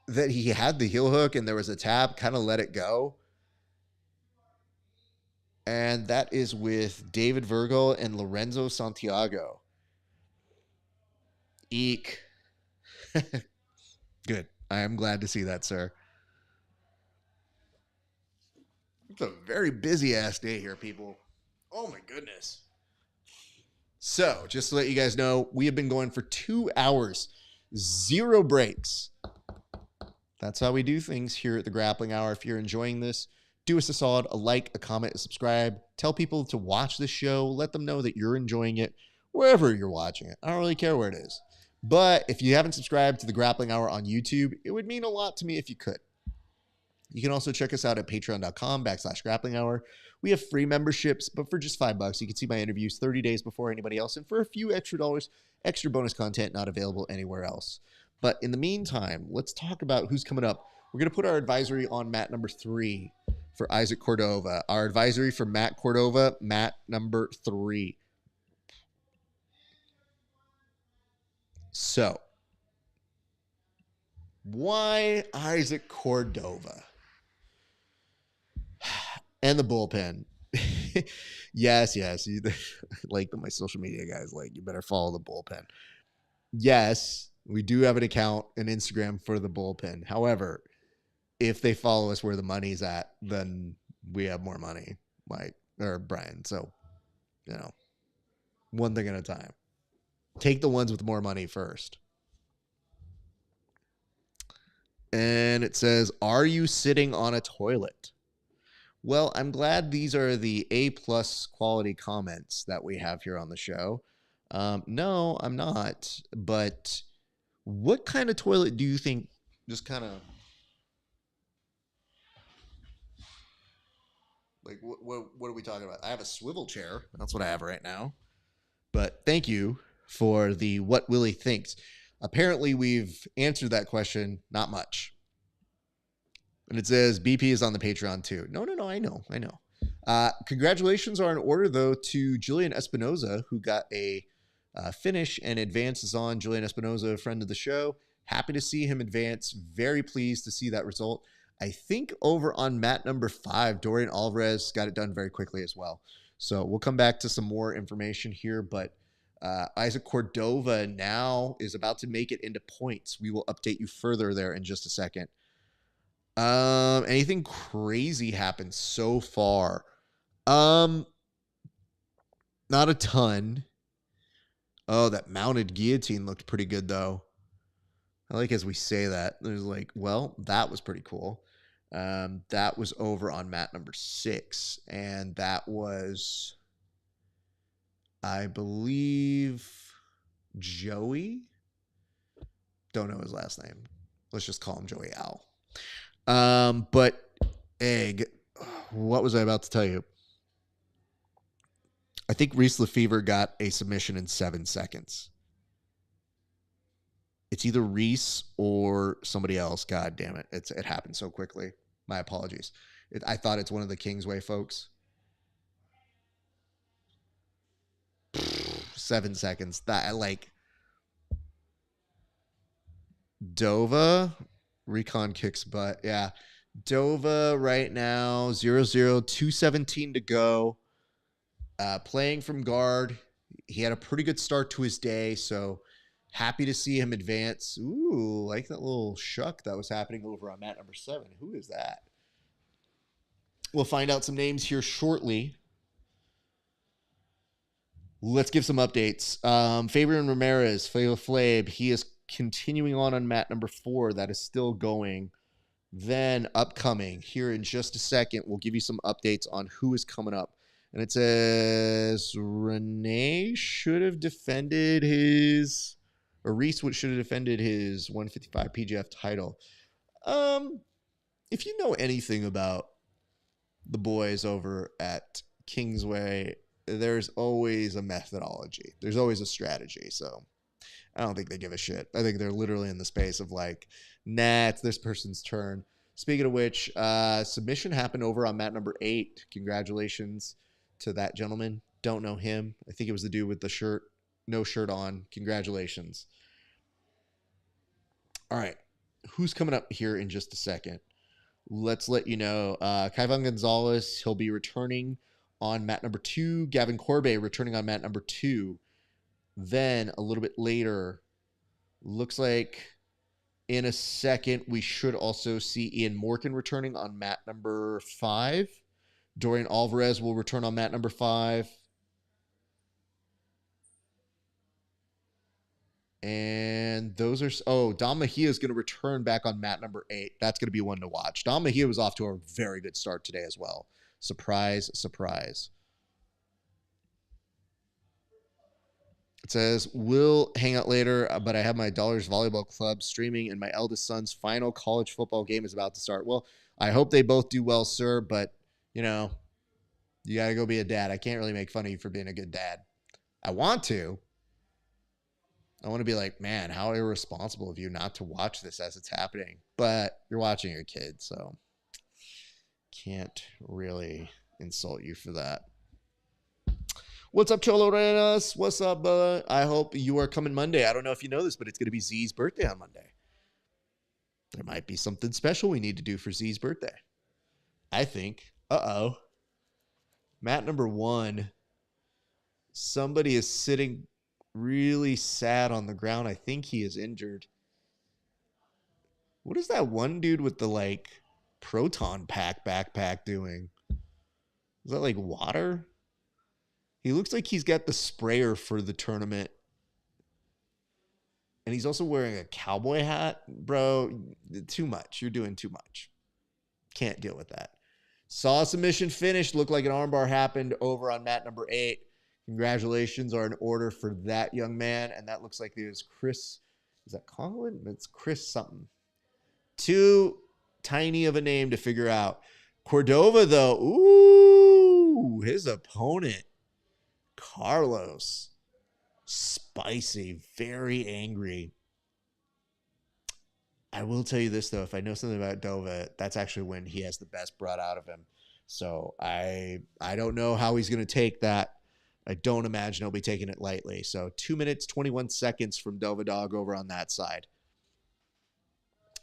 that he had the heel hook and there was a tap, kind of let it go. And that is with David Virgil and Lorenzo Santiago. Eek. Good. I am glad to see that, sir. It's a very busy ass day here, people. Oh my goodness. So, just to let you guys know, we have been going for 2 hours, 0 breaks. That's how we do things here at the Grappling Hour. If you're enjoying this, do us a solid, a like, a comment, a subscribe. Tell people to watch this show. Let them know that you're enjoying it wherever you're watching it. I don't really care where it is. But if you haven't subscribed to the Grappling Hour on YouTube, it would mean a lot to me if you could. You can also check us out at patreon.com/grappling hour. We have free memberships, but for just $5, you can see my interviews 30 days before anybody else. And for a few extra dollars, extra bonus content not available anywhere else. But in the meantime, let's talk about who's coming up. We're going to put our advisory on mat number 3 for Isaac Cordova. Our advisory for Matt Cordova, mat number 3. So, why Isaac Cordova? And the bullpen. yes. You, like my social media guys, like, you better follow the bullpen. Yes, we do have an account, an Instagram for the bullpen. However, if they follow us where the money's at, then we have more money, Mike or Brian. So one thing at a time. Take the ones with more money first. And it says, are you sitting on a toilet? Well, I'm glad these are the A+ quality comments that we have here on the show. No, I'm not. But what kind of toilet do you think just kind of like what are we talking about? I have a swivel chair. That's what I have right now. But thank you for the what Willie thinks. Apparently, we've answered that question. Not much. And it says BP is on the Patreon too. No, I know. Congratulations are in order, though, to Julian Espinoza, who got a finish and advances on. Julian Espinoza, a friend of the show. Happy to see him advance. Very pleased to see that result. I think over on mat number 5, Dorian Alvarez got it done very quickly as well. So we'll come back to some more information here, but Isaac Cordova now is about to make it into points. We will update you further there in just a second. Anything crazy happened so far? Not a ton. Oh, that mounted guillotine looked pretty good though. I like as we say that. There's like, well, that was pretty cool. That was over on mat number 6, and that was, I believe, Joey. Don't know his last name. Let's just call him Joey Al. But Egg, what was I about to tell you? I think Reese Lefevre got a submission in 7 seconds. It's either Reese or somebody else. God damn it. It happened so quickly. My apologies. I thought it's one of the Kingsway folks. 7 seconds. That like Dova. Recon kicks butt. Yeah. Dova right now, 0-0, 2:17 to go. Playing from guard. He had a pretty good start to his day, so happy to see him advance. Ooh, like that little shuck that was happening over on mat number 7. Who is that? We'll find out some names here shortly. Let's give some updates. Fabian Ramirez, Flabe, he is continuing on mat number 4. That is still going. Then upcoming here in just a second, we'll give you some updates on who is coming up. And it says Renee should have defended his, or Reese should have defended his 155 PGF title. If you know anything about the boys over at Kingsway, there's always a methodology. There's always a strategy. So I don't think they give a shit. I think they're literally in the space of like, nah, it's this person's turn. Speaking of which, submission happened over on mat number 8. Congratulations to that gentleman. Don't know him. I think it was the dude with the shirt, no shirt on. Congratulations. All right. Who's coming up here in just a second? Let's let you know. Kaivan Gonzalez, he'll be returning on mat number 2. Gavin Corbet returning on mat number 2. Then a little bit later, looks like in a second, we should also see Ian Morgan returning on mat number 5. Dorian Alvarez will return on mat number 5. And those are... Oh, Dom Mejia is going to return back on mat number 8. That's going to be one to watch. Dom Mejia was off to a very good start today as well. Surprise, surprise. It says, we'll hang out later, but I have my Dollars Volleyball Club streaming, and my eldest son's final college football game is about to start. Well, I hope they both do well, sir, but, you know, you got to go be a dad. I can't really make fun of you for being a good dad. I want to. I want to be like, man, how irresponsible of you not to watch this as it's happening. But you're watching your kid, so can't really insult you for that. What's up, Cholo Renas? What's up, brother? I hope you are coming Monday. I don't know if you know this, but it's going to be Z's birthday on Monday. There might be something special we need to do for Z's birthday. I think. Uh-oh. Mat number 1. Somebody is sitting really sad on the ground. I think he is injured. What is that one dude with the, like, proton pack backpack doing? Is that, like, water? He looks like he's got the sprayer for the tournament. And he's also wearing a cowboy hat. Bro, too much. You're doing too much. Can't deal with that. Saw a submission finish. Looked like an armbar happened over on mat number 8. Congratulations are in order for that young man. And that looks like it was Chris. Is that Conklin? It's Chris something. Too tiny of a name to figure out. Cordova, though. Ooh, his opponent. Carlos. Spicy. Very angry. I will tell you this, though. If I know something about Dova, that's actually when he has the best brought out of him. So I don't know how he's going to take that. I don't imagine he'll be taking it lightly. So 2 minutes, 21 seconds from Dova Dog over on that side.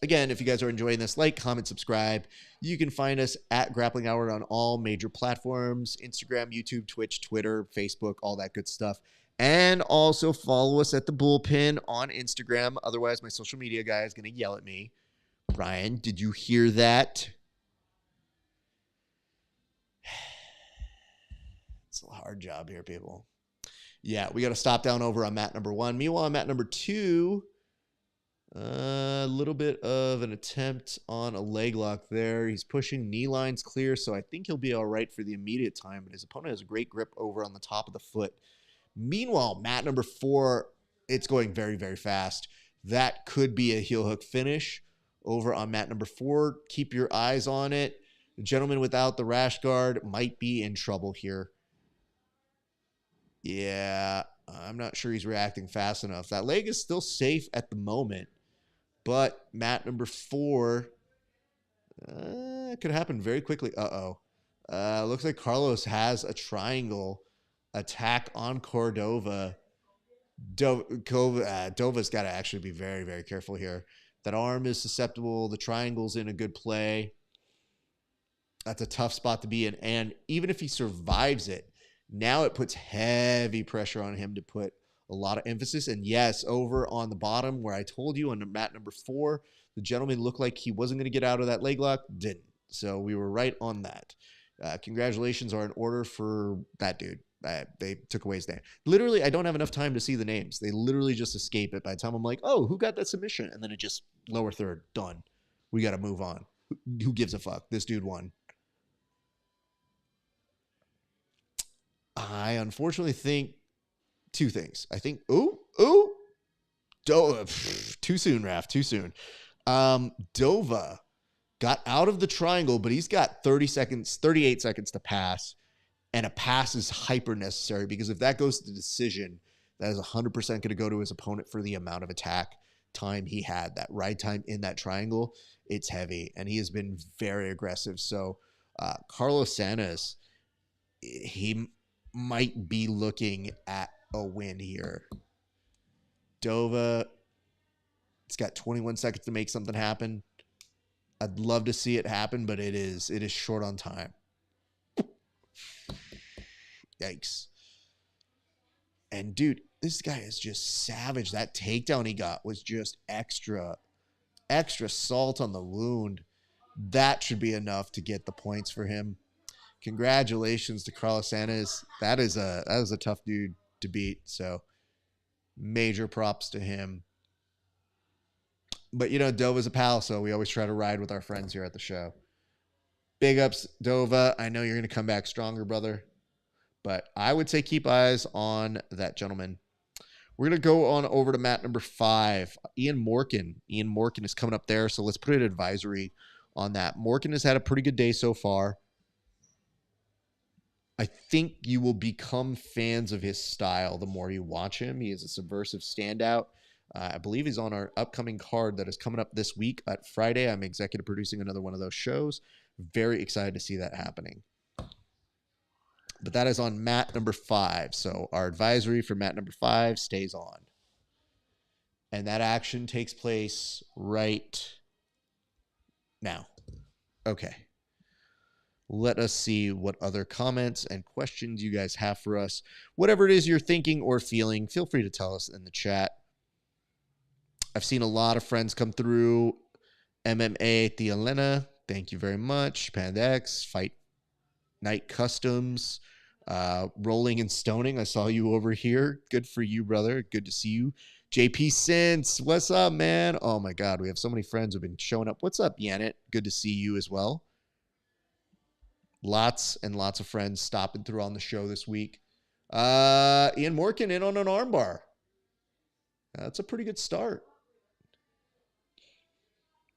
Again, if you guys are enjoying this, like, comment, subscribe. You can find us at Grappling Hour on all major platforms, Instagram, YouTube, Twitch, Twitter, Facebook, all that good stuff. And also follow us at the Bullpen on Instagram. Otherwise, my social media guy is going to yell at me. Brian, did you hear that? It's a hard job here, people. Yeah, we got to stop down over on mat number 1. Meanwhile, on mat number 2, a little bit of an attempt on a leg lock there. He's pushing knee lines clear, so I think he'll be all right for the immediate time. But his opponent has a great grip over on the top of the foot. Meanwhile, mat number 4, it's going very, very fast. That could be a heel hook finish over on mat number 4. Keep your eyes on it. The gentleman without the rash guard might be in trouble here. Yeah, I'm not sure he's reacting fast enough. That leg is still safe at the moment, but mat number 4 could happen very quickly. Looks like Carlos has a triangle attack on Cordova. Dova's got to actually be very, very careful here. That arm is susceptible. The triangle's in a good play. That's a tough spot to be in. And even if he survives it, now it puts heavy pressure on him to put a lot of emphasis. And yes, over on the bottom where I told you on mat number 4, the gentleman looked like he wasn't going to get out of that leg lock. Didn't. So we were right on that. Congratulations are in order for that dude. They took away his name. Literally, I don't have enough time to see the names. They literally just escape it by the time I'm like, oh, who got that submission? And then it just lower third, done. We got to move on. Who gives a fuck? This dude won. I unfortunately think 2 things. I think, too soon, Raf, too soon. Dova got out of the triangle, but he's got 38 seconds to pass. And a pass is hyper necessary because if that goes to decision, that is 100% going to go to his opponent for the amount of attack time he had. That ride time in that triangle, it's heavy. And he has been very aggressive. So Carlos Sanas, he might be looking at a win here. Dova, it's got 21 seconds to make something happen. I'd love to see it happen, but it is short on time. Yikes. And dude, this guy is just savage. That takedown he got was just extra salt on the wound. That should be enough to get the points for him. Congratulations to Carlos Sanas. That is a tough dude to beat. So major props to him. But Dova's a pal, so we always try to ride with our friends here at the show. Big ups, Dova. I know you're going to come back stronger, brother. But I would say keep eyes on that gentleman. We're going to go on over to mat number 5. Ian Morkin. Ian Morkin is coming up there, so let's put an advisory on that. Morkin has had a pretty good day so far. I think you will become fans of his style the more you watch him. He is a subversive standout. I believe he's on our upcoming card that is coming up this week at Friday. I'm executive producing another one of those shows. Very excited to see that happening. But that is on mat number 5. So our advisory for mat number 5 stays on. And that action takes place right now. Okay. Let us see what other comments and questions you guys have for us. Whatever it is you're thinking or feeling, feel free to tell us in the chat. I've seen a lot of friends come through. MMA Tia Elena, thank you very much. Pandex, Fight Night Customs. Rolling and Stoning, I saw you over here. Good for you, brother. Good to see you. JP Since, what's up, man? Oh my God, we have so many friends who've been showing up. What's up, Yanet? Good to see you as well. Lots and lots of friends stopping through on the show this week. Ian Morgan in on an armbar. That's a pretty good start.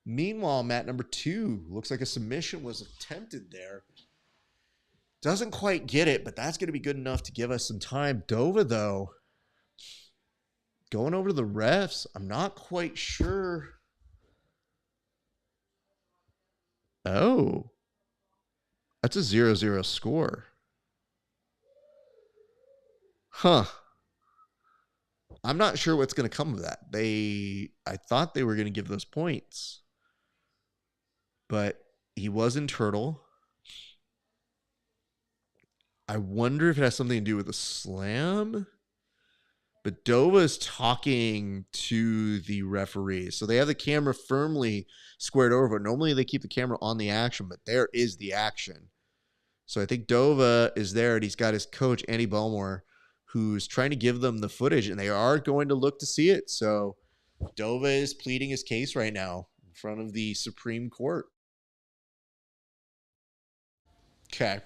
Meanwhile, mat number 2. Looks like a submission was attempted there. Doesn't quite get it, but that's going to be good enough to give us some time. Dova, though, going over to the refs. I'm not quite sure. Oh. That's a 0-0 score. Huh. I'm not sure what's going to come of that. I thought they were going to give those points. But he was in turtle. I wonder if it has something to do with the slam. But Dova is talking to the referee. So they have the camera firmly squared over. Normally they keep the camera on the action, but there is the action. So I think Dova is there, and he's got his coach, Andy Belmore, who's trying to give them the footage, and they are going to look to see it. So Dova is pleading his case right now in front of the Supreme Court. Okay.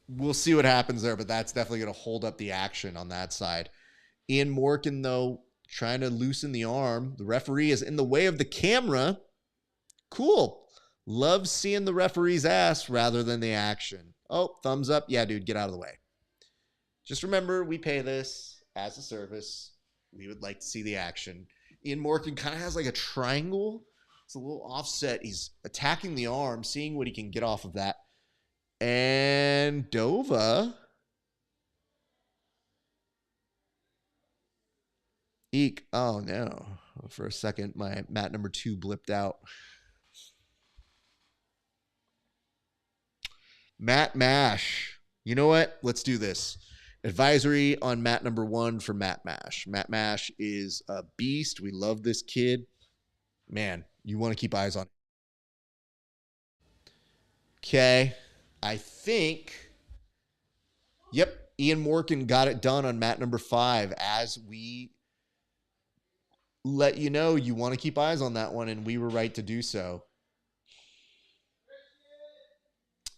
We'll see what happens there, but that's definitely going to hold up the action on that side. Ian Morgan, though, trying to loosen the arm. The referee is in the way of the camera. Cool. Love seeing the referee's ass rather than the action. Oh, thumbs up. Yeah, dude, get out of the way. Just remember, we pay this as a service. We would like to see the action. Ian Morgan kind of has like a triangle. It's a little offset. He's attacking the arm, seeing what he can get off of that. And Dova. Eek. Oh, no. For a second, my mat number 2 blipped out. Matt Mash. You know what? Let's do this. Advisory on mat number 1 for Matt Mash. Matt Mash is a beast. We love this kid. Man, you want to keep eyes on him. Okay. I think, yep, Ian Morgan got it done on mat number 5. As we let you know, you want to keep eyes on that one, and we were right to do so.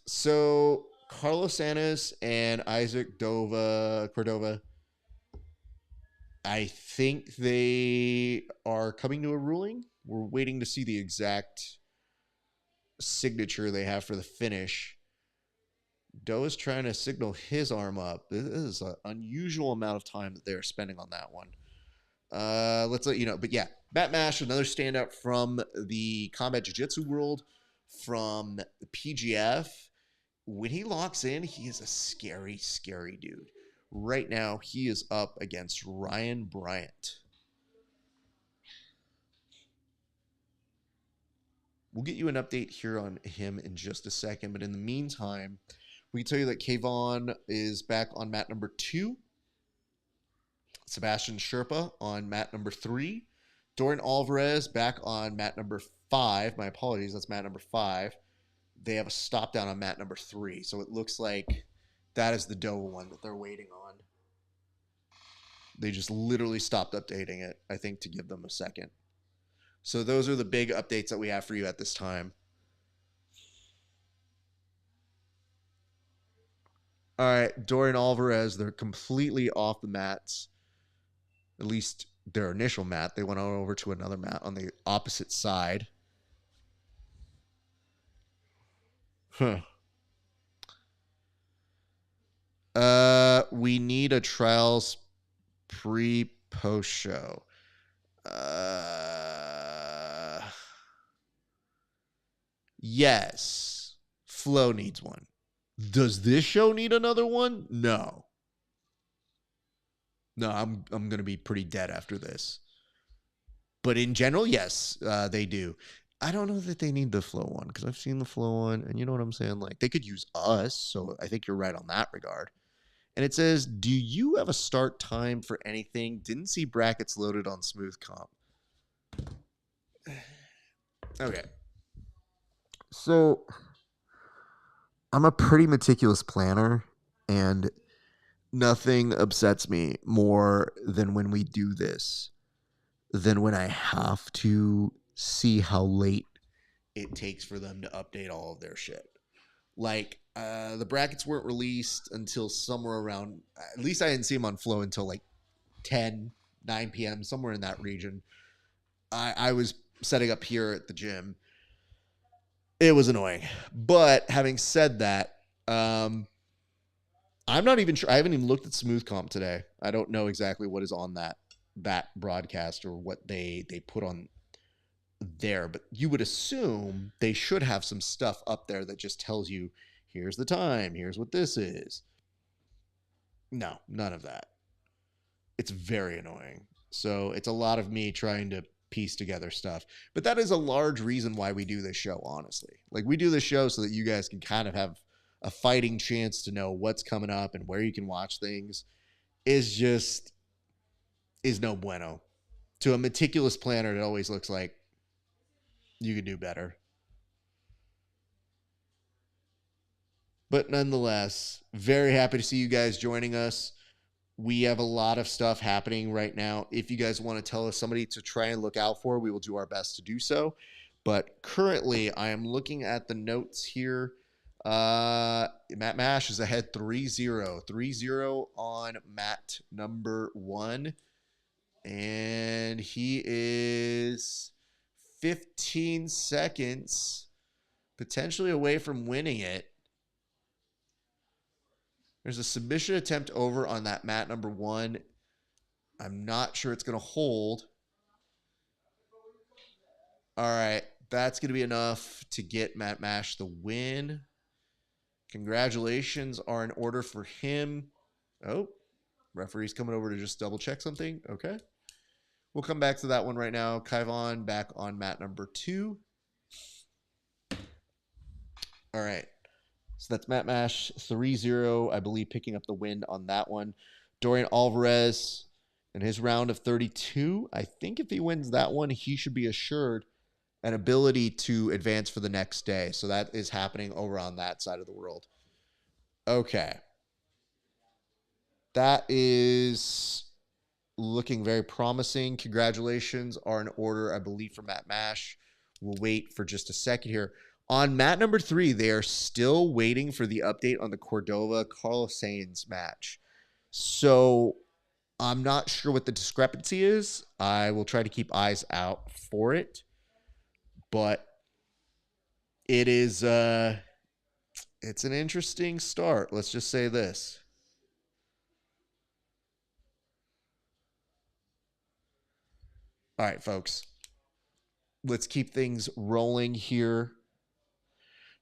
So Carlos Sanas and Isaac Cordova, I think they are coming to a ruling. We're waiting to see the exact signature they have for the finish. Doe is trying to signal his arm up. This is an unusual amount of time that they're spending on that one. Let's let you know. But yeah, Matt Mash, another standout from the combat jiu-jitsu world, from the PGF. When he locks in, he is a scary, scary dude. Right now, he is up against Ryan Bryant. We'll get you an update here on him in just a second. But in the meantime, we can tell you that Kayvon is back on mat number 2. Sebastian Sherpa on mat number 3. Dorian Alvarez back on mat number 5. My apologies, that's mat number 5. They have a stop down on mat number 3. So it looks like that is the Doe one that they're waiting on. They just literally stopped updating it, I think, to give them a second. So those are the big updates that we have for you at this time. All right, Dorian Alvarez, they're completely off the mats. At least their initial mat. They went over to another mat on the opposite side. Huh. We need a trials pre-post show. Yes. Flo needs one. Does this show need another one? No. No, I'm going to be pretty dead after this. But in general, yes, they do. I don't know that they need the Flow one, because I've seen the Flow one, and you know what I'm saying? Like, they could use us, so I think you're right on that regard. And it says, do you have a start time for anything? Didn't see brackets loaded on Smooth Comp. Okay. So, I'm a pretty meticulous planner, And nothing upsets me more than when we do this, than when I have to see how late it takes for them to update all of their shit. Like, the brackets weren't released until somewhere around, at least I didn't see them on Flow until like 10, 9 p.m., somewhere in that region. I was setting up here at the gym. It was annoying. But having said that, I'm not even sure. I haven't even looked at Smooth Comp today. I don't know exactly what is on that broadcast or what they put on there, but you would assume they should have some stuff up there that just tells you, here's the time, here's what this is. No, none of that. It's very annoying. So it's a lot of me trying to piece together stuff. But that is a large reason why we do this show, honestly. Like, we do this show so that you guys can kind of have a fighting chance to know what's coming up and where you can watch things. Is no bueno. To a meticulous planner, it always looks like you could do better. But nonetheless, very happy to see you guys joining us. We have a lot of stuff happening right now. If you guys want to tell us somebody to try and look out for, we will do our best to do so. But currently, I am looking at the notes here. Matt Mash is ahead 3-0. 3-0 on Matt number 1. And he is 15 seconds potentially away from winning it. There's a submission attempt over on that Matt number 1. I'm not sure it's going to hold. All right. That's going to be enough to get Matt Mash the win. Congratulations are in order for him. Oh, referee's coming over to just double check something. Okay. We'll come back to that one right now. Kaivon back on Matt number 2. All right. So that's Matt Mash 3-0, I believe, picking up the win on that one. Dorian Alvarez in his round of 32. I think if he wins that one, he should be assured an ability to advance for the next day. So that is happening over on that side of the world. Okay. That is looking very promising. Congratulations are in order, I believe, for Matt Mash. We'll wait for just a second here. On Matt number 3, they are still waiting for the update on the Cordova-Carlos Sainz match. So I'm not sure what the discrepancy is. I will try to keep eyes out for it. But it is it's an interesting start. Let's just say this. All right, folks. Let's keep things rolling here.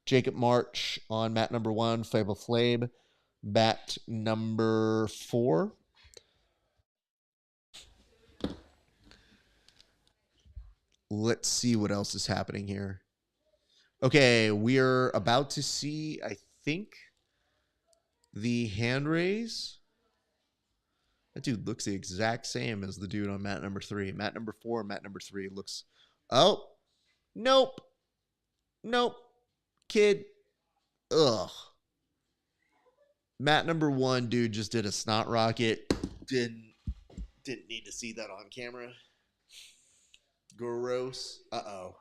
Jacob March on mat number 1, Fable Flame. Mat number 4. Let's see what else is happening here. Okay, we're about to see, I think, the hand raise. That dude looks the exact same as the dude on mat number 3. Mat number 4 and mat number 3 looks... Oh, nope. Nope. Kid. Ugh. Mat number 1, dude, just did a snot rocket. Didn't need to see that on camera. Gross. Uh-oh.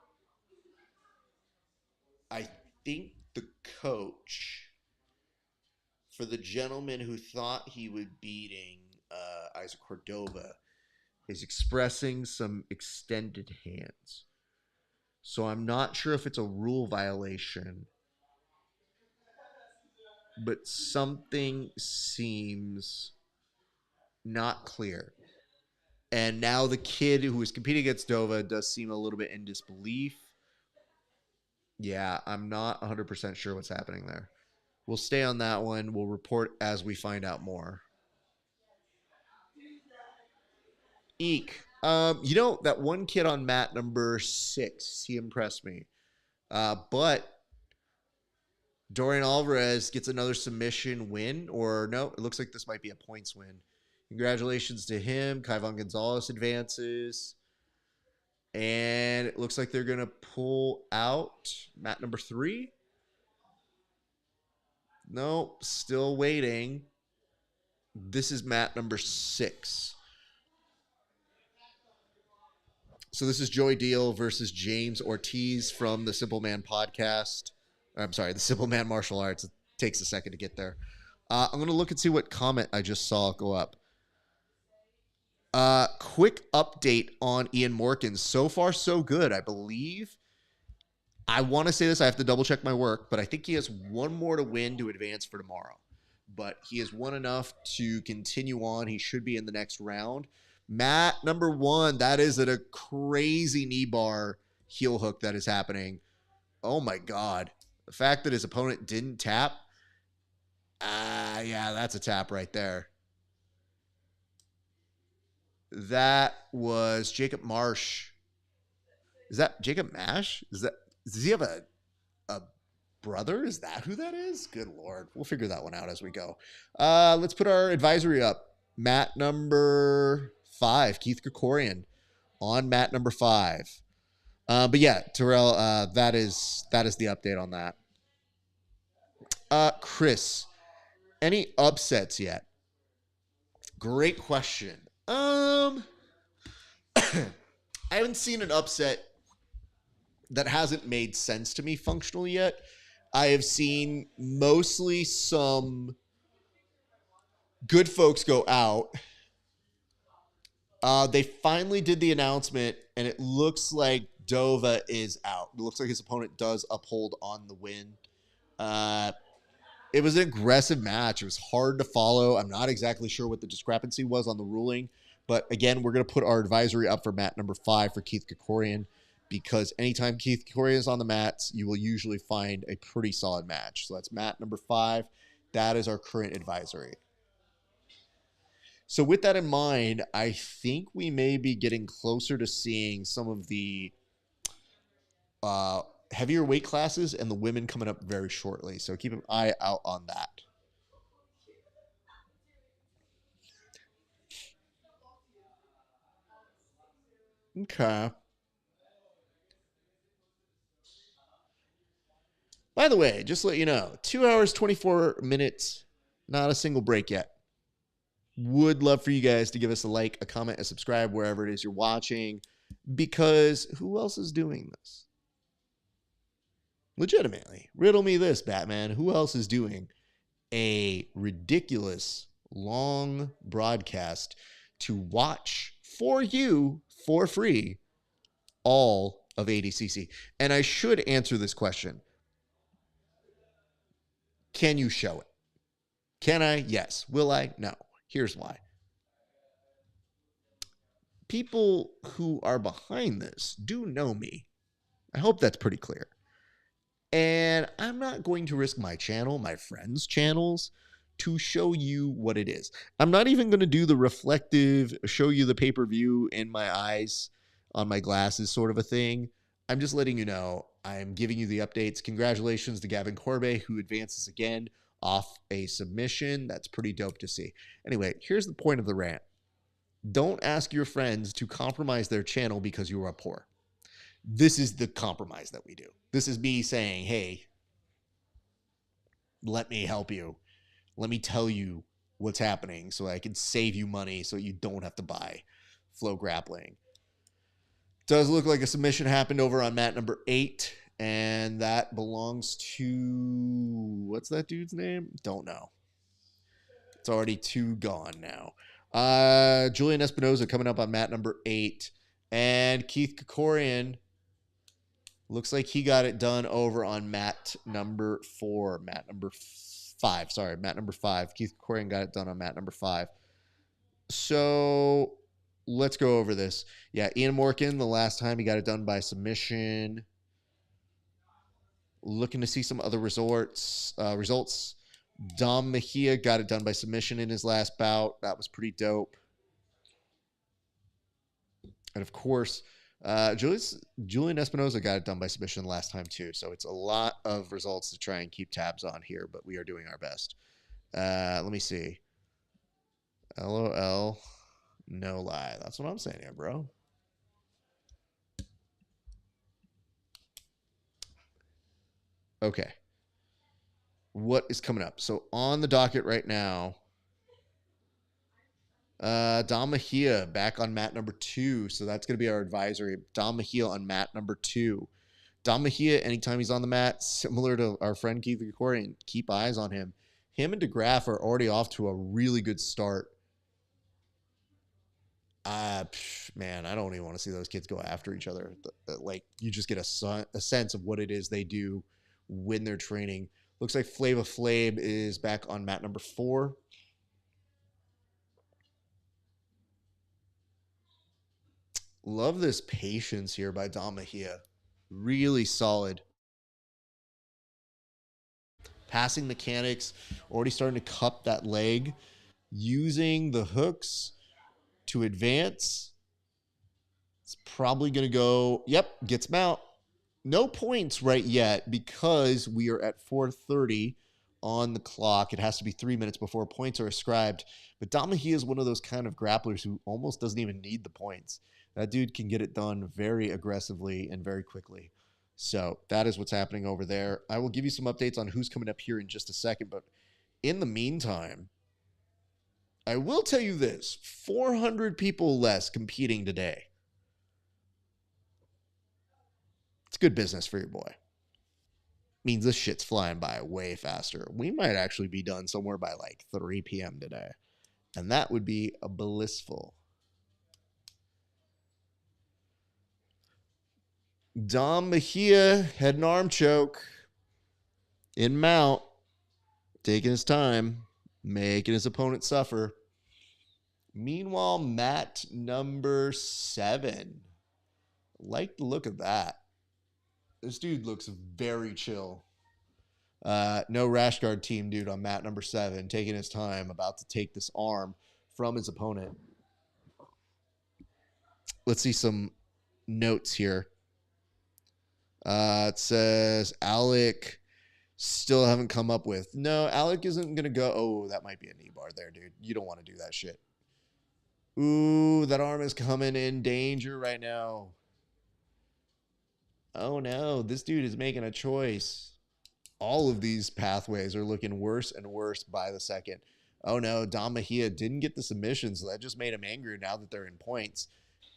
I think the coach, for the gentleman who thought he would beating Isaac Cordova, is expressing some extended hands. So I'm not sure if it's a rule violation, but something seems not clear. And now the kid who is competing against Dova does seem a little bit in disbelief. Yeah, I'm not 100% sure what's happening there. We'll stay on that one. We'll report as we find out more. Eek. That one kid on mat number 6, he impressed me. But Dorian Alvarez gets another submission win, or no, it looks like this might be a points win. Congratulations to him. Kaivon Gonzalez advances. And it looks like they're going to pull out mat number 3. Nope, still waiting. This is mat number 6. So this is Joey Deal versus James Ortiz from the Simple Man podcast. I'm sorry, the Simple Man Martial Arts. It takes a second to get there. I'm going to look and see what comment I just saw go up. Quick update on Ian Morkins. So far, so good. I believe. I want to say this. I have to double check my work, but I think he has one more to win to advance for tomorrow. But he has won enough to continue on. He should be in the next round. Mat number 1, that is at a crazy knee bar heel hook that is happening. Oh my God. The fact that his opponent didn't tap. Yeah, that's a tap right there. That was Jacob Marsh. Is that Jacob Mash? Does he have a brother? Is that who that is? Good Lord. We'll figure that one out as we go. Let's put our advisory up. Mat number 5, Keith Krikorian on mat number 5. But yeah, Terrell, that is the update on that. Chris, any upsets yet? Great question. I haven't seen an upset that hasn't made sense to me functionally yet. I have seen mostly some good folks go out. They finally did the announcement, and it looks like Dova is out. It looks like his opponent does uphold on the win. It was an aggressive match. It was hard to follow. I'm not exactly sure what the discrepancy was on the ruling. But again, we're going to put our advisory up for mat number 5 for Keith Krikorian, because anytime Keith Krikorian is on the mats, you will usually find a pretty solid match. So that's mat number 5. That is our current advisory. So with that in mind, I think we may be getting closer to seeing some of the heavier weight classes and the women coming up very shortly. So keep an eye out on that. Okay. By the way, just to let you know, 2 hours, 24 minutes, not a single break yet. Would love for you guys to give us a like, a comment, a subscribe, wherever it is you're watching, because who else is doing this? Legitimately, riddle me this, Batman. Who else is doing a ridiculous long broadcast to watch for you for free all of ADCC? And I should answer this question. Can you show it? Can I? Yes. Will I? No. Here's why. People who are behind this do know me. I hope that's pretty clear. And I'm not going to risk my channel, my friends' channels, to show you what it is. I'm not even going to do the reflective, show you the pay-per-view in my eyes on my glasses sort of a thing. I'm just letting you know. I'm giving you the updates. Congratulations to Gavin Corbet, who advances again off a submission. That's pretty dope to see. Anyway, here's the point of the rant. Don't ask your friends to compromise their channel because you are poor. This is the compromise that we do. This is me saying, hey, let me help you. Let me tell you what's happening so I can save you money so you don't have to buy Flow Grappling. Does look like a submission happened over on mat number 8, and that belongs to, what's that dude's name? Don't know. It's already 2 gone now. Julian Espinoza coming up on mat number 8, and Keith Krikorian looks like he got it done over on mat number 4, mat number 5. Sorry, mat number 5. Keith Krikorian got it done on mat number 5. So let's go over this. Yeah, Ian Morkin, the last time he got it done by submission. Looking to see some other results. Dom Mejia got it done by submission in his last bout. That was pretty dope. And of course, Julian Espinoza got it done by submission last time too. So it's a lot of results to try and keep tabs on here, but we are doing our best. Let me see. LOL. No lie. That's what I'm saying here, bro. Okay. what is coming up? So on the docket right now, Dom Mejia back on mat number 2. So that's going to be our advisory. Dom Mejia on mat number 2. Dom Mejia, anytime he's on the mat, similar to our friend Keith Krikorian, keep eyes on him. Him and DeGraff are already off to a really good start. Man, I don't even want to see those kids go after each other. Like, you just get a sense of what it is they do when they're training. Looks like Flava Flav is back on mat number 4. Love this patience here by Dom Mejia. Really solid. Passing mechanics, already starting to cup that leg. Using the hooks to advance. It's probably going to go, yep, gets mount. No points right yet because we are at 4:30 on the clock. It has to be 3 minutes before points are ascribed. But Dom Mejia is one of those kind of grapplers who almost doesn't even need the points. That dude can get it done very aggressively and very quickly. So that is what's happening over there. I will give you some updates on who's coming up here in just a second. But in the meantime, I will tell you this. 400 people less competing today. It's good business for your boy. Means this shit's flying by way faster. We might actually be done somewhere by like 3 p.m. today. And that would be a blissful. Dom Mejia, head and arm choke. In mount. Taking his time. Making his opponent suffer. Meanwhile, mat number 7. Like the look of that. This dude looks very chill. No rash guard team dude on mat number 7. Taking his time. About to take this arm from his opponent. Let's see some notes here. It says Alec still haven't come up with. No, Alec isn't going to go. Oh, that might be a knee bar there, dude. You don't want to do that shit. Ooh, that arm is coming in danger right now. Oh, no. This dude is making a choice. All of these pathways are looking worse and worse by the second. Oh, no. Dom Mejia didn't get the submission, so that just made him angry now that they're in points.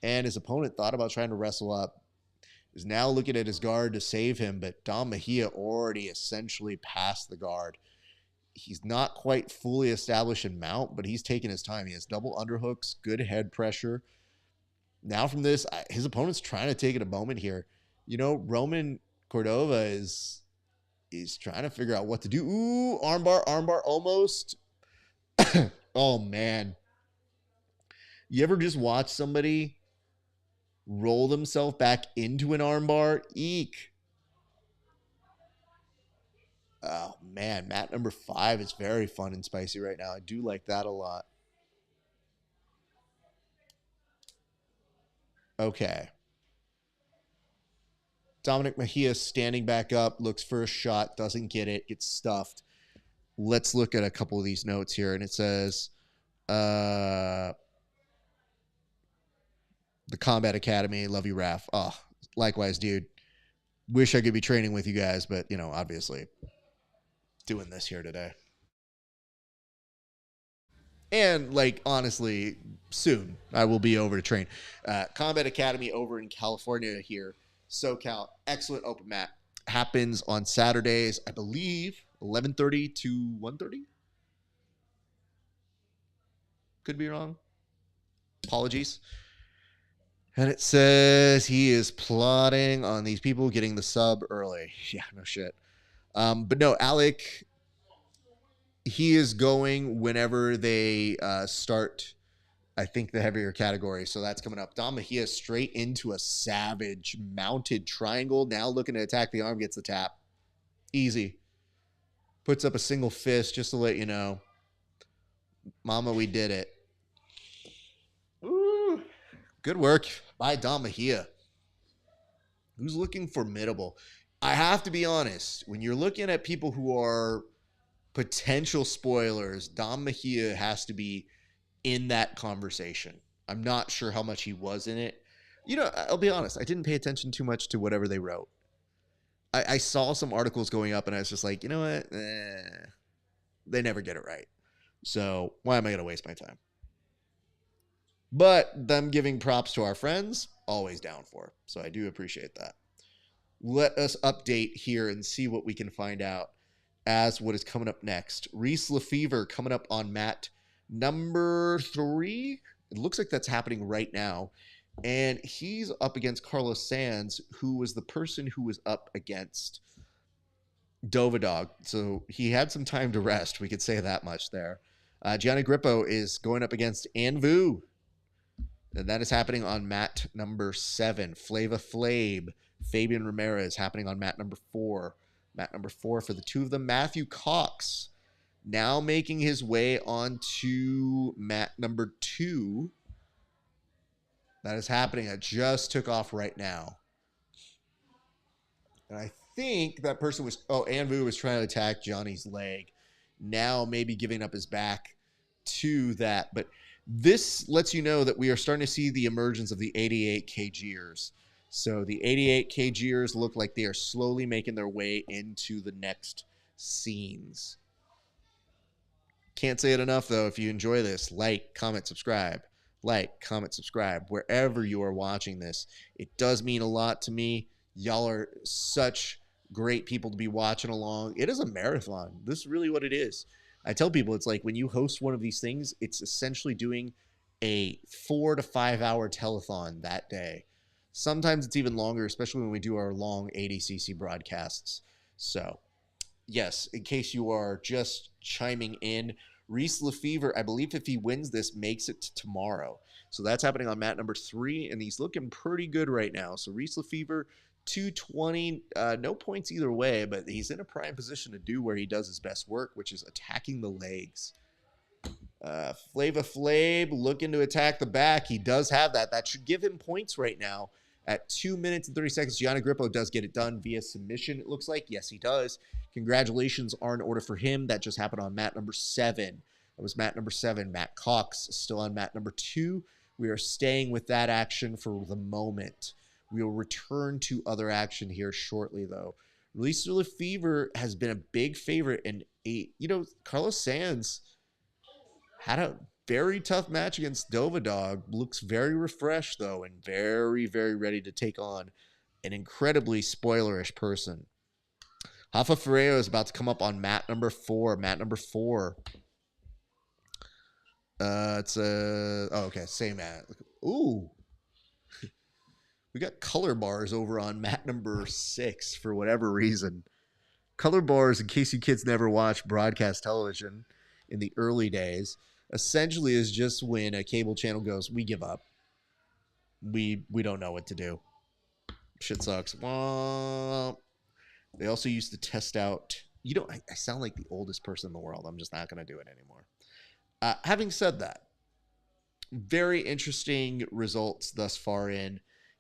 And his opponent thought about trying to wrestle up. Is now looking at his guard to save him, but Dom Mejia already essentially passed the guard. He's not quite fully established in mount, but he's taking his time. He has double underhooks, good head pressure. Now from this, his opponent's trying to take it a moment here. You know, Roman Cordova is trying to figure out what to do. Ooh, armbar, almost. Oh, man. You ever just watch somebody roll themselves back into an armbar? Eek. Oh, man. Mat number 5 is very fun and spicy right now. I do like that a lot. Okay. Dominic Mejia standing back up, looks for a shot, doesn't get it, gets stuffed. Let's look at a couple of these notes here. And it says, the Combat Academy, love you, Raf. Oh, likewise, dude. Wish I could be training with you guys, but, you know, obviously doing this here today. And, like, honestly, soon I will be over to train. Combat Academy over in California here. SoCal, excellent open mat. Happens on Saturdays, I believe, 11:30 to 1:30. Could be wrong. Apologies. And it says he is plotting on these people getting the sub early. Yeah, no shit. But no, Alec, he is going whenever they start, I think, the heavier category. So that's coming up. Dom Mejia straight into a savage mounted triangle. Now looking to attack the arm, gets the tap. Easy. Puts up a single fist just to let you know. Mama, we did it. Ooh. Good work by Dom Mejia, who's looking formidable. I have to be honest. When you're looking at people who are potential spoilers, Dom Mejia has to be in that conversation. I'm not sure how much he was in it. You know, I'll be honest. I didn't pay attention too much to whatever they wrote. I saw some articles going up and I was just like, you know what? They never get it right. So why am I going to waste my time? But them giving props to our friends, always down for. So I do appreciate that. Let us update here and see what we can find out as what is coming up next. Reese Lefevre coming up on mat number 3. It looks like that's happening right now. And he's up against Carlos Sanz, who was the person who was up against Dovadog. So he had some time to rest. We could say that much there. Gianni Grippo is going up against Anvu. And that is happening on mat number 7. Flava Flav, Fabian Ramirez happening on mat number 4. Mat number 4 for the two of them. Matthew Cox now making his way onto mat number 2. That is happening. It just took off right now. And I think that person was... Oh, Anvu was trying to attack Johnny's leg. Now maybe giving up his back to that. But this lets you know that we are starting to see the emergence of the 88 kgers. So the 88 kgers look like they are slowly making their way into the next scenes. Can't say it enough, though. If you enjoy this, like, comment, subscribe. Like, comment, subscribe. Wherever you are watching this, it does mean a lot to me. Y'all are such great people to be watching along. It is a marathon. This is really what it is. I tell people it's like when you host one of these things, it's essentially doing a 4 to 5 hour telethon that day. Sometimes it's even longer, especially when we do our long ADCC broadcasts. So, yes, in case you are just chiming in, Reese Lefevre, I believe if he wins this, makes it to tomorrow. So that's happening on mat number 3, and he's looking pretty good right now. So Reese Lefevre, 220, no points either way, but he's in a prime position to do where he does his best work, which is attacking the legs. Flava Flav looking to attack the back. He does have that. That should give him points right now. At 2 minutes and 30 seconds, Gianni Grippo does get it done via submission, it looks like. Yes, he does. Congratulations are in order for him. That just happened on mat number 7. That was mat number 7. Matt Cox still on mat number 2. We are staying with that action for the moment. We will return to other action here shortly, though. Reese Lefevre has been a big favorite, and Carlos Sanz had a very tough match against Dovadog. Looks very refreshed, though, and very, very ready to take on an incredibly spoilerish person. Rafa Ferreira is about to come up on mat number 4. Mat number 4. Same mat. Ooh. We got color bars over on mat number 6 for whatever reason. Color bars, in case you kids never watched broadcast television in the early days, essentially is just when a cable channel goes, we give up. We don't know what to do. Shit sucks. Well, they also used to test out... I sound like the oldest person in the world. I'm just not going to do it anymore. Having said that, very interesting results thus far in.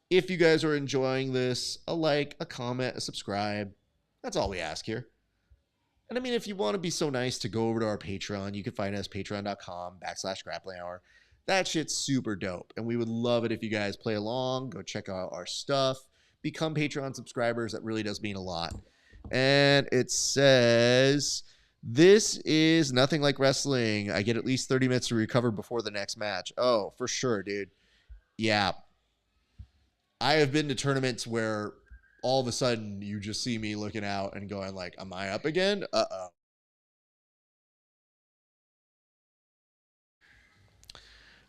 If you guys are enjoying this, a like, a comment, a subscribe. That's all we ask here. And I mean, if you want to be so nice to go over to our Patreon, you can find us patreon.com/grappling hour. That shit's super dope. And we would love it if you guys play along, go check out our stuff, become Patreon subscribers. That really does mean a lot. And it says, this is nothing like wrestling. I get at least 30 minutes to recover before the next match. Oh, for sure, dude. Yeah. I have been to tournaments where all of a sudden you just see me looking out and going like, am I up again? Uh-oh.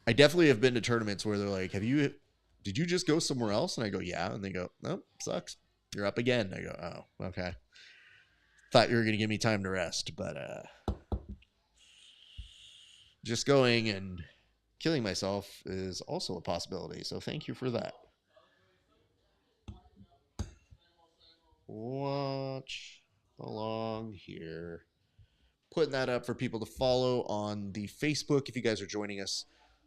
I definitely have been to tournaments where they're like, did you just go somewhere else? And I go, yeah. And they go, nope, sucks. You're up again. I go, oh, okay. Thought you were going to give me time to rest, but just going and killing myself is also a possibility. So thank you for that. Watch along here. Putting that up for people to follow on the Facebook. If you guys are joining us,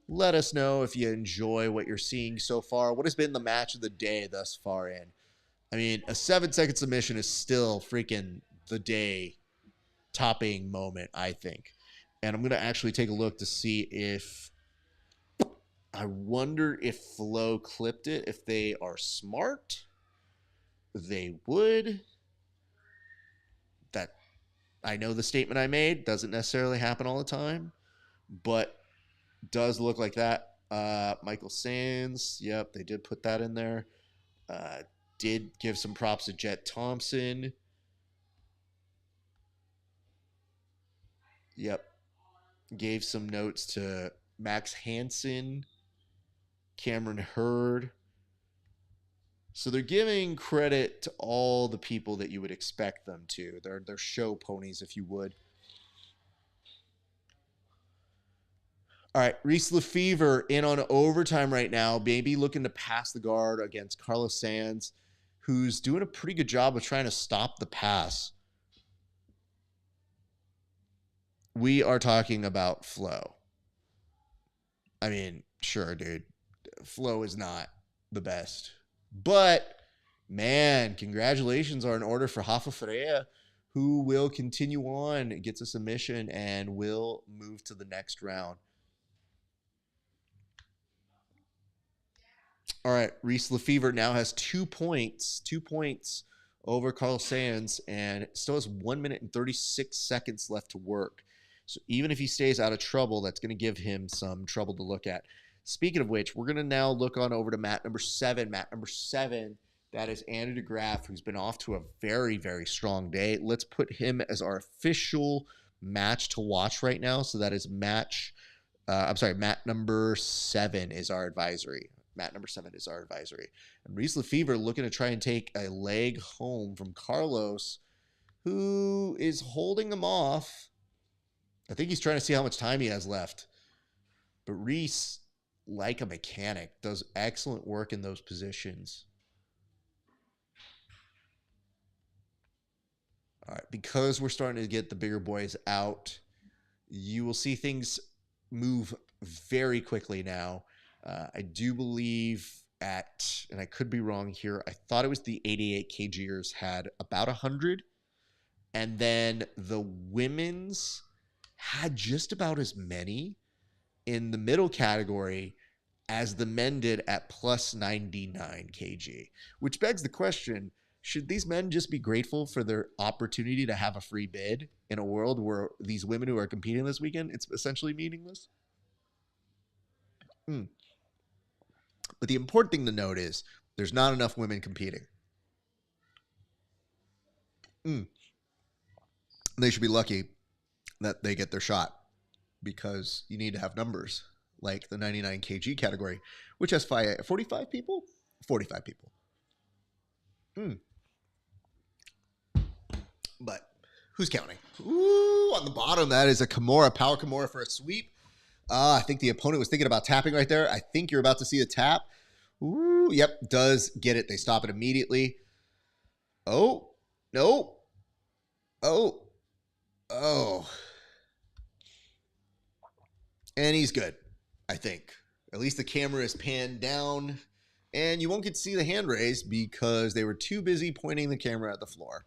let us know if you enjoy what you're seeing so far. What has been the match of the day thus far in? I mean, a 7-second submission is still freaking the day topping moment, I think. And I'm going to actually take a look to see if... I wonder if Flow clipped it. If they are smart, they would. I know the statement I made doesn't necessarily happen all the time, but does look like that. Michael Sands, yep, they did put that in there. Did give some props to Jet Thompson. Yep. Gave some notes to Max Hansen, Cameron Hurd. So they're giving credit to all the people that you would expect them to. They're show ponies, if you would. All right, Reese Lefevre in on overtime right now, maybe looking to pass the guard against Carlos Sands, who's doing a pretty good job of trying to stop the pass. We are talking about flow. I mean, sure, dude. Flow is not the best. But, man, congratulations are in order for Rafa Freire, who will continue on, gets a submission, and will move to the next round. All right, Reese Lefevre now has 2 points. 2 points over Carl Sands, and still has 1 minute and 36 seconds left to work. So even if he stays out of trouble, that's going to give him some trouble to look at. Speaking of which, we're going to now look on over to mat number 7. Mat number 7, that is Andy DeGraff, who's been off to a very, very strong day. Let's put him as our official match to watch right now. So that is mat number 7 is our advisory. Mat number 7 is our advisory. And Reese Lefevre looking to try and take a leg home from Carlos, who is holding him off. I think he's trying to see how much time he has left. But Reese, like a mechanic, does excellent work in those positions. All right, because we're starting to get the bigger boys out, you will see things move very quickly now. I do believe and I could be wrong here, I thought it was the 88 kgers had about 100. And then the women's had just about as many in the middle category as the men did at plus 99 kg, which begs the question, should these men just be grateful for their opportunity to have a free bid in a world where these women who are competing this weekend, it's essentially meaningless? But the important thing to note is there's not enough women competing. They should be lucky that they get their shot, because you need to have numbers like the 99 kg category, which has 45 people? 45 people. But who's counting? Ooh, on the bottom, that is a Kimura, power Kimura for a sweep. I think the opponent was thinking about tapping right there. I think you're about to see a tap. Ooh, yep, does get it. They stop it immediately. Oh, no. Oh. And he's good, I think. At least the camera is panned down. And you won't get to see the hand raise because they were too busy pointing the camera at the floor.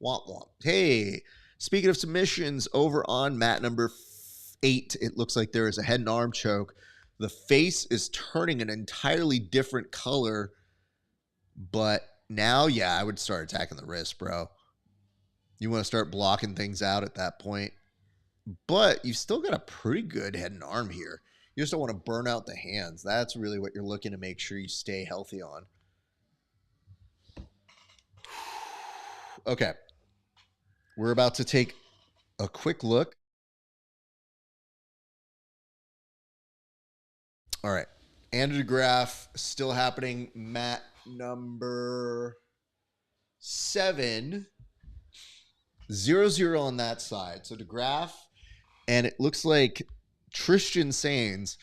Womp womp. Hey, speaking of submissions, over on mat number 8, it looks like there is a head and arm choke. The face is turning an entirely different color. But now, yeah, I would start attacking the wrist, bro. You want to start blocking things out at that point. But you've still got a pretty good head and arm here. You just don't want to burn out the hands. That's really what you're looking to make sure you stay healthy on. Okay. We're about to take a quick look. All right. Andy DeGraff still happening. Mat number 7. 0-0 on that side. So DeGraff, and it looks like Tristan Sains,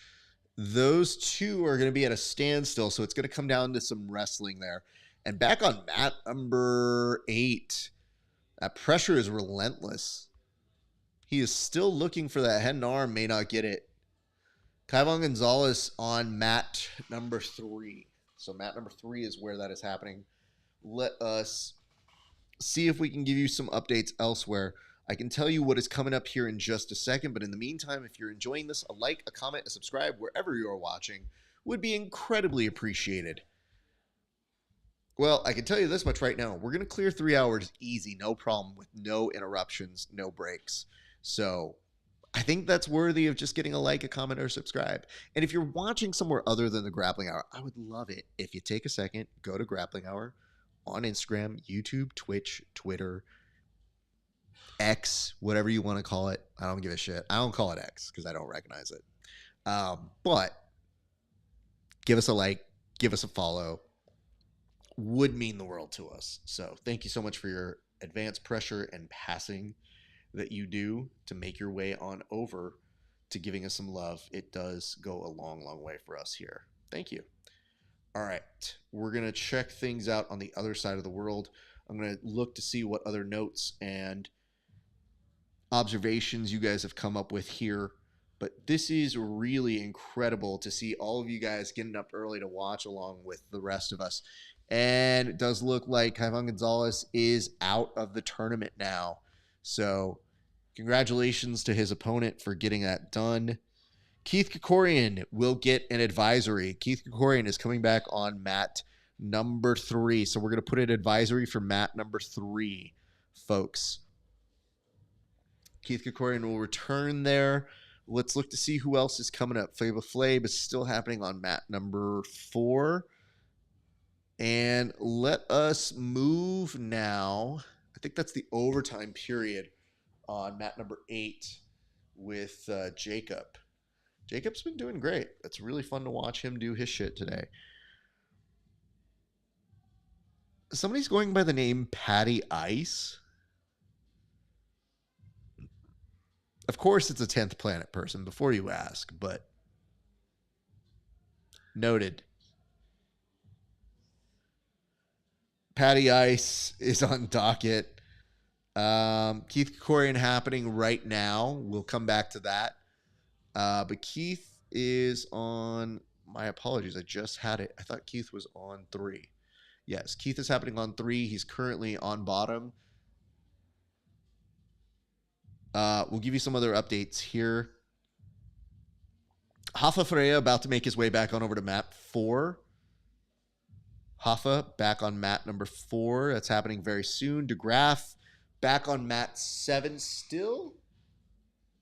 those two are going to be at a standstill. So it's going to come down to some wrestling there. And back on mat number 8, that pressure is relentless. He is still looking for that head and arm, may not get it. Kayvon Gonzalez on mat number 3. So mat number 3 is where that is happening. Let us see if we can give you some updates elsewhere. I can tell you what is coming up here in just a second, but in the meantime, if you're enjoying this, a like, a comment, a subscribe wherever you are watching would be incredibly appreciated. Well, I can tell you this much right now. We're going to clear 3 hours easy, no problem, with no interruptions, no breaks. So I think that's worthy of just getting a like, a comment, or subscribe. And if you're watching somewhere other than the Grappling Hour, I would love it if you take a second, go to Grappling Hour on Instagram, YouTube, Twitch, Twitter, X, whatever you want to call it. I don't give a shit. I don't call it X because I don't recognize it. But give us a like, give us a follow. Would mean the world to us. So thank you so much for your advanced pressure and passing that you do to make your way on over to giving us some love. It does go a long, long way for us here. Thank you. All right. We're going to check things out on the other side of the world. I'm going to look to see what other notes and observations you guys have come up with here. But this is really incredible to see all of you guys getting up early to watch along with the rest of us. And it does look like Kayvon Gonzalez is out of the tournament now. So congratulations to his opponent for getting that done. Keith Krikorian will get an advisory. Keith Krikorian is coming back on mat number 3. So we're going to put an advisory for mat number 3, folks. Keith Krikorian will return there. Let's look to see who else is coming up. Flava Flav is still happening on mat number 4. And let us move now. I think that's the overtime period on mat number 8 with Jacob. Jacob's been doing great. It's really fun to watch him do his shit today. Somebody's going by the name Patty Ice. Of course, it's a 10th Planet person before you ask, but noted. Patty Ice is on docket. Keith Krikorian happening right now. We'll come back to that. But Keith is on, my apologies, I just had it. I thought Keith was on 3. Yes, Keith is happening on 3. He's currently on bottom. We'll give you some other updates here. Rafa Freya about to make his way back on over to mat 4. Rafa back on mat number 4. That's happening very soon. DeGraff back on mat 7 still.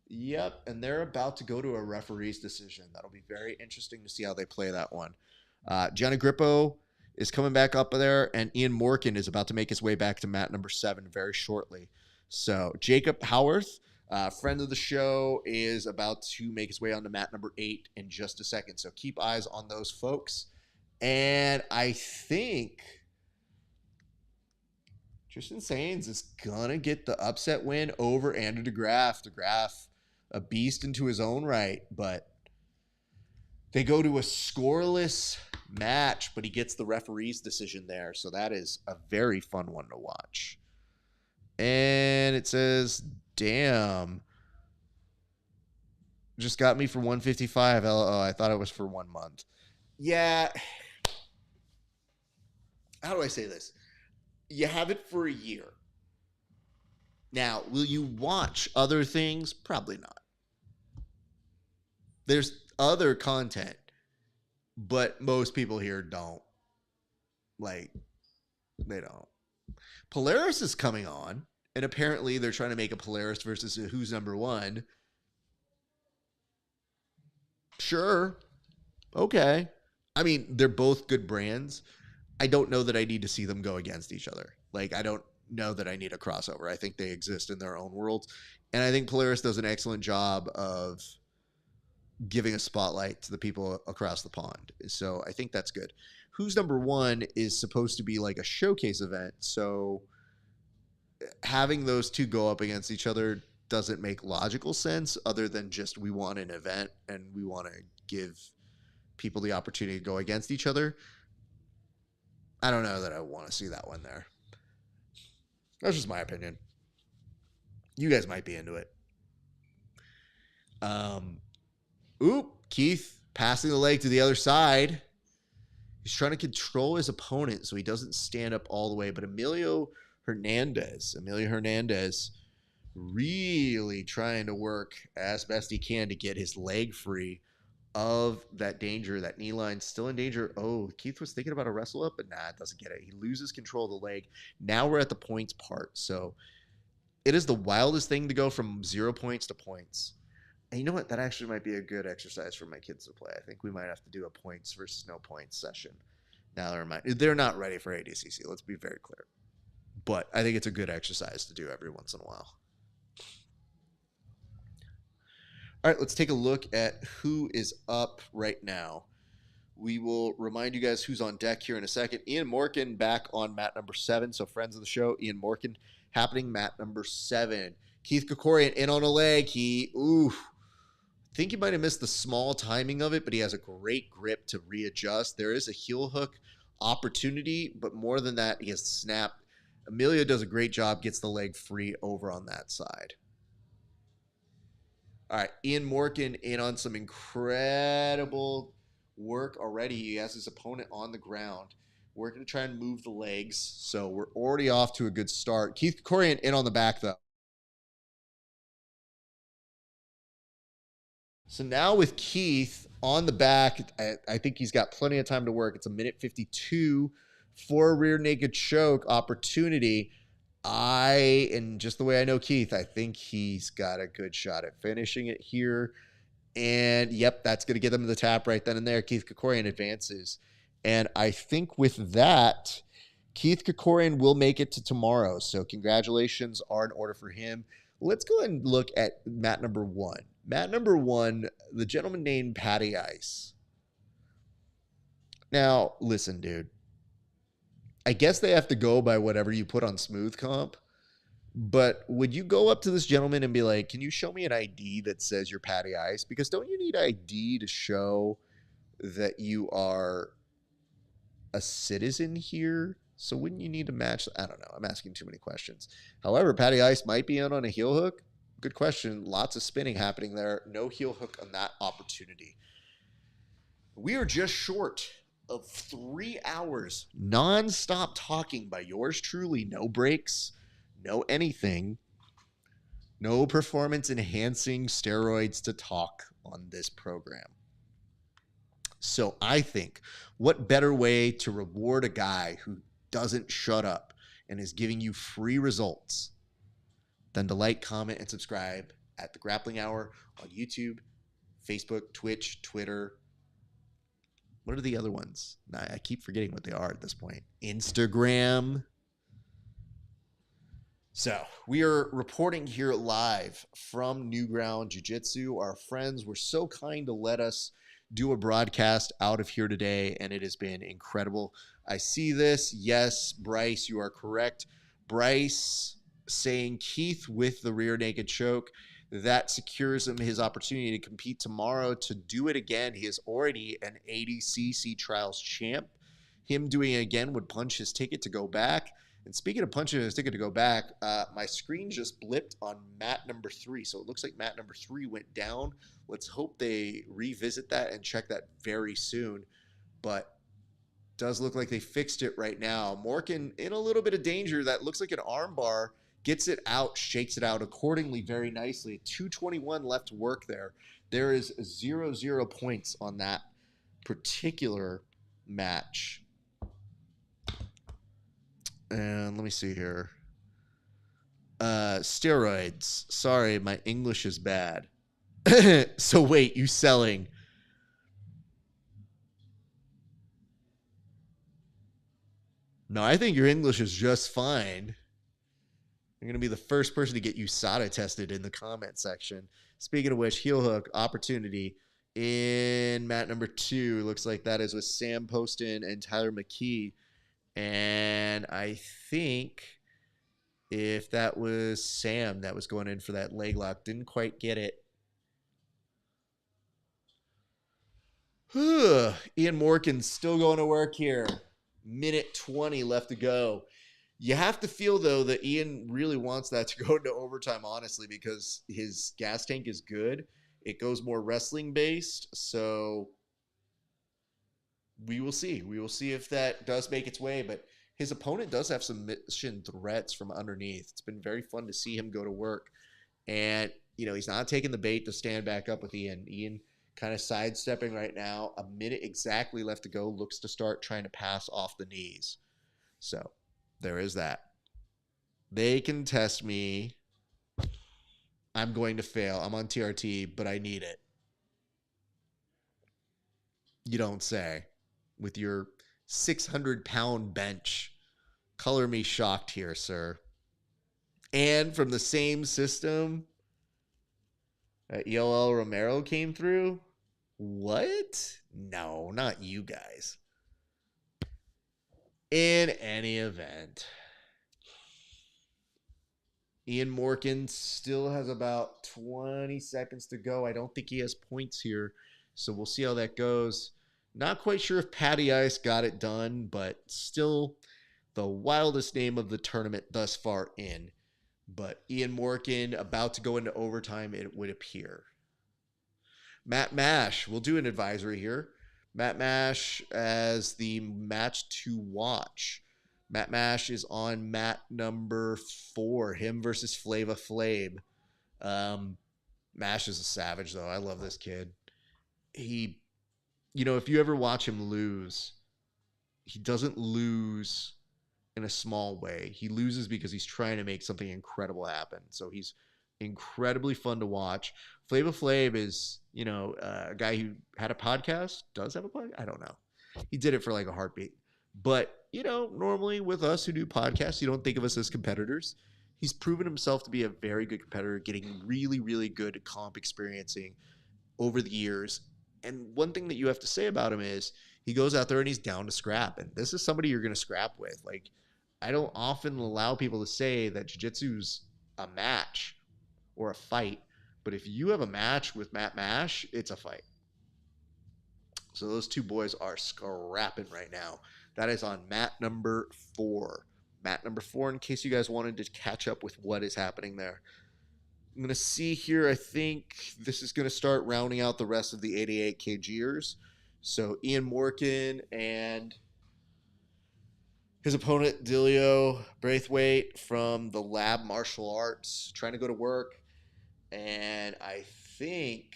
Yep, and they're about to go to a referee's decision. That'll be very interesting to see how they play that one. Gianni Grippo is coming back up there, and Ian Morkin is about to make his way back to mat number 7 very shortly. So Jacob Howarth, friend of the show, is about to make his way onto mat number 8 in just a second. So keep eyes on those folks. And I think Tristan Sainz is going to get the upset win over Andrew DeGraff. DeGraff, a beast into his own right, but they go to a scoreless match, but he gets the referee's decision there. So that is a very fun one to watch. And it says, damn. Just got me for 155. LO. I thought it was for 1 month. Yeah. How do I say this? You have it for a year. Now, will you watch other things? Probably not. There's other content, but most people here don't. Like, they don't. Polaris is coming on, and apparently they're trying to make a Polaris versus a Who's Number One. Sure. Okay. I mean, they're both good brands. I don't know that I need to see them go against each other. Like, I don't know that I need a crossover. I think they exist in their own worlds. And I think Polaris does an excellent job of giving a spotlight to the people across the pond. So I think that's good. Who's Number One is supposed to be like a showcase event. So having those two go up against each other doesn't make logical sense other than just we want an event and we want to give people the opportunity to go against each other. I don't know that I want to see that one there. That's just my opinion. You guys might be into it. Keith passing the leg to the other side. He's trying to control his opponent so he doesn't stand up all the way. But Emilio Hernandez really trying to work as best he can to get his leg free of that danger. That knee line still in danger. Oh, Keith was thinking about a wrestle up, but nah, it doesn't get it. He loses control of the leg. Now we're at the points part. So it is the wildest thing to go from 0 points to points. And you know what? That actually might be a good exercise for my kids to play. I think we might have to do a points versus no points session. Now they're not ready for ADCC. Let's be very clear. But I think it's a good exercise to do every once in a while. All right, let's take a look at who is up right now. We will remind you guys who's on deck here in a second. Ian Morkin back on mat number 7. So friends of the show, Ian Morkin happening mat number 7. Keith Krikorian in on a leg. I think he might have missed the small timing of it, but he has a great grip to readjust. There is a heel hook opportunity, but more than that, he has snapped. Emilio does a great job, gets the leg free over on that side. All right, Ian Morkin in on some incredible work already. He has his opponent on the ground. We're going to try and move the legs, so we're already off to a good start. Keith Krikorian in on the back, though. So now with Keith on the back, I think he's got plenty of time to work. It's a minute 52 for a rear naked choke opportunity. And just the way I know Keith, I think he's got a good shot at finishing it here. And yep, that's going to get him the tap right then and there. Keith Krikorian advances. And I think with that, Keith Krikorian will make it to tomorrow. So congratulations are in order for him. Let's go ahead and look at mat number 1. Mat number 1, the gentleman named Patty Ice. Now, listen, dude. I guess they have to go by whatever you put on Smooth Comp. But would you go up to this gentleman and be like, can you show me an ID that says you're Patty Ice? Because don't you need ID to show that you are a citizen here? So wouldn't you need to match? I don't know. I'm asking too many questions. However, Patty Ice might be in on a heel hook. Good question. Lots of spinning happening there. No heel hook on that opportunity. We are just short of 3 hours non-stop talking by yours truly. No breaks, no anything, no performance enhancing steroids to talk on this program. So I think what better way to reward a guy who doesn't shut up and is giving you free results than to like, comment, and subscribe at the Grappling Hour on YouTube, Facebook, Twitch, Twitter. What are the other ones? I keep forgetting what they are at this point. Instagram. So we are reporting here live from New Ground Jiu-Jitsu. Our friends were so kind to let us do a broadcast out of here today, and it has been incredible. I see this. Yes, Bryce, you are correct. Bryce saying Keith with the rear naked choke. That secures him his opportunity to compete tomorrow to do it again. He is already an ADCC Trials champ. Him doing it again would punch his ticket to go back. And speaking of punching his ticket to go back, my screen just blipped on mat number 3. So it looks like mat number 3 went down. Let's hope they revisit that and check that very soon. But does look like they fixed it right now. Morkin in a little bit of danger. That looks like an arm bar. Gets it out, shakes it out accordingly very nicely. 2:21 left to work there. There is 0 points on that particular match. And let me see here. Steroids. Sorry, my English is bad. So wait, you selling? No, I think your English is just fine. I'm going to be the first person to get USADA tested in the comment section. Speaking of which, heel hook opportunity in mat number 2. Looks like that is with Sam Poston and Tyler McKee. And I think if that was Sam that was going in for that leg lock, didn't quite get it. Ian Morkin still going to work here. Minute 20 left to go. You have to feel, though, that Ian really wants that to go into overtime, honestly, because his gas tank is good. It goes more wrestling-based, so we will see. We will see if that does make its way, but his opponent does have some mission threats from underneath. It's been very fun to see him go to work, and, you know, he's not taking the bait to stand back up with Ian. Ian kind of sidestepping right now. A minute exactly left to go. Looks to start trying to pass off the knees. So there is that. They can test me. I'm going to fail. I'm on TRT, but I need it. You don't say. With your 600-pound bench. Color me shocked here, sir. And from the same system that ELL Romero came through? What? No, not you guys. In any event, Ian Morkin still has about 20 seconds to go. I don't think he has points here, so we'll see how that goes. Not quite sure if Patty Ice got it done, but still the wildest name of the tournament thus far in. But Ian Morkin about to go into overtime, it would appear. Matt Mash, we'll do an advisory here. Matt Mash as the match to watch. Matt Mash is on mat number 4. Him versus Flava Flav. Mash is a savage, though. I love this kid. He, if you ever watch him lose, he doesn't lose in a small way. He loses because he's trying to make something incredible happen. So he's incredibly fun to watch. Flava Flav is, a guy who had a podcast, does have a podcast. I don't know. He did it for like a heartbeat. But, normally with us who do podcasts, you don't think of us as competitors. He's proven himself to be a very good competitor, getting really, really good comp experiencing over the years. And one thing that you have to say about him is he goes out there and he's down to scrap. And this is somebody you're going to scrap with. Like, I don't often allow people to say that jiu-jitsu's a match or a fight. But if you have a match with Matt Mash, it's a fight. So those two boys are scrapping right now. That is on mat number 4. Mat number 4, in case you guys wanted to catch up with what is happening there. I'm going to see here, I think this is going to start rounding out the rest of the 88 kgers. So Ian Morkin and his opponent, Dilio Braithwaite from the Lab Martial Arts, trying to go to work. And I think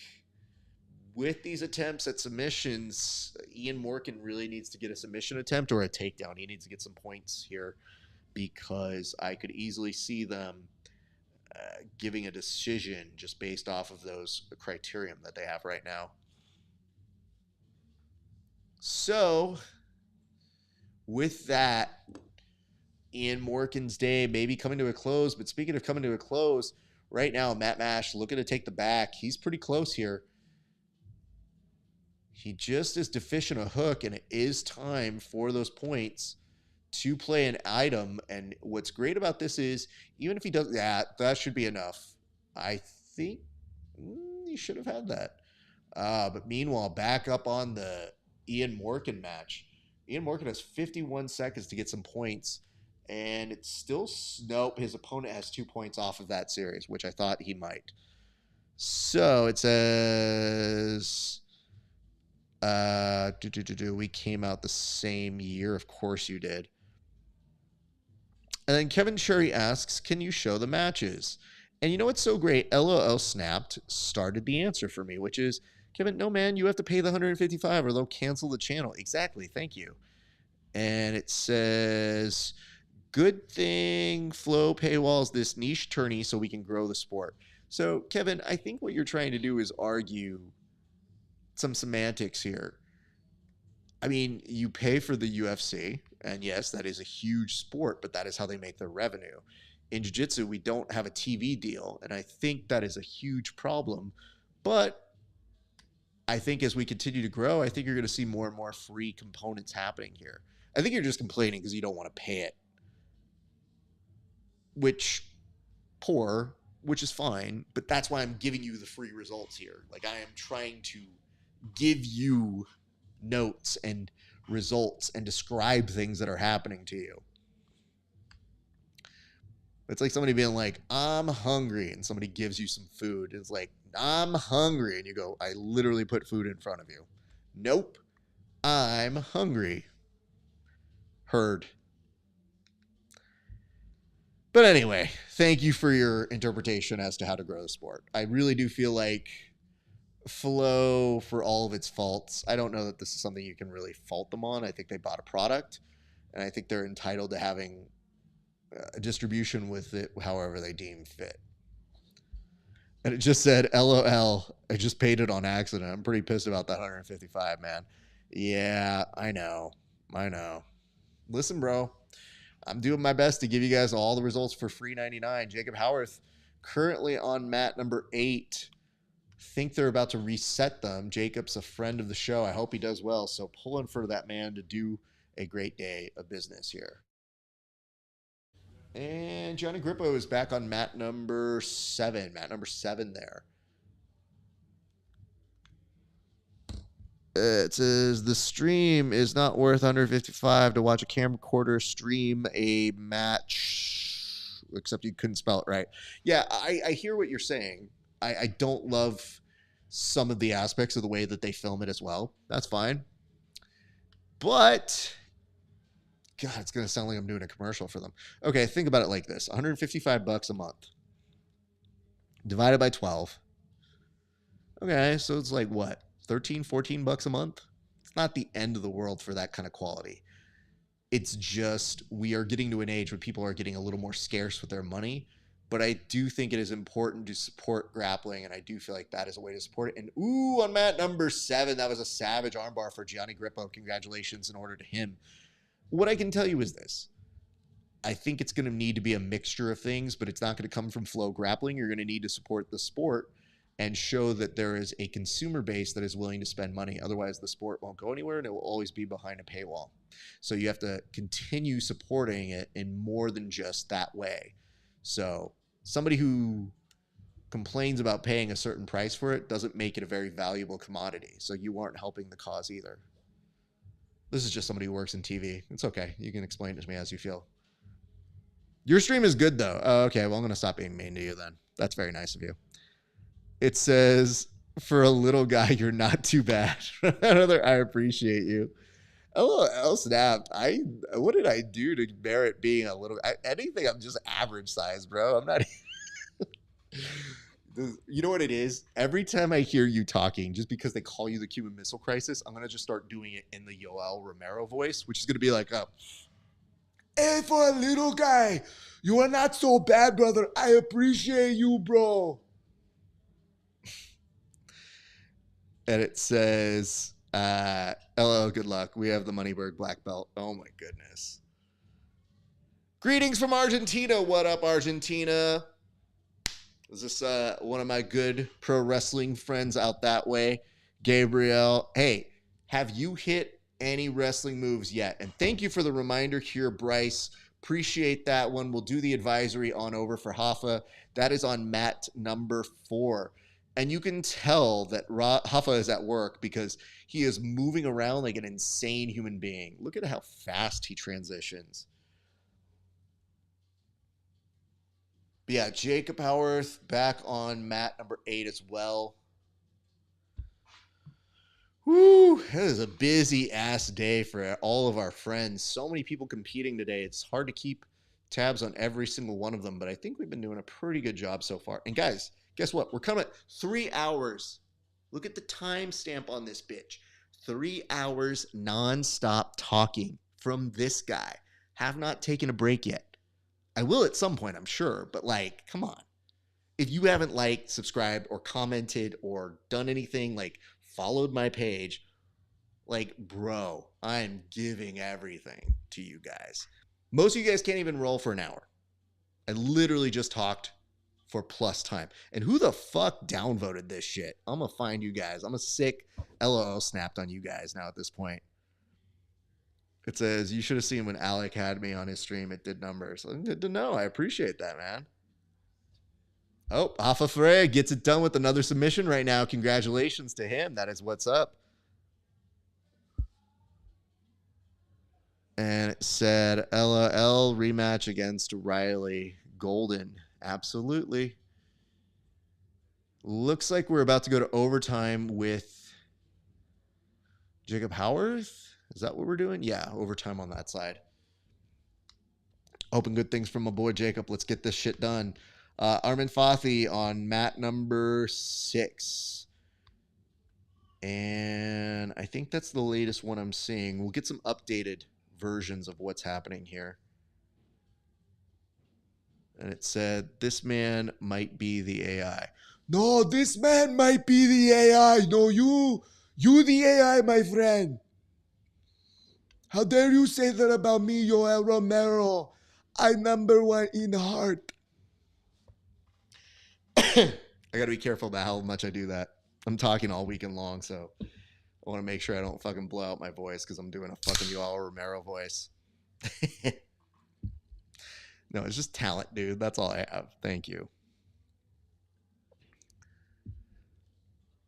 with these attempts at submissions, Ian Morkin really needs to get a submission attempt or a takedown. He needs to get some points here because I could easily see them giving a decision just based off of those criterion that they have right now. So, with that, Ian Morkin's day maybe coming to a close. But speaking of coming to a close, right now, Matt Mash looking to take the back. He's pretty close here. He just is deficient a hook, and it is time for those points to play an item. And what's great about this is, even if he does that should be enough. I think he should have had that. But meanwhile, back up on the Ian Morkin match. Ian Morkin has 51 seconds to get some points. And it's still, nope, his opponent has 2 points off of that series, which I thought he might. So it says, we came out the same year. Of course you did. And then Kevin Sherry asks, can you show the matches? And you know what's so great? LOL Snapped started the answer for me, which is, Kevin, no, man, you have to pay the $155 or they'll cancel the channel. Exactly. Thank you. And it says, good thing Flow paywalls this niche tourney so we can grow the sport. So, Kevin, I think what you're trying to do is argue some semantics here. I mean, you pay for the UFC, and yes, that is a huge sport, but that is how they make their revenue. In jiu-jitsu, we don't have a TV deal, and I think that is a huge problem. But I think as we continue to grow, I think you're going to see more and more free components happening here. I think you're just complaining because you don't want to pay it. Which is fine, but that's why I'm giving you the free results here. Like, I am trying to give you notes and results and describe things that are happening to you. It's like somebody being like, I'm hungry, and somebody gives you some food. It's like, I'm hungry, and you go, I literally put food in front of you. Nope, I'm hungry. Heard. But anyway, thank you for your interpretation as to how to grow the sport. I really do feel like Flow, for all of its faults, I don't know that this is something you can really fault them on. I think they bought a product, and I think they're entitled to having a distribution with it however they deem fit. And it just said, LOL, I just paid it on accident. I'm pretty pissed about that 155, man. Yeah, I know. Listen, bro, I'm doing my best to give you guys all the results for free 99. Jacob Howarth currently on mat number 8. Think they're about to reset them. Jacob's a friend of the show. I hope he does well. So pulling for that man to do a great day of business here. And Johnny Grippo is back on mat number 7. Mat number 7 there. It says the stream is not worth under 55 to watch a camcorder stream a match, except you couldn't spell it right. Yeah, I hear what you're saying. I don't love some of the aspects of the way that they film it as well. That's fine. But God, it's going to sound like I'm doing a commercial for them. Okay, think about it like this. $155 a month divided by 12. Okay, so it's like what? 13, 14 bucks a month? It's not the end of the world for that kind of quality. It's just we are getting to an age where people are getting a little more scarce with their money. But I do think it is important to support grappling, and I do feel like that is a way to support it. And ooh, on mat number 7, that was a savage armbar for Gianni Grippo. Congratulations in order to him. What I can tell you is this. I think it's going to need to be a mixture of things, but it's not going to come from Flow Grappling. You're going to need to support the sport and show that there is a consumer base that is willing to spend money. Otherwise, the sport won't go anywhere, and it will always be behind a paywall. So you have to continue supporting it in more than just that way. So somebody who complains about paying a certain price for it doesn't make it a very valuable commodity. So you aren't helping the cause either. This is just somebody who works in TV. It's okay. You can explain it to me as you feel. Your stream is good, though. Oh, okay, well, I'm going to stop being mean to you then. That's very nice of you. It says, for a little guy, you're not too bad. I appreciate you. Oh, snap. What did I do to merit being a little... anything, I'm just average size, bro. I'm not... You know what it is? Every time I hear you talking, just because they call you the Cuban Missile Crisis, I'm going to just start doing it in the Yoel Romero voice, which is going to be like, hey, for a little guy, you are not so bad, brother. I appreciate you, bro. And it says, LO, good luck. We have the Moneyberg black belt. Oh, my goodness. Greetings from Argentina. What up, Argentina? Is this one of my good pro wrestling friends out that way? Gabriel. Hey, have you hit any wrestling moves yet? And thank you for the reminder here, Bryce. Appreciate that one. We'll do the advisory on over for Hoffa. That is on mat number 4. And you can tell that Hoffa is at work because he is moving around like an insane human being. Look at how fast he transitions. But yeah, Jacob Howarth back on mat number 8 as well. Whew, that is a busy-ass day for all of our friends. So many people competing today. It's hard to keep tabs on every single one of them, but I think we've been doing a pretty good job so far. And guys, guess what? We're coming at 3 hours. Look at the timestamp on this bitch. 3 hours nonstop talking from this guy. Have not taken a break yet. I will at some point, I'm sure, but like, come on. If you haven't liked, subscribed, or commented, or done anything, like followed my page, like, bro, I'm giving everything to you guys. Most of you guys can't even roll for an hour. I literally just talked for plus time. And who the fuck downvoted this shit? I'm gonna find you guys. I'm a sick LOL snapped on you guys now at this point. It says, you should have seen when Alec had me on his stream. It did numbers. Good to know. I appreciate that, man. Oh, Alpha Frey gets it done with another submission right now. Congratulations to him. That is what's up. And it said, LOL rematch against Riley Golden. Absolutely. Looks like we're about to go to overtime with Jacob Howarth. Is that what we're doing? Yeah, overtime on that side. Hoping good things from my boy Jacob. Let's get this shit done. Armin Fathi on mat number 6. And I think that's the latest one I'm seeing. We'll get some updated versions of what's happening here. And it said, this man might be the AI. No, this man might be the AI. No, you the AI, my friend. How dare you say that about me, Yoel Romero? I'm #1 in heart. I gotta be careful about how much I do that. I'm talking all weekend long, so I want to make sure I don't fucking blow out my voice because I'm doing a fucking Yoel Romero voice. No, it's just talent, dude. That's all I have. Thank you.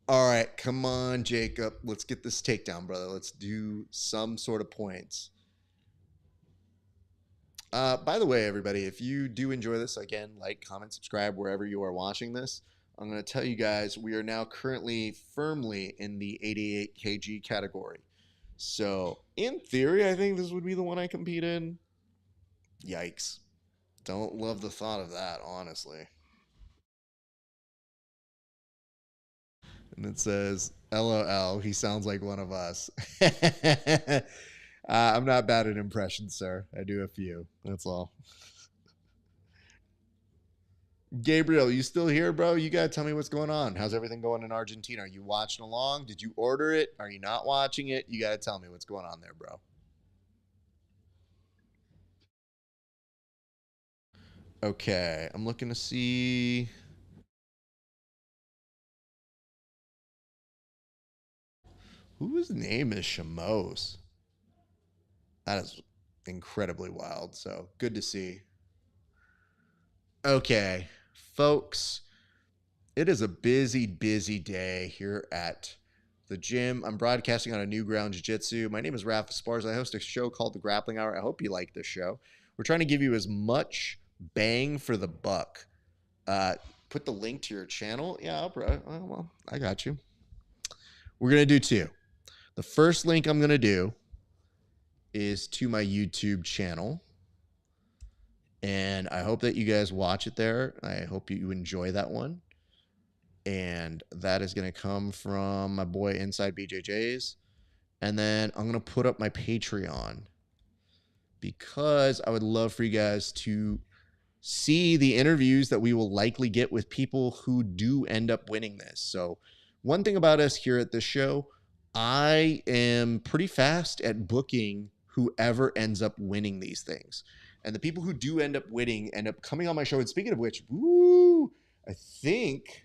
All right, come on, Jacob. Let's get this takedown, brother. Let's do some sort of points. By the way, everybody, if you do enjoy this, again, like, comment, subscribe wherever you are watching this. I'm going to tell you guys, we are now currently firmly in the 88 kg category. So, in theory, I think this would be the one I compete in. Yikes. Don't love the thought of that, honestly. And it says, LOL, he sounds like one of us. I'm not bad at impressions, sir. I do a few. That's all. Gabriel, you still here, bro? You got to tell me what's going on. How's everything going in Argentina? Are you watching along? Did you order it? Are you not watching it? You got to tell me what's going on there, bro. Okay, I'm looking to see. Whose name is Shamos? That is incredibly wild. So good to see. Okay, folks, it is a busy, busy day here at the gym. I'm broadcasting on a new ground jiu-jitsu. My name is Raf Esparza. I host a show called The Grappling Hour. I hope you like this show. We're trying to give you as much bang for the buck. Put the link to your channel. Yeah, bro. Well, I got you. We're going to do two. The first link I'm going to do is to my YouTube channel. And I hope that you guys watch it there. I hope you enjoy that one. And that is going to come from my boy Inside BJJ's. And then I'm going to put up my Patreon because I would love for you guys to see the interviews that we will likely get with people who do end up winning this. So one thing about us here at this show, I am pretty fast at booking whoever ends up winning these things. And the people who do end up winning end up coming on my show. And speaking of which, woo, I think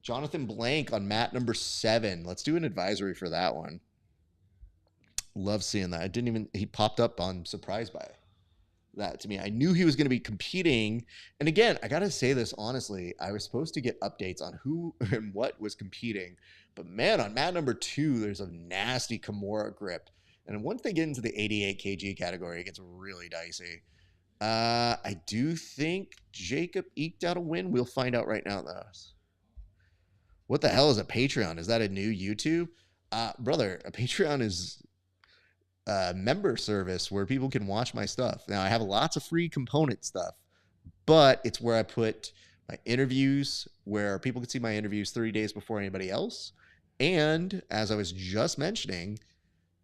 Jonathan Blank on mat #7. Let's do an advisory for that one. Love seeing that. He popped up on surprised by that to me. I knew he was going to be competing. And again, I got to say this honestly, I was supposed to get updates on who and what was competing. But man, on mat #2, there's a nasty Kimura grip. And once they get into the 88 kg category, it gets really dicey. I do think Jacob eked out a win. We'll find out right now, though. What the hell is a Patreon? Is that a new YouTube? Brother, a Patreon is a member service where people can watch my stuff. Now, I have lots of free component stuff, but it's where I put my interviews, where people can see my interviews 30 days before anybody else. And as I was just mentioning,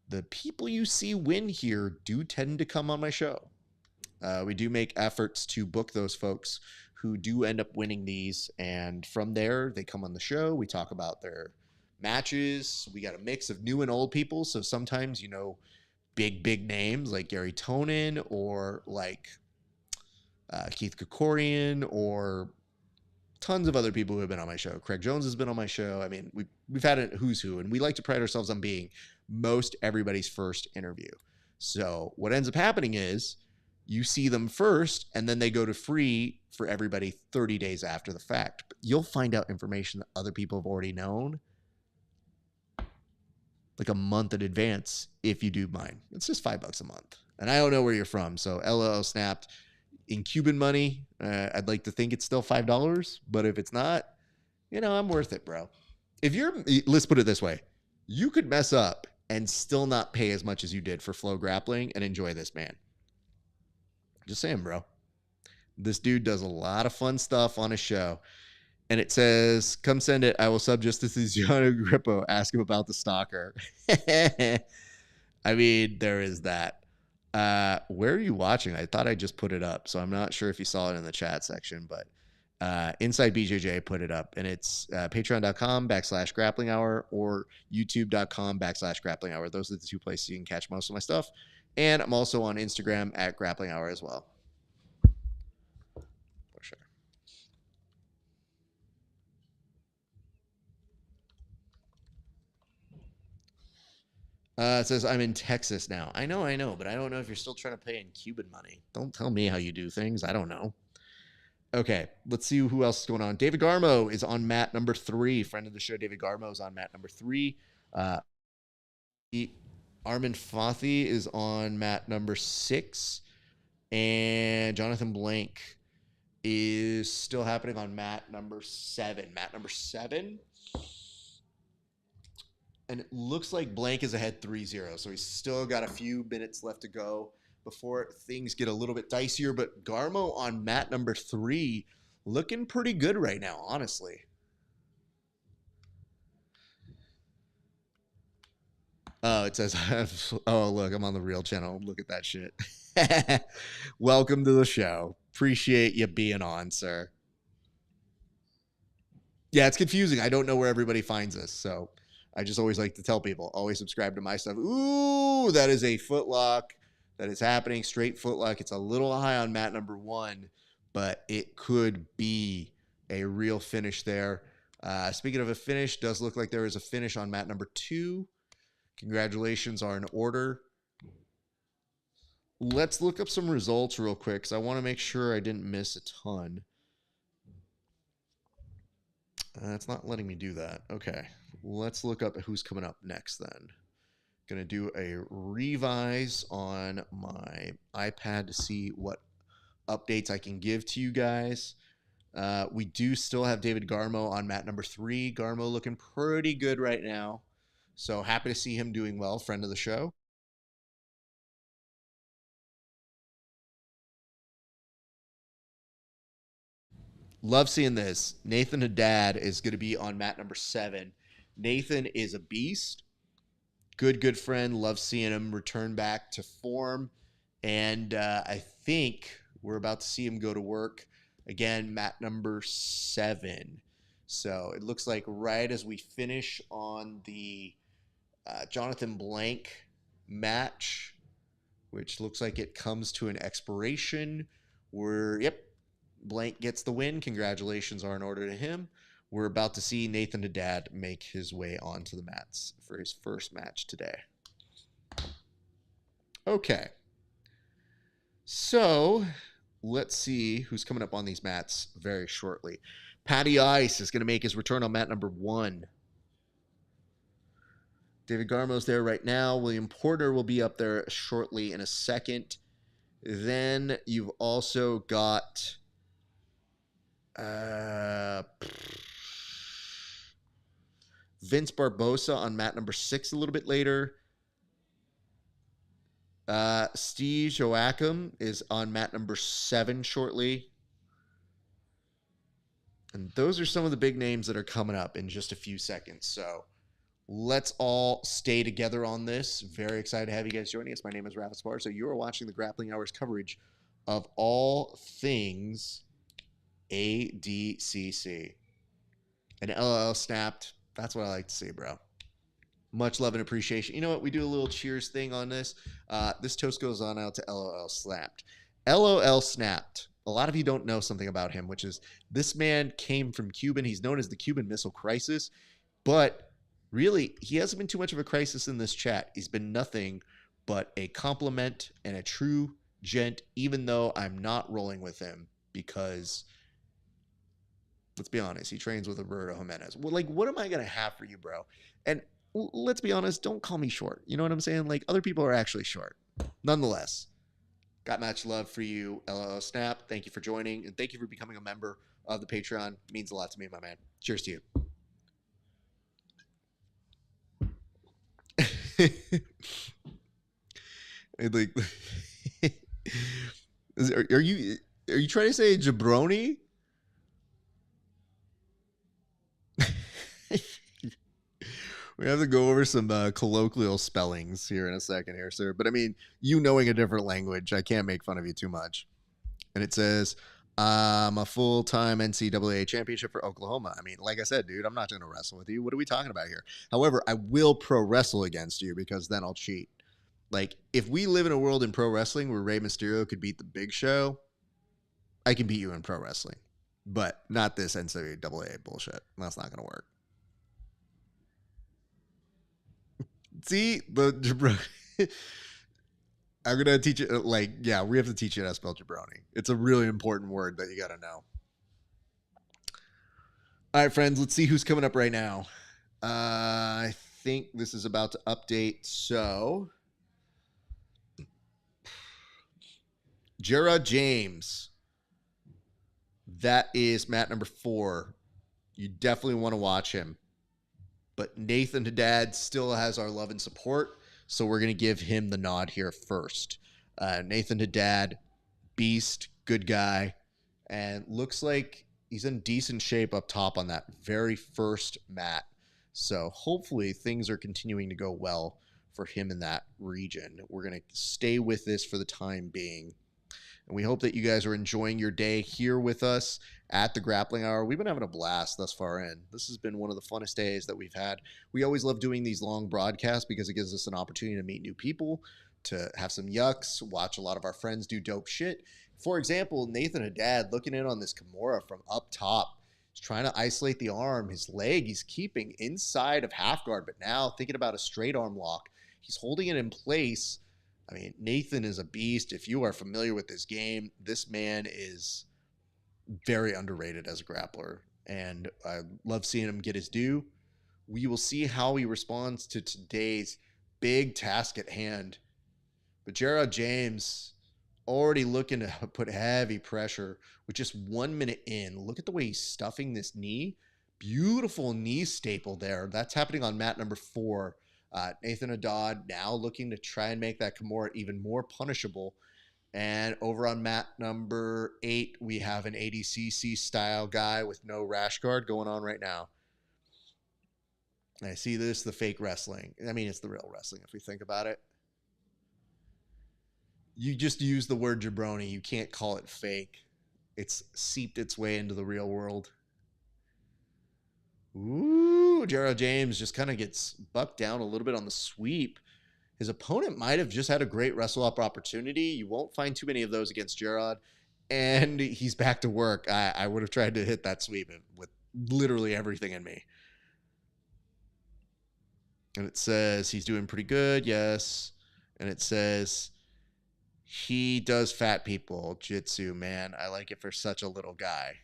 the people you see win here do tend to come on my show. We do make efforts to book those folks who do end up winning these. And from there, they come on the show. We talk about their matches. We got a mix of new and old people. So sometimes, you know, big names like Gary Tonin or like Keith Kokorian or tons of other people who have been on my show. Craig Jones has been on my show. I mean, we've had a who's who, and we like to pride ourselves on being most everybody's first interview. So what ends up happening is you see them first, and then they go to free for everybody 30 days after the fact. But you'll find out information that other people have already known like a month in advance if you do mine. It's just $5 a month. And I don't know where you're from, so LOL snapped. In Cuban money, I'd like to think it's still $5, but if it's not, you know, I'm worth it, bro. Let's put it this way. You could mess up and still not pay as much as you did for Flow Grappling and enjoy this man. Just saying, bro. This dude does a lot of fun stuff on his show. And it says, come send it. I will sub just to Tiziano Grippo. Ask him about the stalker. I mean, there is that. Where are you watching? I thought I just put it up, so I'm not sure if you saw it in the chat section, but Inside BJJ put it up, and it's patreon.com/grappling hour or youtube.com/grappling hour. Those are the two places you can catch most of my stuff. And I'm also on Instagram at grappling hour as well. For sure. It says, I'm in Texas now. I know, but I don't know if you're still trying to pay in Cuban money. Don't tell me how you do things. I don't know. Okay, let's see who else is going on. David Garmo is on mat number 3. Friend of the show, David Garmo is on mat number 3. Armin Fothi is on mat number 6. And Jonathan Blank is still happening on mat number 7. Mat number 7. And it looks like Blank is ahead 3-0. So he's still got a few minutes left to go before things get a little bit dicier. But Garmo on mat number 3 looking pretty good right now, honestly. Oh, it says, oh, look, I'm on the real channel. Look at that shit. Welcome to the show. Appreciate you being on, sir. Yeah, it's confusing. I don't know where everybody finds us, so I just always like to tell people, always subscribe to my stuff. Ooh, that is a footlock that is happening. Straight footlock. It's a little high on mat number 1, but it could be a real finish there. Speaking of a finish, does look like there is a finish on mat number 2. Congratulations are in order. Let's look up some results real quick because I want to make sure I didn't miss a ton. It's not letting me do that. Okay. Let's look up who's coming up next then. Going to do a revise on my iPad to see what updates I can give to you guys. We do still have David Garmo on mat number 3. Garmo looking pretty good right now. So happy to see him doing well. Friend of the show. Love seeing this. Nathan Haddad is going to be on mat number 7. Nathan is a beast. Good friend. Love seeing him return back to form. And I think we're about to see him go to work. Again, mat number 7. So it looks like right as we finish on the Jonathan Blank match, which looks like it comes to an expiration. Blank gets the win. Congratulations are in order to him. We're about to see Nathan Haddad make his way onto the mats for his first match today. Okay. So let's see who's coming up on these mats very shortly. Patty Ice is going to make his return on mat number 1. David Garmo's there right now. William Porter will be up there shortly in a second. Then you've also got Vince Barbosa on mat number 6 a little bit later. Steve Joachim is on mat number 7 shortly. And those are some of the big names that are coming up in just a few seconds. So let's all stay together on this. Very excited to have you guys joining us. My name is Raf Esparza. So you are watching the Grappling Hours coverage of all things ADCC. And LOL snapped. That's what I like to see, bro. Much love and appreciation. You know what? We do a little cheers thing on this. This toast goes on out to LOL snapped. LOL snapped. A lot of you don't know something about him, which is this man came from Cuban. He's known as the Cuban Missile Crisis. But really, he hasn't been too much of a crisis in this chat. He's been nothing but a compliment and a true gent, even though I'm not rolling with him because, let's be honest, he trains with Roberto Jimenez. Well, like, what am I going to have for you, bro? And let's be honest, don't call me short. You know what I'm saying? Like, other people are actually short. Nonetheless, got much love for you, LOL Snap. Thank you for joining, and thank you for becoming a member of the Patreon. It means a lot to me, my man. Cheers to you. Like, are you trying to say jabroni? We have to go over some colloquial spellings here in a second here, sir. But I mean, you knowing a different language, I can't make fun of you too much. And it says, I'm a full-time NCAA championship for Oklahoma. I mean, like I said, dude, I'm not going to wrestle with you. What are we talking about here? However, I will pro wrestle against you because then I'll cheat. Like, if we live in a world in pro wrestling where Rey Mysterio could beat the Big Show, I can beat you in pro wrestling. But not this NCAA bullshit. That's not going to work. See, I'm going to teach you, we have to teach you how to spell jabroni. It's a really important word that you got to know. All right, friends, let's see who's coming up right now. I think this is about to update. So, Gerard James. That is mat number 4. You definitely want to watch him. But Nathan Haddad still has our love and support, so we're going to give him the nod here first. Nathan Haddad, beast, good guy, and looks like he's in decent shape up top on that very first mat. So hopefully things are continuing to go well for him in that region. We're going to stay with this for the time being. And we hope that you guys are enjoying your day here with us at the Grappling Hour. We've been having a blast thus far in. This has been one of the funnest days that we've had. We always love doing these long broadcasts because it gives us an opportunity to meet new people, to have some yucks, watch a lot of our friends do dope shit. For example, Nathan Haddad looking in on this Kimura from up top. He's trying to isolate the arm. His leg he's keeping inside of half guard, but now thinking about a straight arm lock. He's holding it in place. I mean, Nathan is a beast. If you are familiar with this game, this man is very underrated as a grappler, and I love seeing him get his due. We will see how he responds to today's big task at hand. But Gerard James already looking to put heavy pressure with just 1 minute in. Look at the way he's stuffing this knee. Beautiful knee staple there. That's happening on mat number 4. Nathan Haddad now looking to try and make that Kimura even more punishable. And over on mat number 8, we have an ADCC style guy with no rash guard going on right now. And I see this, the fake wrestling. I mean, it's the real wrestling if we think about it. You just use the word jabroni. You can't call it fake. It's seeped its way into the real world. Ooh, Gerard James just kind of gets bucked down a little bit on the sweep. His opponent might have just had a great wrestle-up opportunity. You won't find too many of those against Gerard. And he's back to work. I would have tried to hit that sweep with literally everything in me. And it says he's doing pretty good, yes. And it says he does fat people jiu-jitsu, man. I like it for such a little guy.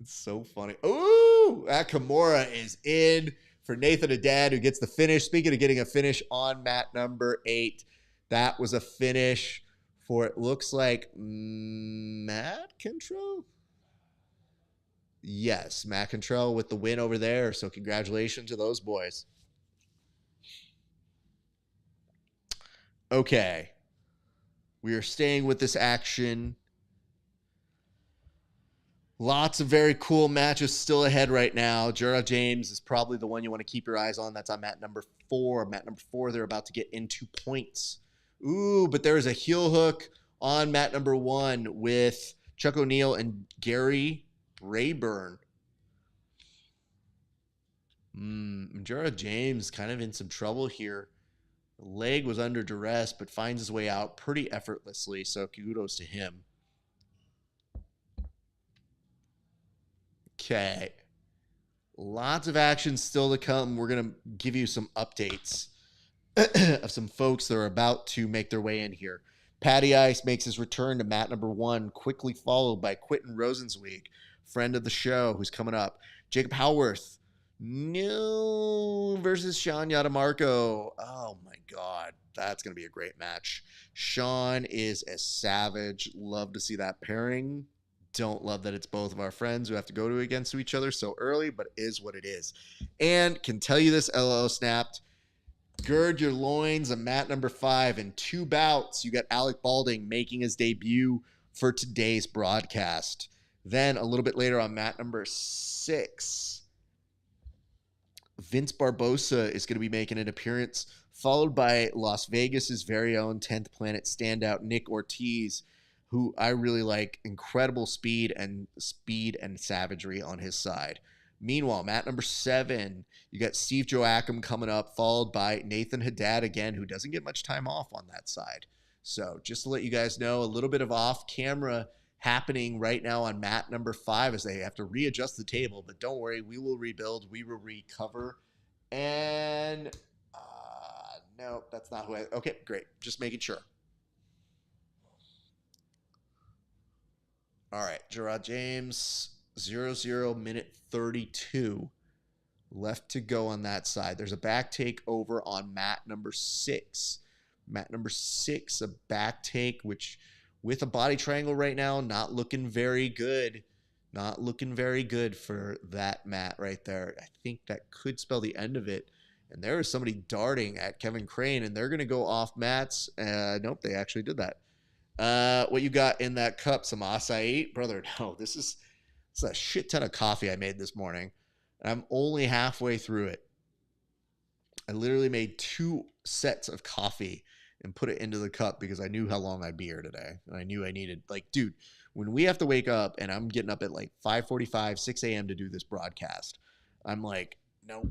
It's so funny. Ooh, that Kimura is in for Nathan Haddad, who gets the finish. Speaking of getting a finish on mat number 8, that was a finish for, it looks like, Matt Control? Yes, Matt Control with the win over there. So congratulations to those boys. Okay. We are staying with this action. Lots of very cool matches still ahead right now. Gerard James is probably the one you want to keep your eyes on. That's on mat number 4. Mat number 4, they're about to get into points. Ooh, but there is a heel hook on mat number 1 with Chuck O'Neal and Gary Rayburn. Gerard James kind of in some trouble here. The leg was under duress, but finds his way out pretty effortlessly, so kudos to him. Okay. Lots of action still to come. We're going to give you some updates of some folks that are about to make their way in here. Patty Ice makes his return to mat number 1, quickly followed by Quentin Rosenzweig, friend of the show, who's coming up. Jacob Howarth, versus Sean Yadamarco. Oh, my God. That's going to be a great match. Sean is a savage. Love to see that pairing. Don't love that it's both of our friends who have to go to against each other so early, but it is what it is. And can tell you this, LO Snapped. Gird your loins on mat number 5 in 2 bouts. You got Alec Balding making his debut for today's broadcast. Then a little bit later on mat number 6, Vince Barbosa is going to be making an appearance, followed by Las Vegas's very own 10th Planet standout Nick Ortiz, who I really like. Incredible speed and savagery on his side. Meanwhile, mat number 7, you got Steve Joachim coming up, followed by Nathan Haddad again, who doesn't get much time off on that side. So just to let you guys know, a little bit of off-camera happening right now on mat number 5 as they have to readjust the table. But don't worry, we will rebuild, we will recover. And no, that's not who I. Okay, great. Just making sure. All right, Gerard James, 0-0, minute 32 left to go on that side. There's a back take over on mat number 6. Mat number 6, a back take, which with a body triangle right now, not looking very good. Not looking very good for that mat right there. I think that could spell the end of it. And there is somebody darting at Kevin Crane, and they're going to go off mats. Nope, they actually did that. What you got in that cup? Some acai? Brother, no, this is a shit ton of coffee I made this morning. I'm only halfway through it. I literally made 2 sets of coffee and put it into the cup because I knew how long I'd be here today. And I knew I needed, like, dude, when we have to wake up and I'm getting up at like 5:45, 6 a.m. to do this broadcast, I'm like, nope,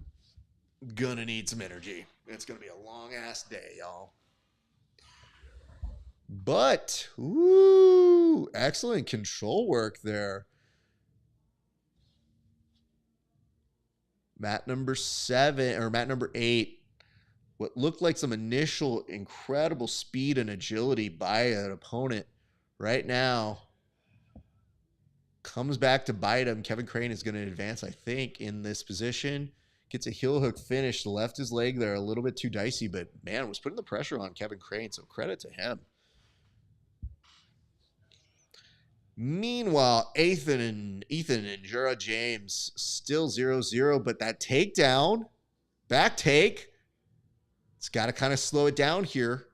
gonna need some energy. It's gonna be a long ass day, y'all. But, ooh, excellent control work there. Mat number 7, or mat number 8. What looked like some initial incredible speed and agility by an opponent right now comes back to bite him. Kevin Crane is going to advance, I think, in this position. Gets a heel hook finish. Left his leg there, a little bit too dicey, but man, was putting the pressure on Kevin Crane, so credit to him. Meanwhile, Ethan and Gerard James still 0-0, but that takedown, back take, it's got to kind of slow it down here.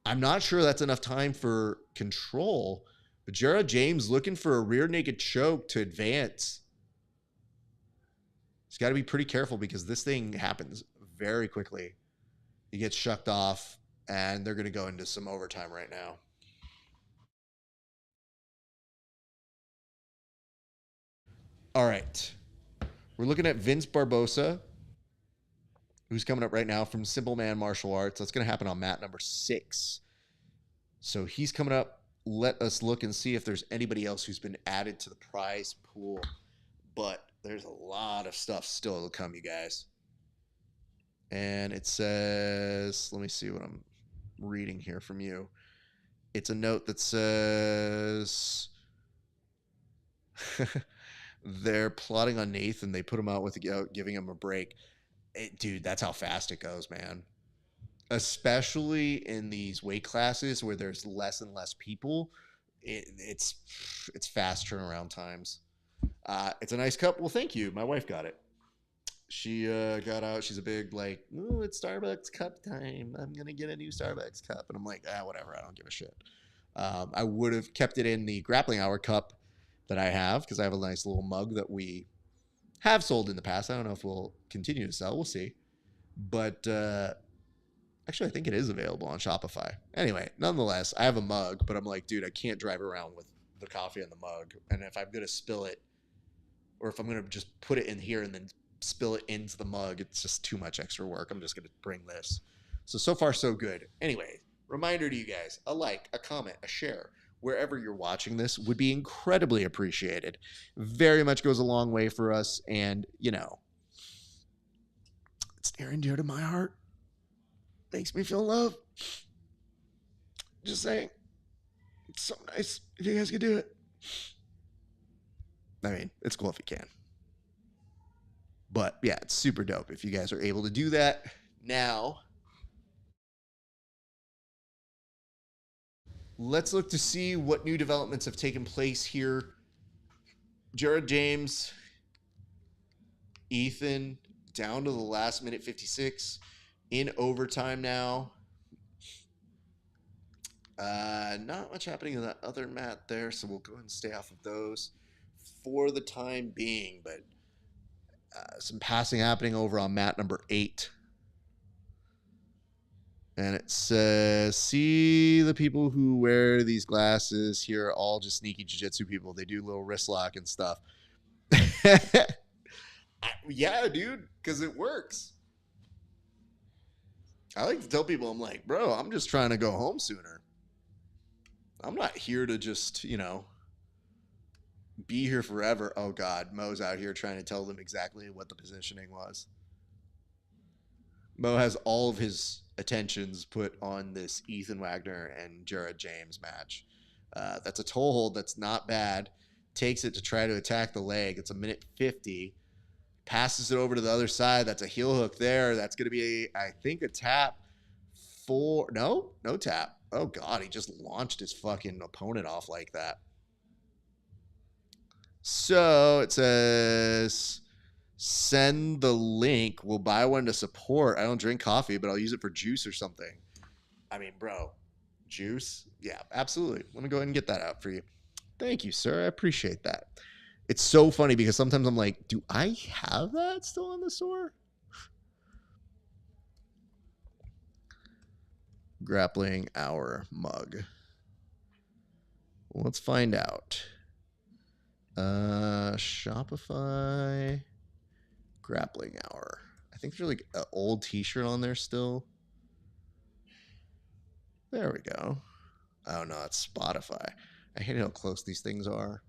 I'm not sure that's enough time for control, but Gerard James looking for a rear naked choke to advance. He's got to be pretty careful because this thing happens very quickly. He gets shucked off, and they're going to go into some overtime right now. All right. We're looking at Vince Barbosa, who's coming up right now from Simple Man Martial Arts. That's going to happen on mat number 6. So he's coming up. Let us look and see if there's anybody else who's been added to the prize pool. But there's a lot of stuff still to come, you guys. And it says, let me see what I'm reading here from you. It's a note that says they're plotting on Nathan. They put him out without giving him a break. Dude, that's how fast it goes, man. Especially in these weight classes where there's less and less people, it's fast turnaround times. It's a nice cup. Well, thank you. My wife got it. She got out. She's a big like, ooh, it's Starbucks cup time. I'm gonna get a new Starbucks cup, and I'm like, whatever. I don't give a shit. I would have kept it in the Grappling Hour cup that I have because I have a nice little mug that we have sold in the past. I don't know if we'll continue to sell. We'll see. But actually, I think it is available on Shopify. Anyway, nonetheless, I have a mug, but I'm like, dude, I can't drive around with the coffee in the mug. And if I'm going to spill it, or if I'm going to just put it in here and then spill it into the mug, it's just too much extra work. I'm just going to bring this. So far, so good. Anyway, reminder to you guys, a like, a comment, a share, wherever you're watching this would be incredibly appreciated. Very much goes a long way for us. And, you know, it's near and dear to my heart. Makes me feel love. Just saying. It's so nice if you guys could do it. I mean, it's cool if you can. But yeah, it's super dope if you guys are able to do that. Now, let's look to see what new developments have taken place here. Gerard James, Ethan, down to the last minute 56 in overtime now. Not much happening in that other mat there, so we'll go ahead and stay off of those for the time being. But Some passing happening over on mat number 8. And it says, see the people who wear these glasses here are all just sneaky jiu-jitsu people. They do little wrist lock and stuff. Yeah, dude, because it works. I like to tell people, I'm like, bro, I'm just trying to go home sooner. I'm not here to just, be here forever. Oh, God, Mo's out here trying to tell them exactly what the positioning was. Mo has all of his attentions put on this Ethan Wagner and Jared James match. That's a toe hold that's not bad. Takes it to try to attack the leg. It's 1:50. Passes it over to the other side. That's a heel hook there. That's going to be, I think, a tap for... No tap. Oh, God, he just launched his fucking opponent off like that. So it says... Send the link. We'll buy one to support. I don't drink coffee, but I'll use it for juice or something. I mean, bro, juice? Yeah, absolutely. Let me go ahead and get that out for you. Thank you, sir. I appreciate that. It's so funny because sometimes I'm like, do I have that still in the store? Grappling Hour mug. Let's find out. Shopify... Grappling Hour. I think there's like an old t-shirt on there still. There we go. Oh no, it's Spotify. I hate how close these things are.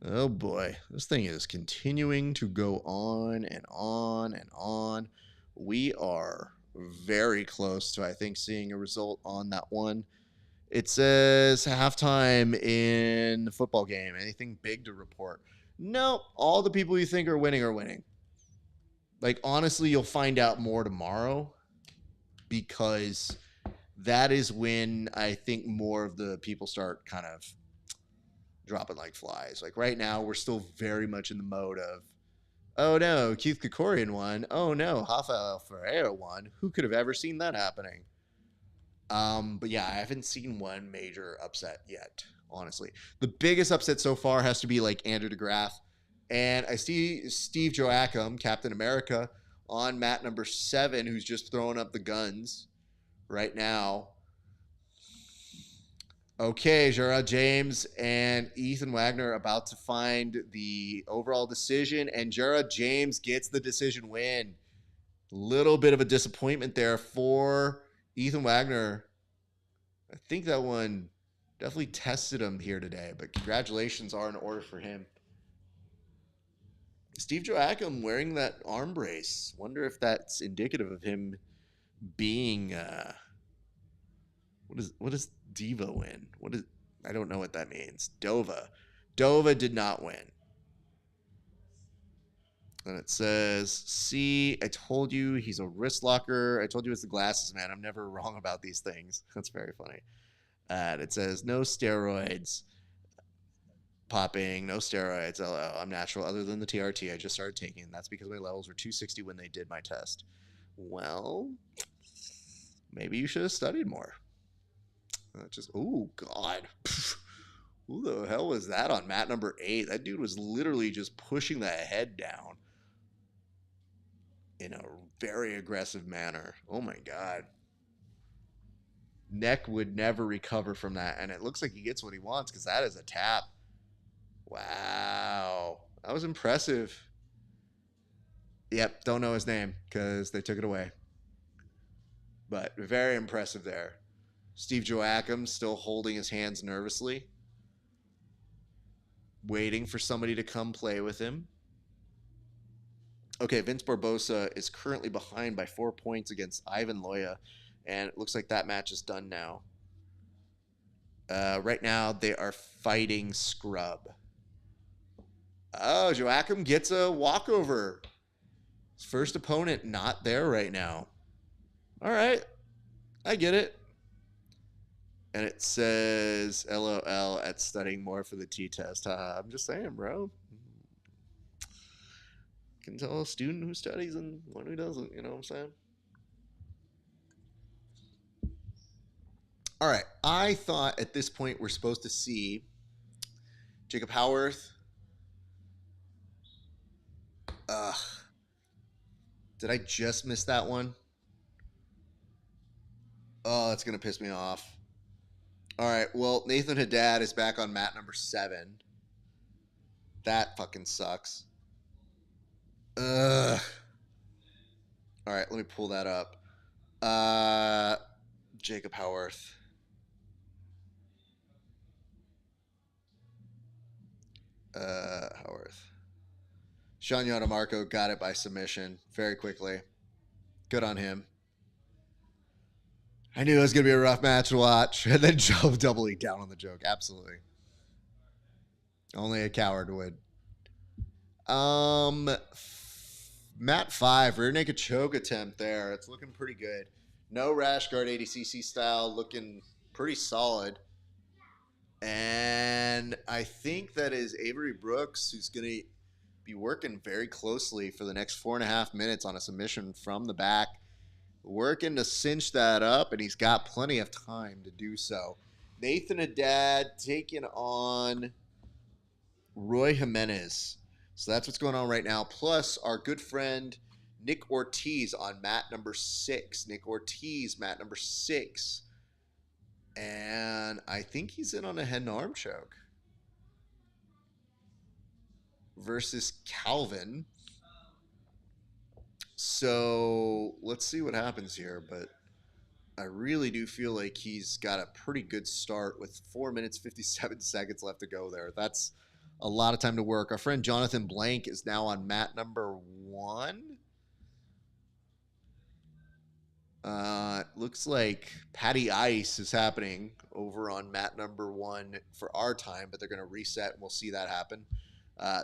Oh boy, this thing is continuing to go on and on and on. We are very close to, I think, seeing a result on that one. It says halftime in the football game. Anything big to report? No, all the people you think are winning are winning. Like, honestly, you'll find out more tomorrow because that is when I think more of the people start kind of dropping like flies. Like, right now, we're still very much in the mode of, oh, no, Keith Krikorian won. Oh, no, Rafael Ferreira won. Who could have ever seen that happening? But yeah, I haven't seen one major upset yet. Honestly, the biggest upset so far has to be like Andrew DeGraff, and I see Steve Joachim, Captain America, on mat number 7, who's just throwing up the guns right now. Okay, Jared James and Ethan Wagner about to find the overall decision, and Jared James gets the decision win. Little bit of a disappointment there for Ethan Wagner. I think that one definitely tested him here today, but congratulations are in order for him. Steve Joachim wearing that arm brace. Wonder if that's indicative of him being what does Diva win? I don't know what that means. Dova did not win. And it says, see, I told you he's a wrist locker. I told you it's the glasses, man. I'm never wrong about these things. That's very funny. And it says, no steroids. Popping, no steroids. I'm natural other than the TRT I just started taking. That's because my levels were 260 when they did my test. Well, maybe you should have studied more. Oh, God. Who the hell was that on mat number 8? That dude was literally just pushing that head down in a very aggressive manner. Oh, my God. Neck would never recover from that, and it looks like he gets what he wants because that is a tap. Wow. That was impressive. Yep, don't know his name because they took it away. But very impressive there. Steve Joachim still holding his hands nervously, waiting for somebody to come play with him. Okay, Vince Barbosa is currently behind by 4 points against Ivan Loya, and it looks like that match is done now. Right now, they are fighting Scrub. Oh, Joachim gets a walkover. His first opponent not there right now. All right, I get it. And it says, LOL at studying more for the T-test. I'm just saying, bro. Can tell a student who studies and one who doesn't. You know what I'm saying? All right. I thought at this point we're supposed to see Jacob Howarth Did I just miss that one? Oh, that's going to piss me off. All right, well, Nathan Haddad is back on mat number 7. That fucking sucks. Ugh. All right, let me pull that up. Jacob Howarth. Howarth. Sean Yonamarco got it by submission very quickly. Good on him. I knew it was going to be a rough match to watch. And then Joe doubling down on the joke. Absolutely. Only a coward would. Mat 5, rear naked choke attempt there. It's looking pretty good. No rash guard ADCC style. Looking pretty solid. And I think that is Avery Brooks, who's going to be working very closely for the next 4.5 minutes on a submission from the back. Working to cinch that up, and he's got plenty of time to do so. Nathan Haddad taking on Roy Jimenez. So that's what's going on right now. Plus, our good friend Nick Ortiz on mat number 6. Nick Ortiz, mat number 6. And I think he's in on a head and arm choke. Versus Calvin. So let's see what happens here. But I really do feel like he's got a pretty good start with 4 minutes, 57 seconds left to go there. That's a lot of time to work. Our friend Jonathan Blank is now on mat number 1. Looks like Patty Ice is happening over on mat number 1 for our time, but they're going to reset, and we'll see that happen.